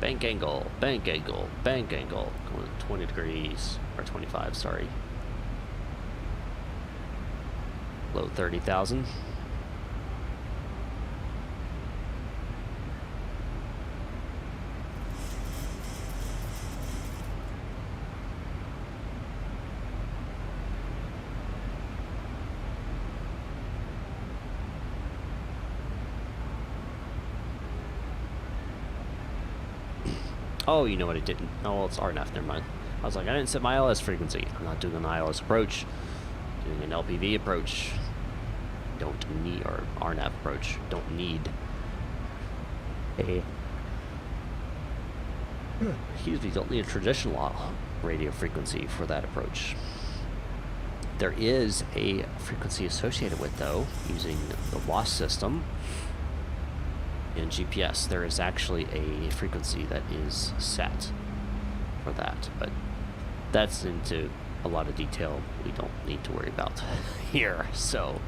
Bank angle, bank angle, bank angle. Going 20 degrees, or 25, sorry. Low 30,000. Oh, you know what I didn't? Oh, well, it's RNF, never mind. I was like, I didn't set my ILS frequency. I'm not doing an ILS approach. Doing an LPV approach. Don't need, or RNAV approach. Don't need a, excuse me, don't need a traditional radio frequency for that approach. There is a frequency associated with, though, using the WASP system. In GPS, there is actually a frequency that is set for that, but that's into a lot of detail we don't need to worry about here. So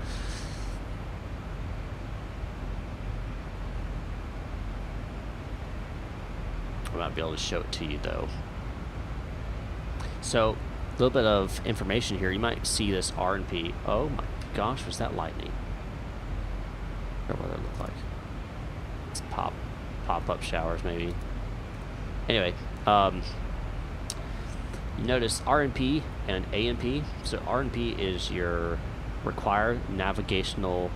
I might be able to show it to you though. So a little bit of information here. You might see this R&P. Oh my gosh, was that lightning? Or what that look like? It's pop-up showers maybe. Anyway, you notice RNP and ANP. So RNP is your required navigational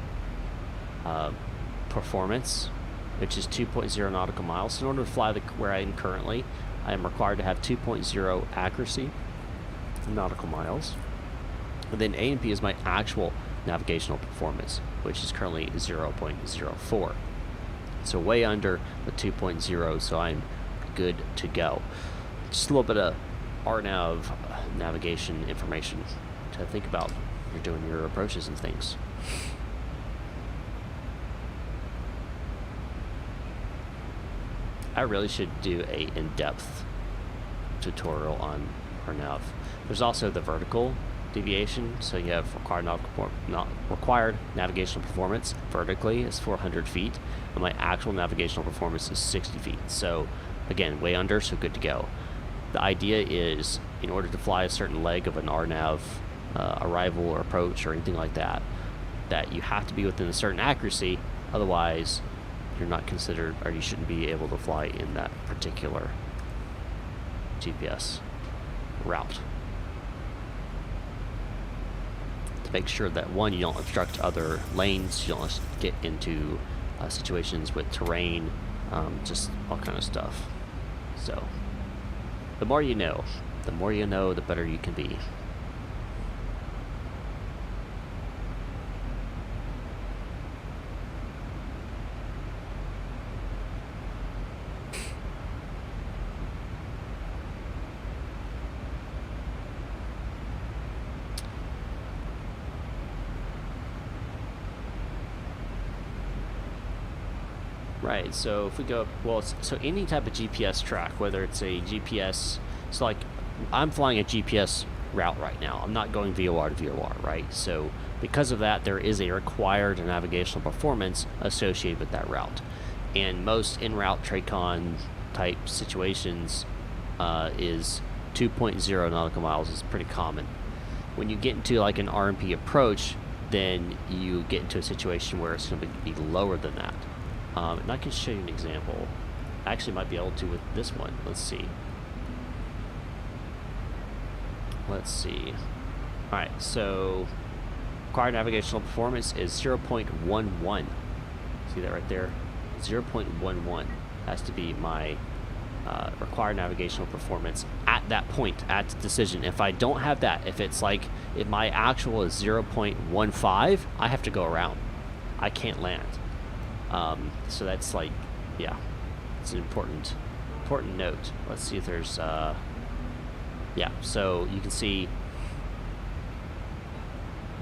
performance, which is 2.0 nautical miles. So in order to fly where I am currently, I am required to have 2.0 accuracy in nautical miles. And then ANP is my actual navigational performance, which is currently 0.04. So way under the 2.0, so I'm good to go. Just a little bit of RNAV navigation information to think about when you're doing your approaches and things. I really should do a in-depth tutorial on RNAV. There's also the vertical deviation, so you have required navigational performance vertically is 400 feet, and my actual navigational performance is 60 feet. So again, way under, so good to go. The idea is, in order to fly a certain leg of an RNAV arrival or approach or anything like that, that you have to be within a certain accuracy, otherwise you're not considered, or you shouldn't be able to fly in that particular GPS route. To make sure that, one, you don't obstruct other lanes, you don't get into situations with terrain, just all kind of stuff. So the more you know, the better you can be. Right, so if we go, well, so any type of GPS track, whether it's a GPS, so like I'm flying a GPS route right now. I'm not going VOR to VOR, right? So because of that, there is a required navigational performance associated with that route. And most en-route TRACON type situations is 2.0 nautical miles is pretty common. When you get into like an RMP approach, then you get into a situation where it's going to be lower than that. And I can show you an example. I actually might be able to with this one. Let's see. Alright, so required navigational performance is 0.11. See that right there? 0.11 has to be my required navigational performance at that point, at decision. If I don't have that, if my actual is 0.15, I have to go around. I can't land. So that's like, yeah, it's an important note. Let's see if there's, yeah, so you can see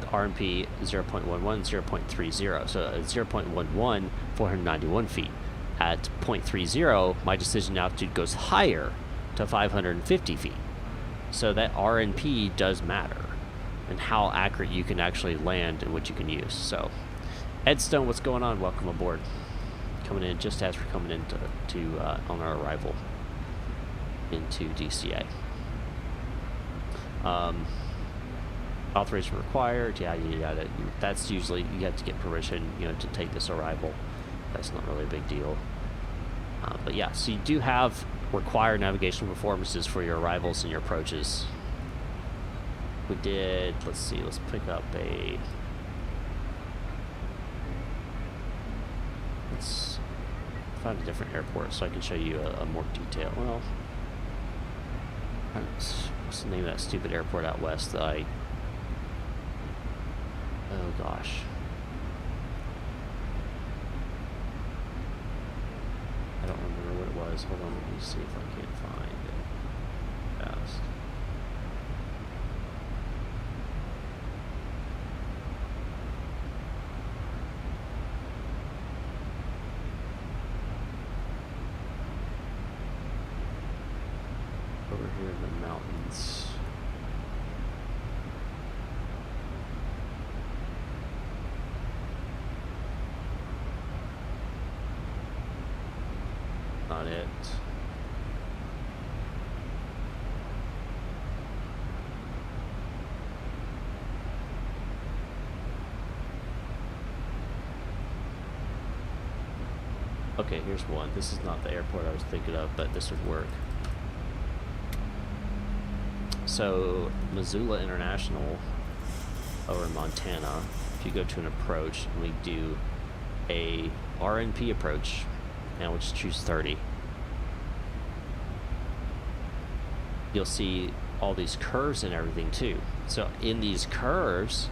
the RMP 0.11, 0.30. So at 0.11, 491 feet. At 0.30, my decision altitude goes higher to 550 feet. So that RNP does matter, and how accurate you can actually land and what you can use. So Ed Stone, what's going on? Welcome aboard. Coming in just as we're coming into on our arrival into DCA. Authorization required. Yeah, that's usually you have to get permission, to take this arrival. That's not really a big deal. But yeah, so you do have required navigational performances for your arrivals and your approaches. We did. Let's see. Let's pick up a. Let's find a different airport so I can show you a more detail. Well, what's the name of that stupid airport out west that I... Oh gosh. I don't remember what it was. Hold on, let me see if I can find it fast. about it. Okay, here's one. This is not the airport I was thinking of, but this would work. So, Missoula International over in Montana, if you go to an approach, and we do a RNP approach, and we'll just choose 30, you'll see all these curves and everything too. So in these curves,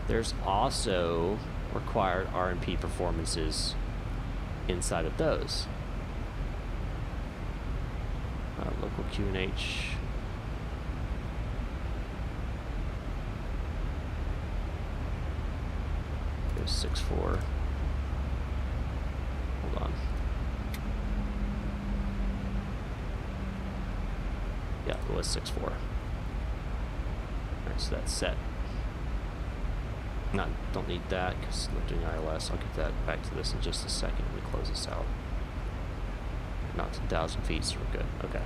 there's also required RNP performances inside of those. Local QNH. There's 6.4. Hold on. Yeah, it was 6.4. Alright, so that's set. Don't need that because I'm not doing ILS. I'll get that back to this in just a second when we close this out. Not 10,000 feet, so we're good. Okay,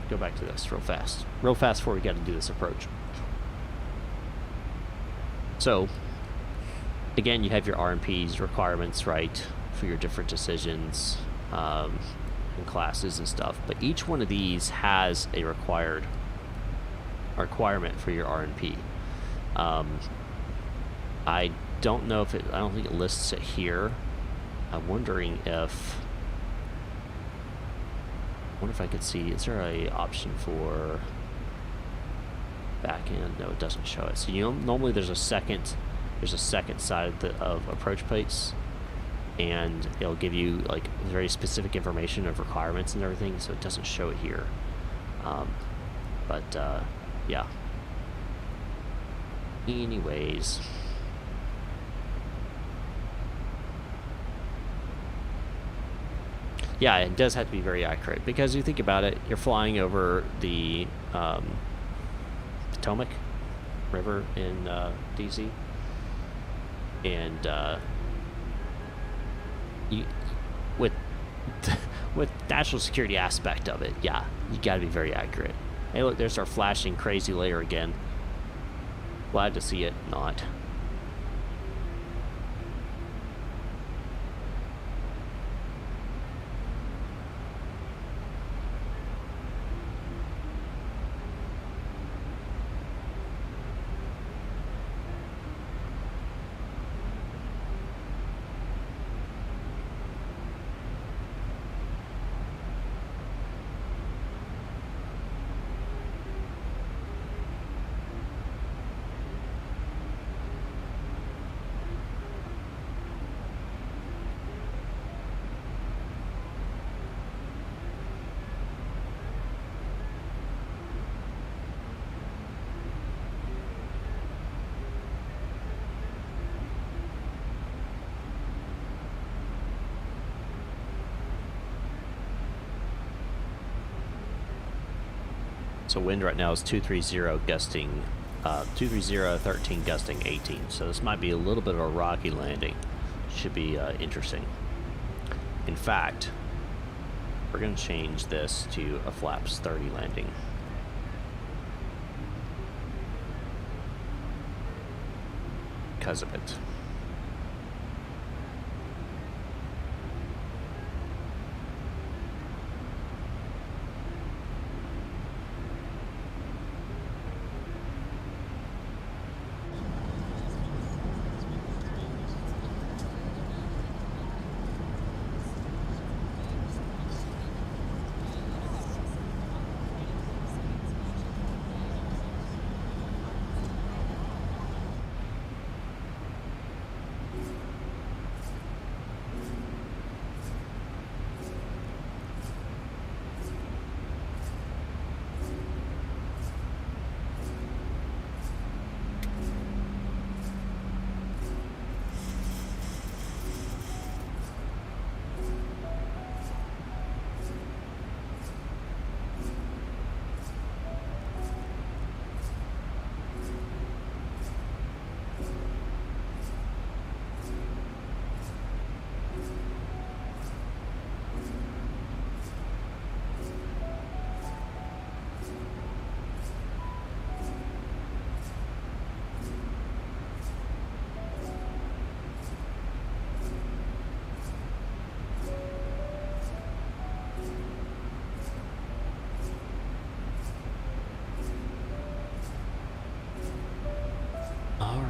go back to this real fast. Real fast before we got to do this approach. So, again, you have your RMPs requirements, right, for your different decisions and classes and stuff. But each one of these has a requirement for your RNP. I don't know if it, I don't think it lists it here. I'm wondering if, I wonder if I could see, is there a option for back end? No, it doesn't show it. So normally there's a second side of approach plates, and it'll give you like very specific information of requirements and everything, so it doesn't show it here. Yeah. Anyways. Yeah, it does have to be very accurate, because you think about it, you're flying over the Potomac River in D.C. and with national security aspect of it, yeah, you got to be very accurate. Hey, look, there's our flashing crazy layer again. Glad to see it not. So wind right now is 230 gusting, 230 13 gusting 18. So this might be a little bit of a rocky landing. Should be interesting. In fact, we're going to change this to a flaps 30 landing. Because of it.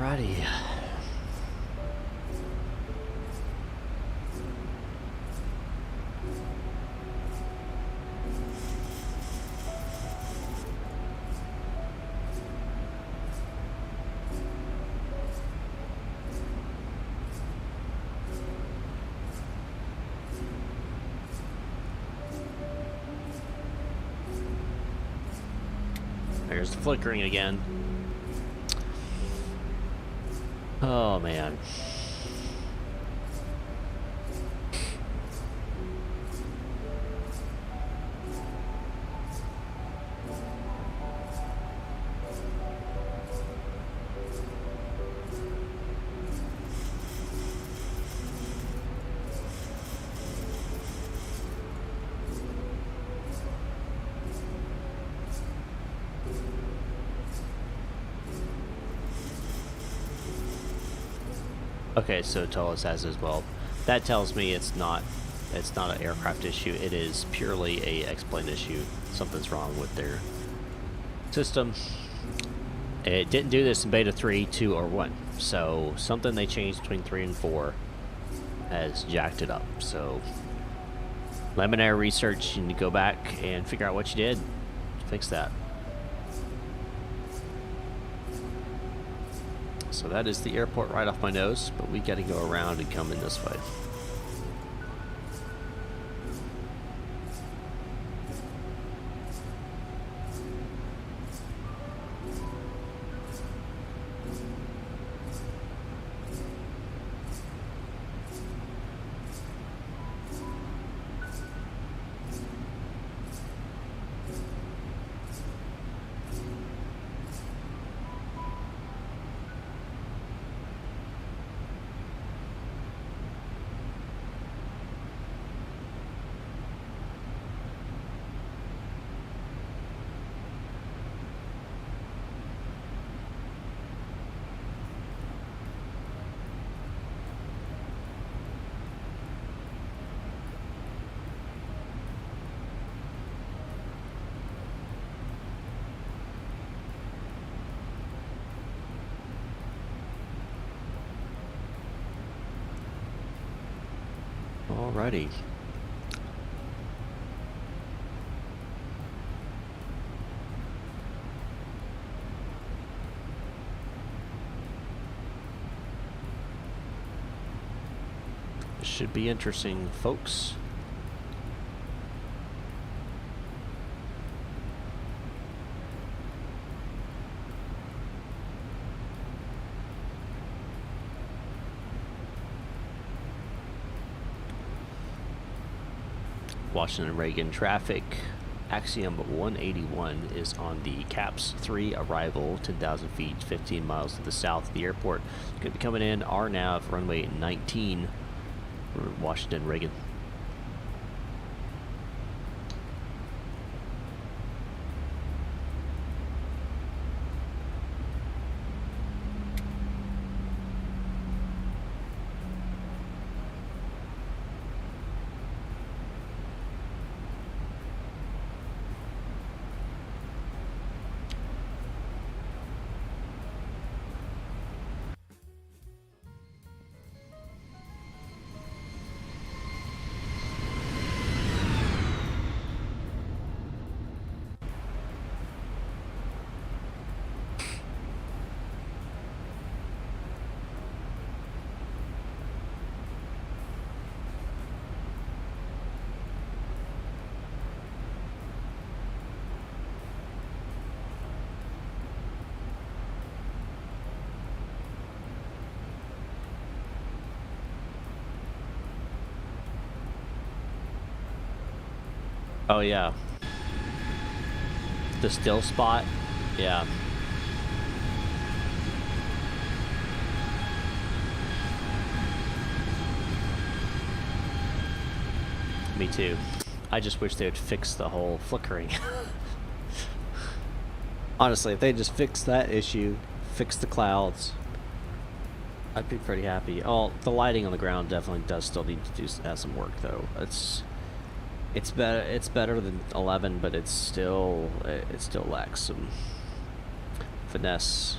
Alrighty. There's the flickering again. Oh man. Okay, so Tolos has as well. That tells me it's not an aircraft issue. It is purely a X-plane issue. Something's wrong with their system. It didn't do this in beta 3, 2, or 1. So something they changed between 3 and 4 has jacked it up. So Lemon Air Research, you need to go back and figure out what you did to fix that. So that is the airport right off my nose, but we got to go around and come in this way. Alrighty. This should be interesting, folks. Washington Reagan traffic. Axiom 181 is on the CAPS 3 arrival, 10,000 feet, 15 miles to the south of the airport. It's going to be coming in RNAV runway 19 for Washington Reagan. Oh yeah. The still spot? Yeah. Me too. I just wish they would fix the whole flickering. Honestly, if they just fix that issue, fix the clouds, I'd be pretty happy. Oh, the lighting on the ground definitely does still need to do some work though. It's better than 11, but it still lacks some finesse.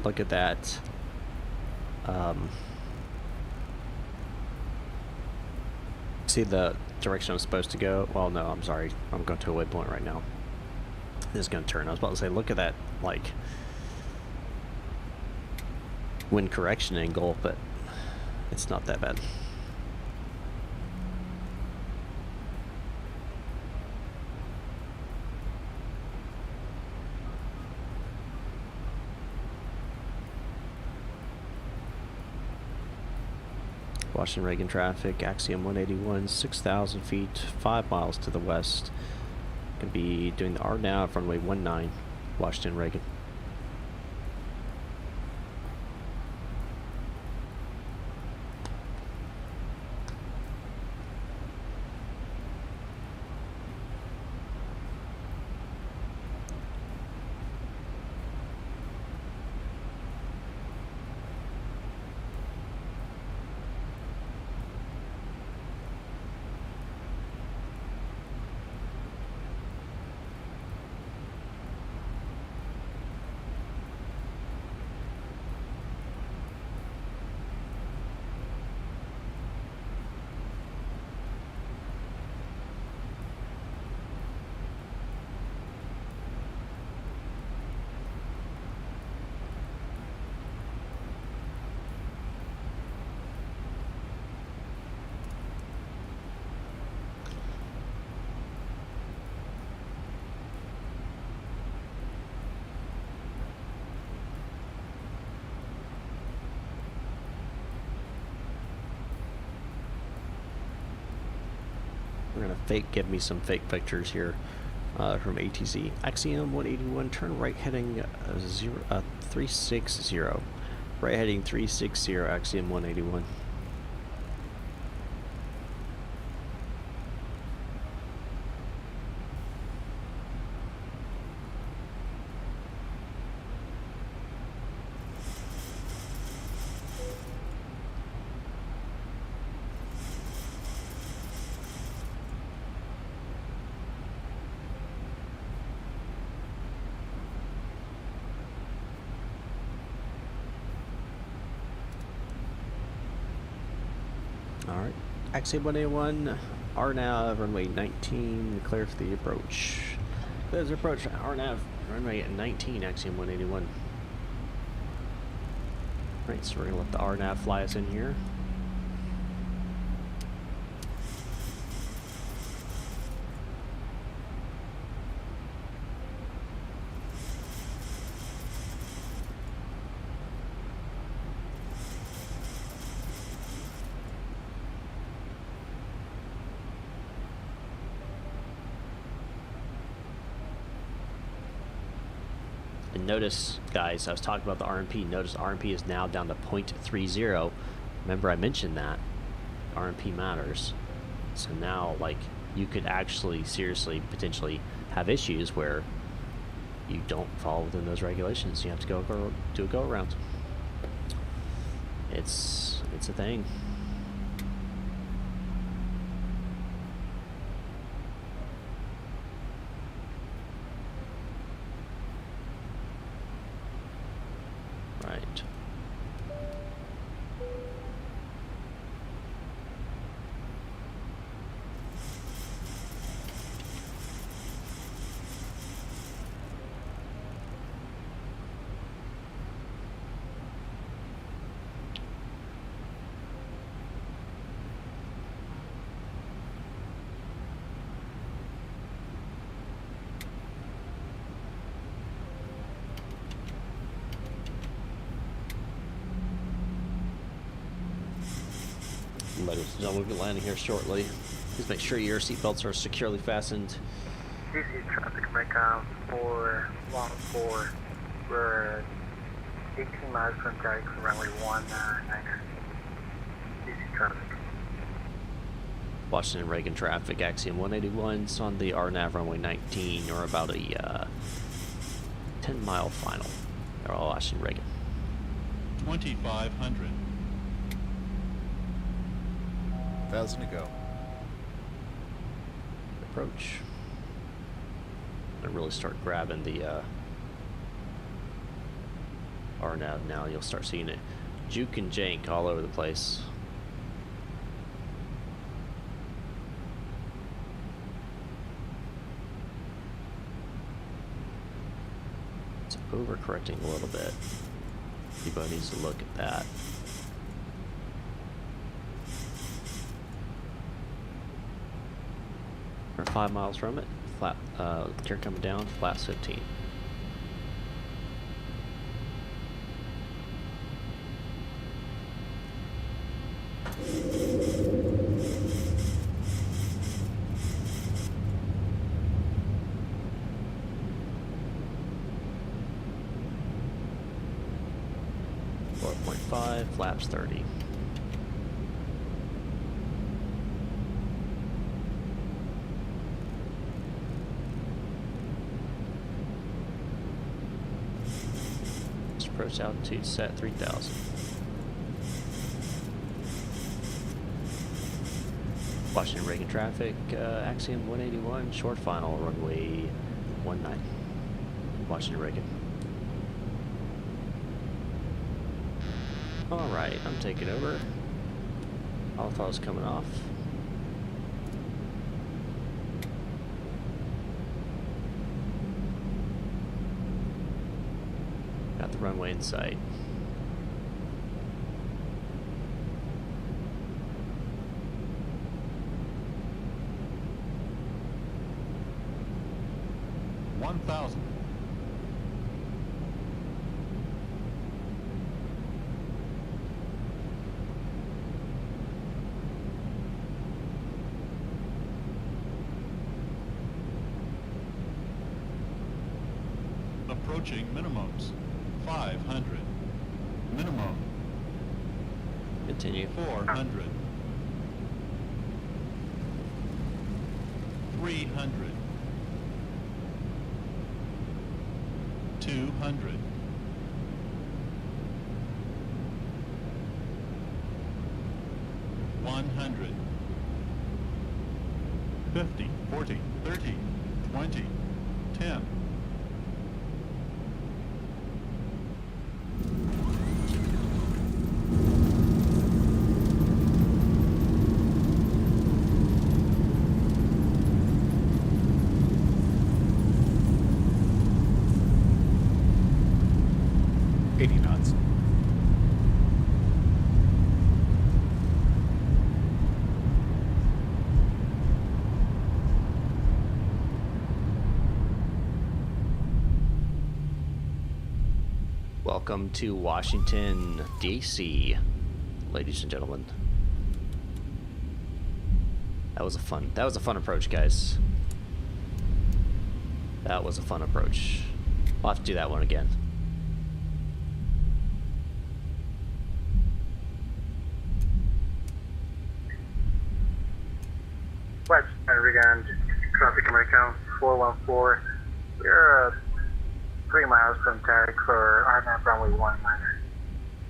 look at that. See the direction I'm supposed to go? Well, no, I'm sorry. I'm going to a waypoint right now. This is going to turn. I was about to say, look at that, like, wind correction angle, but it's not that bad. Washington Reagan traffic, Axiom 181, 6,000 feet, 5 miles to the west. Gonna be doing the R now at runway 19, Washington Reagan. We're gonna give me some fake pictures here from ATC. Axiom 181, turn right heading 360. Right heading 360, Axiom 181. Alright, Axiom 181, RNAV, runway 19, clear for the approach. There's the approach, RNAV, runway 19, Axiom 181. Alright, so we're going to let the RNAV fly us in here. And notice, guys, I was talking about the RMP. Notice RMP is now down to 0.30. Remember I mentioned that. RMP matters. So now, like, you could actually, seriously, potentially have issues where you don't fall within those regulations. You have to do a go-around. It's a thing. Right. Ladies and gentlemen, we'll be landing here shortly. Please make sure your seatbelts are securely fastened. DC traffic, Micah 414. We're 18 miles from Jack, runway 19. DC traffic. Washington Reagan traffic, Axiom 181's on the RNAV runway 19, or about a 10-mile final. Washington Reagan. 2,500. 1,000 to go. Approach. And really start grabbing the RNAV now. You'll start seeing it juke and jank all over the place. It's overcorrecting a little bit. Zibo needs to look at that. We're 5 miles from it. Flat, turn coming down, flaps 15. Flaps 30. Approach altitude set 3,000. Washington Reagan traffic, Axiom 181, short final, runway 19. Washington Reagan. Alright, I'm taking over. Alpha's coming off. Got the runway in sight. Approaching minimums. 500. Minimum. Continue. 400. 300. 200. 100. 50, 40, 30, 20, 10. Welcome to Washington, D.C, ladies and gentlemen. That was a fun approach, guys. That was a fun approach. We'll have to do that one again. West Regan, traffic American 414. We're 3 miles from tag for RNAV runway 19.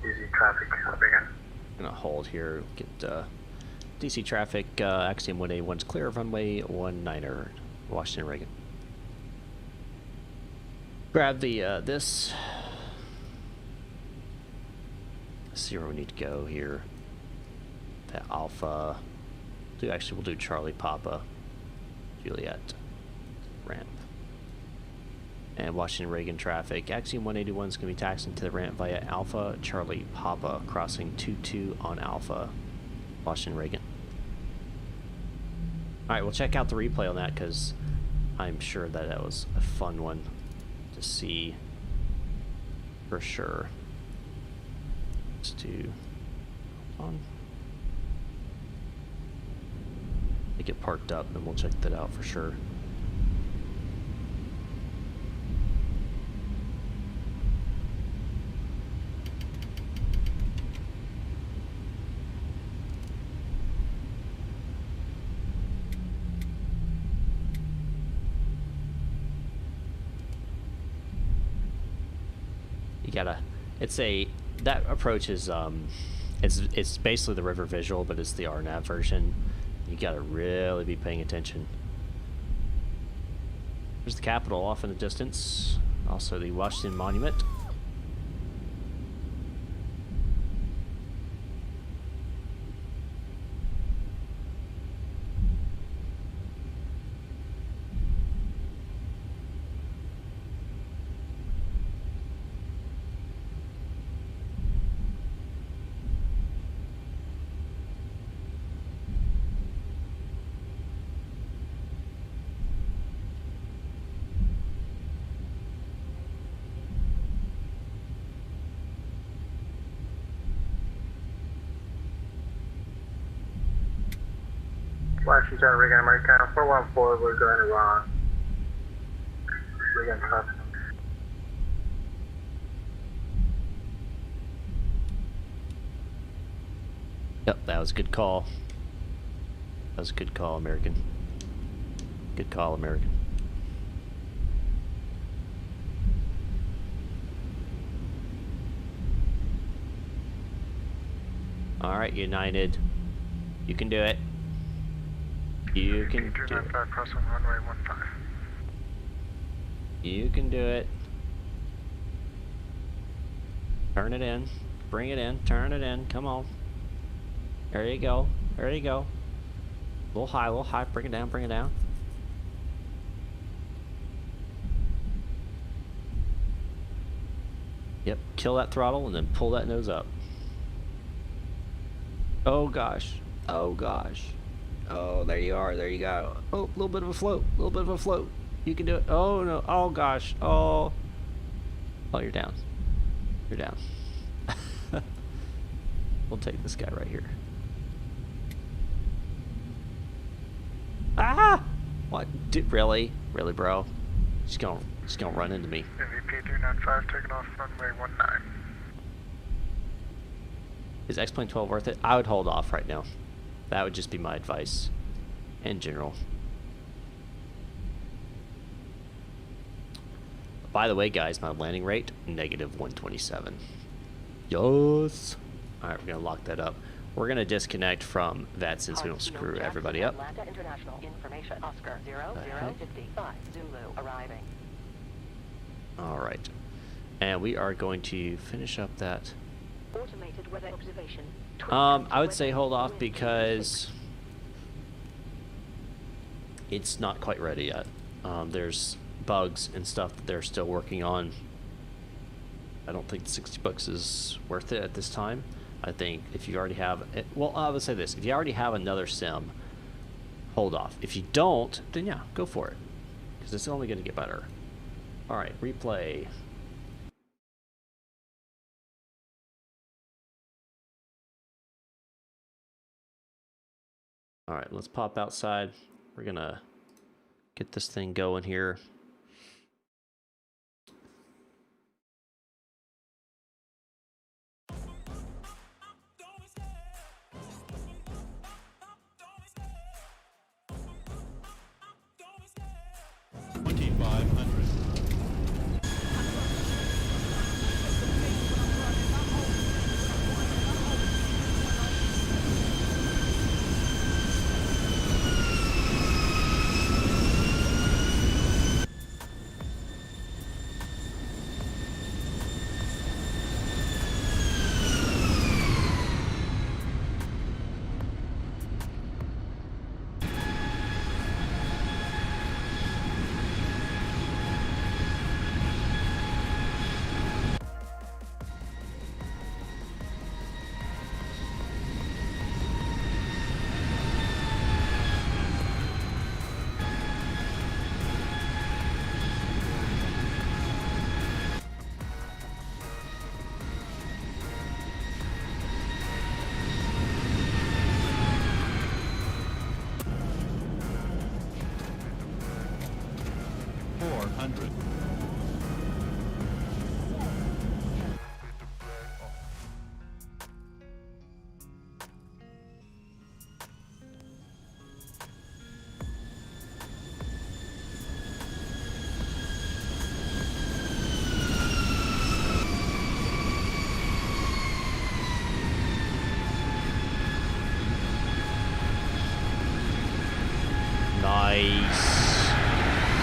DC traffic, Regan. Gonna hold here. Get DC traffic. Axiom 181's clear of runway 19, Washington Reagan. Grab the this. Let's see where we need to go here. The Alpha. We'll do Charlie Papa, Juliet, ramp. And Washington Reagan traffic. Axiom 181 is going to be taxiing to the ramp via Alpha Charlie Papa, crossing 22 on Alpha, Washington Reagan. Alright, we'll check out the replay on that because I'm sure that that was a fun one to see for sure. Let's do on. They get parked up and we'll check that out for sure. You gotta, that approach is, it's basically the river visual, but it's the RNAV version. You gotta really be paying attention. There's the Capitol off in the distance. Also the Washington Monument. Washington, Regan, American 414, we're going wrong. Regan traffic. Yep, that was a good call. That was a good call, American. Good call, American. All right, United. You can do it. You can do it. Crossing runway 15. You can do it. Turn it in. Bring it in. Turn it in. Come on. There you go. There you go. A little high, a little high. Bring it down, bring it down. Yep, kill that throttle and then pull that nose up. Oh gosh. Oh gosh. Oh, there you are. There you go. Oh, a little bit of a float. A little bit of a float. You can do it. Oh no. Oh gosh. Oh. Oh, you're down. You're down. We'll take this guy right here. Ah! What? Dude, really? Really, bro? She's gonna run into me. MVP 295 taking off runway 19. Is X-Plane 12 worth it? I would hold off right now. That would just be my advice in general. By the way, guys, my landing rate, -127. Yes! Alright, we're going to lock that up. We're going to disconnect from VATSIM so we don't screw everybody up. Atlanta International information. Oscar 0055 Zulu arriving. Alright. And we are going to finish up that. Automated weather observation. I would say hold off because it's not quite ready yet. There's bugs and stuff that they're still working on. I don't think $60 is worth it at this time. I think if you already have it, well, I would say this: if you already have another sim, hold off. If you don't, then yeah, go for it, because it's only going to get better. All right, replay. All right, let's pop outside. We're gonna get this thing going here.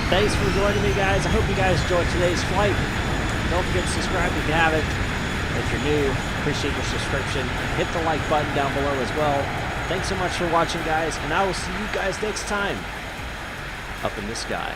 Thanks for joining me, guys. I hope you guys enjoyed today's flight. Don't forget to subscribe if you haven't. If you're new, appreciate your subscription. Hit the like button down below as well. Thanks so much for watching, guys, and I will see you guys next time up in the sky.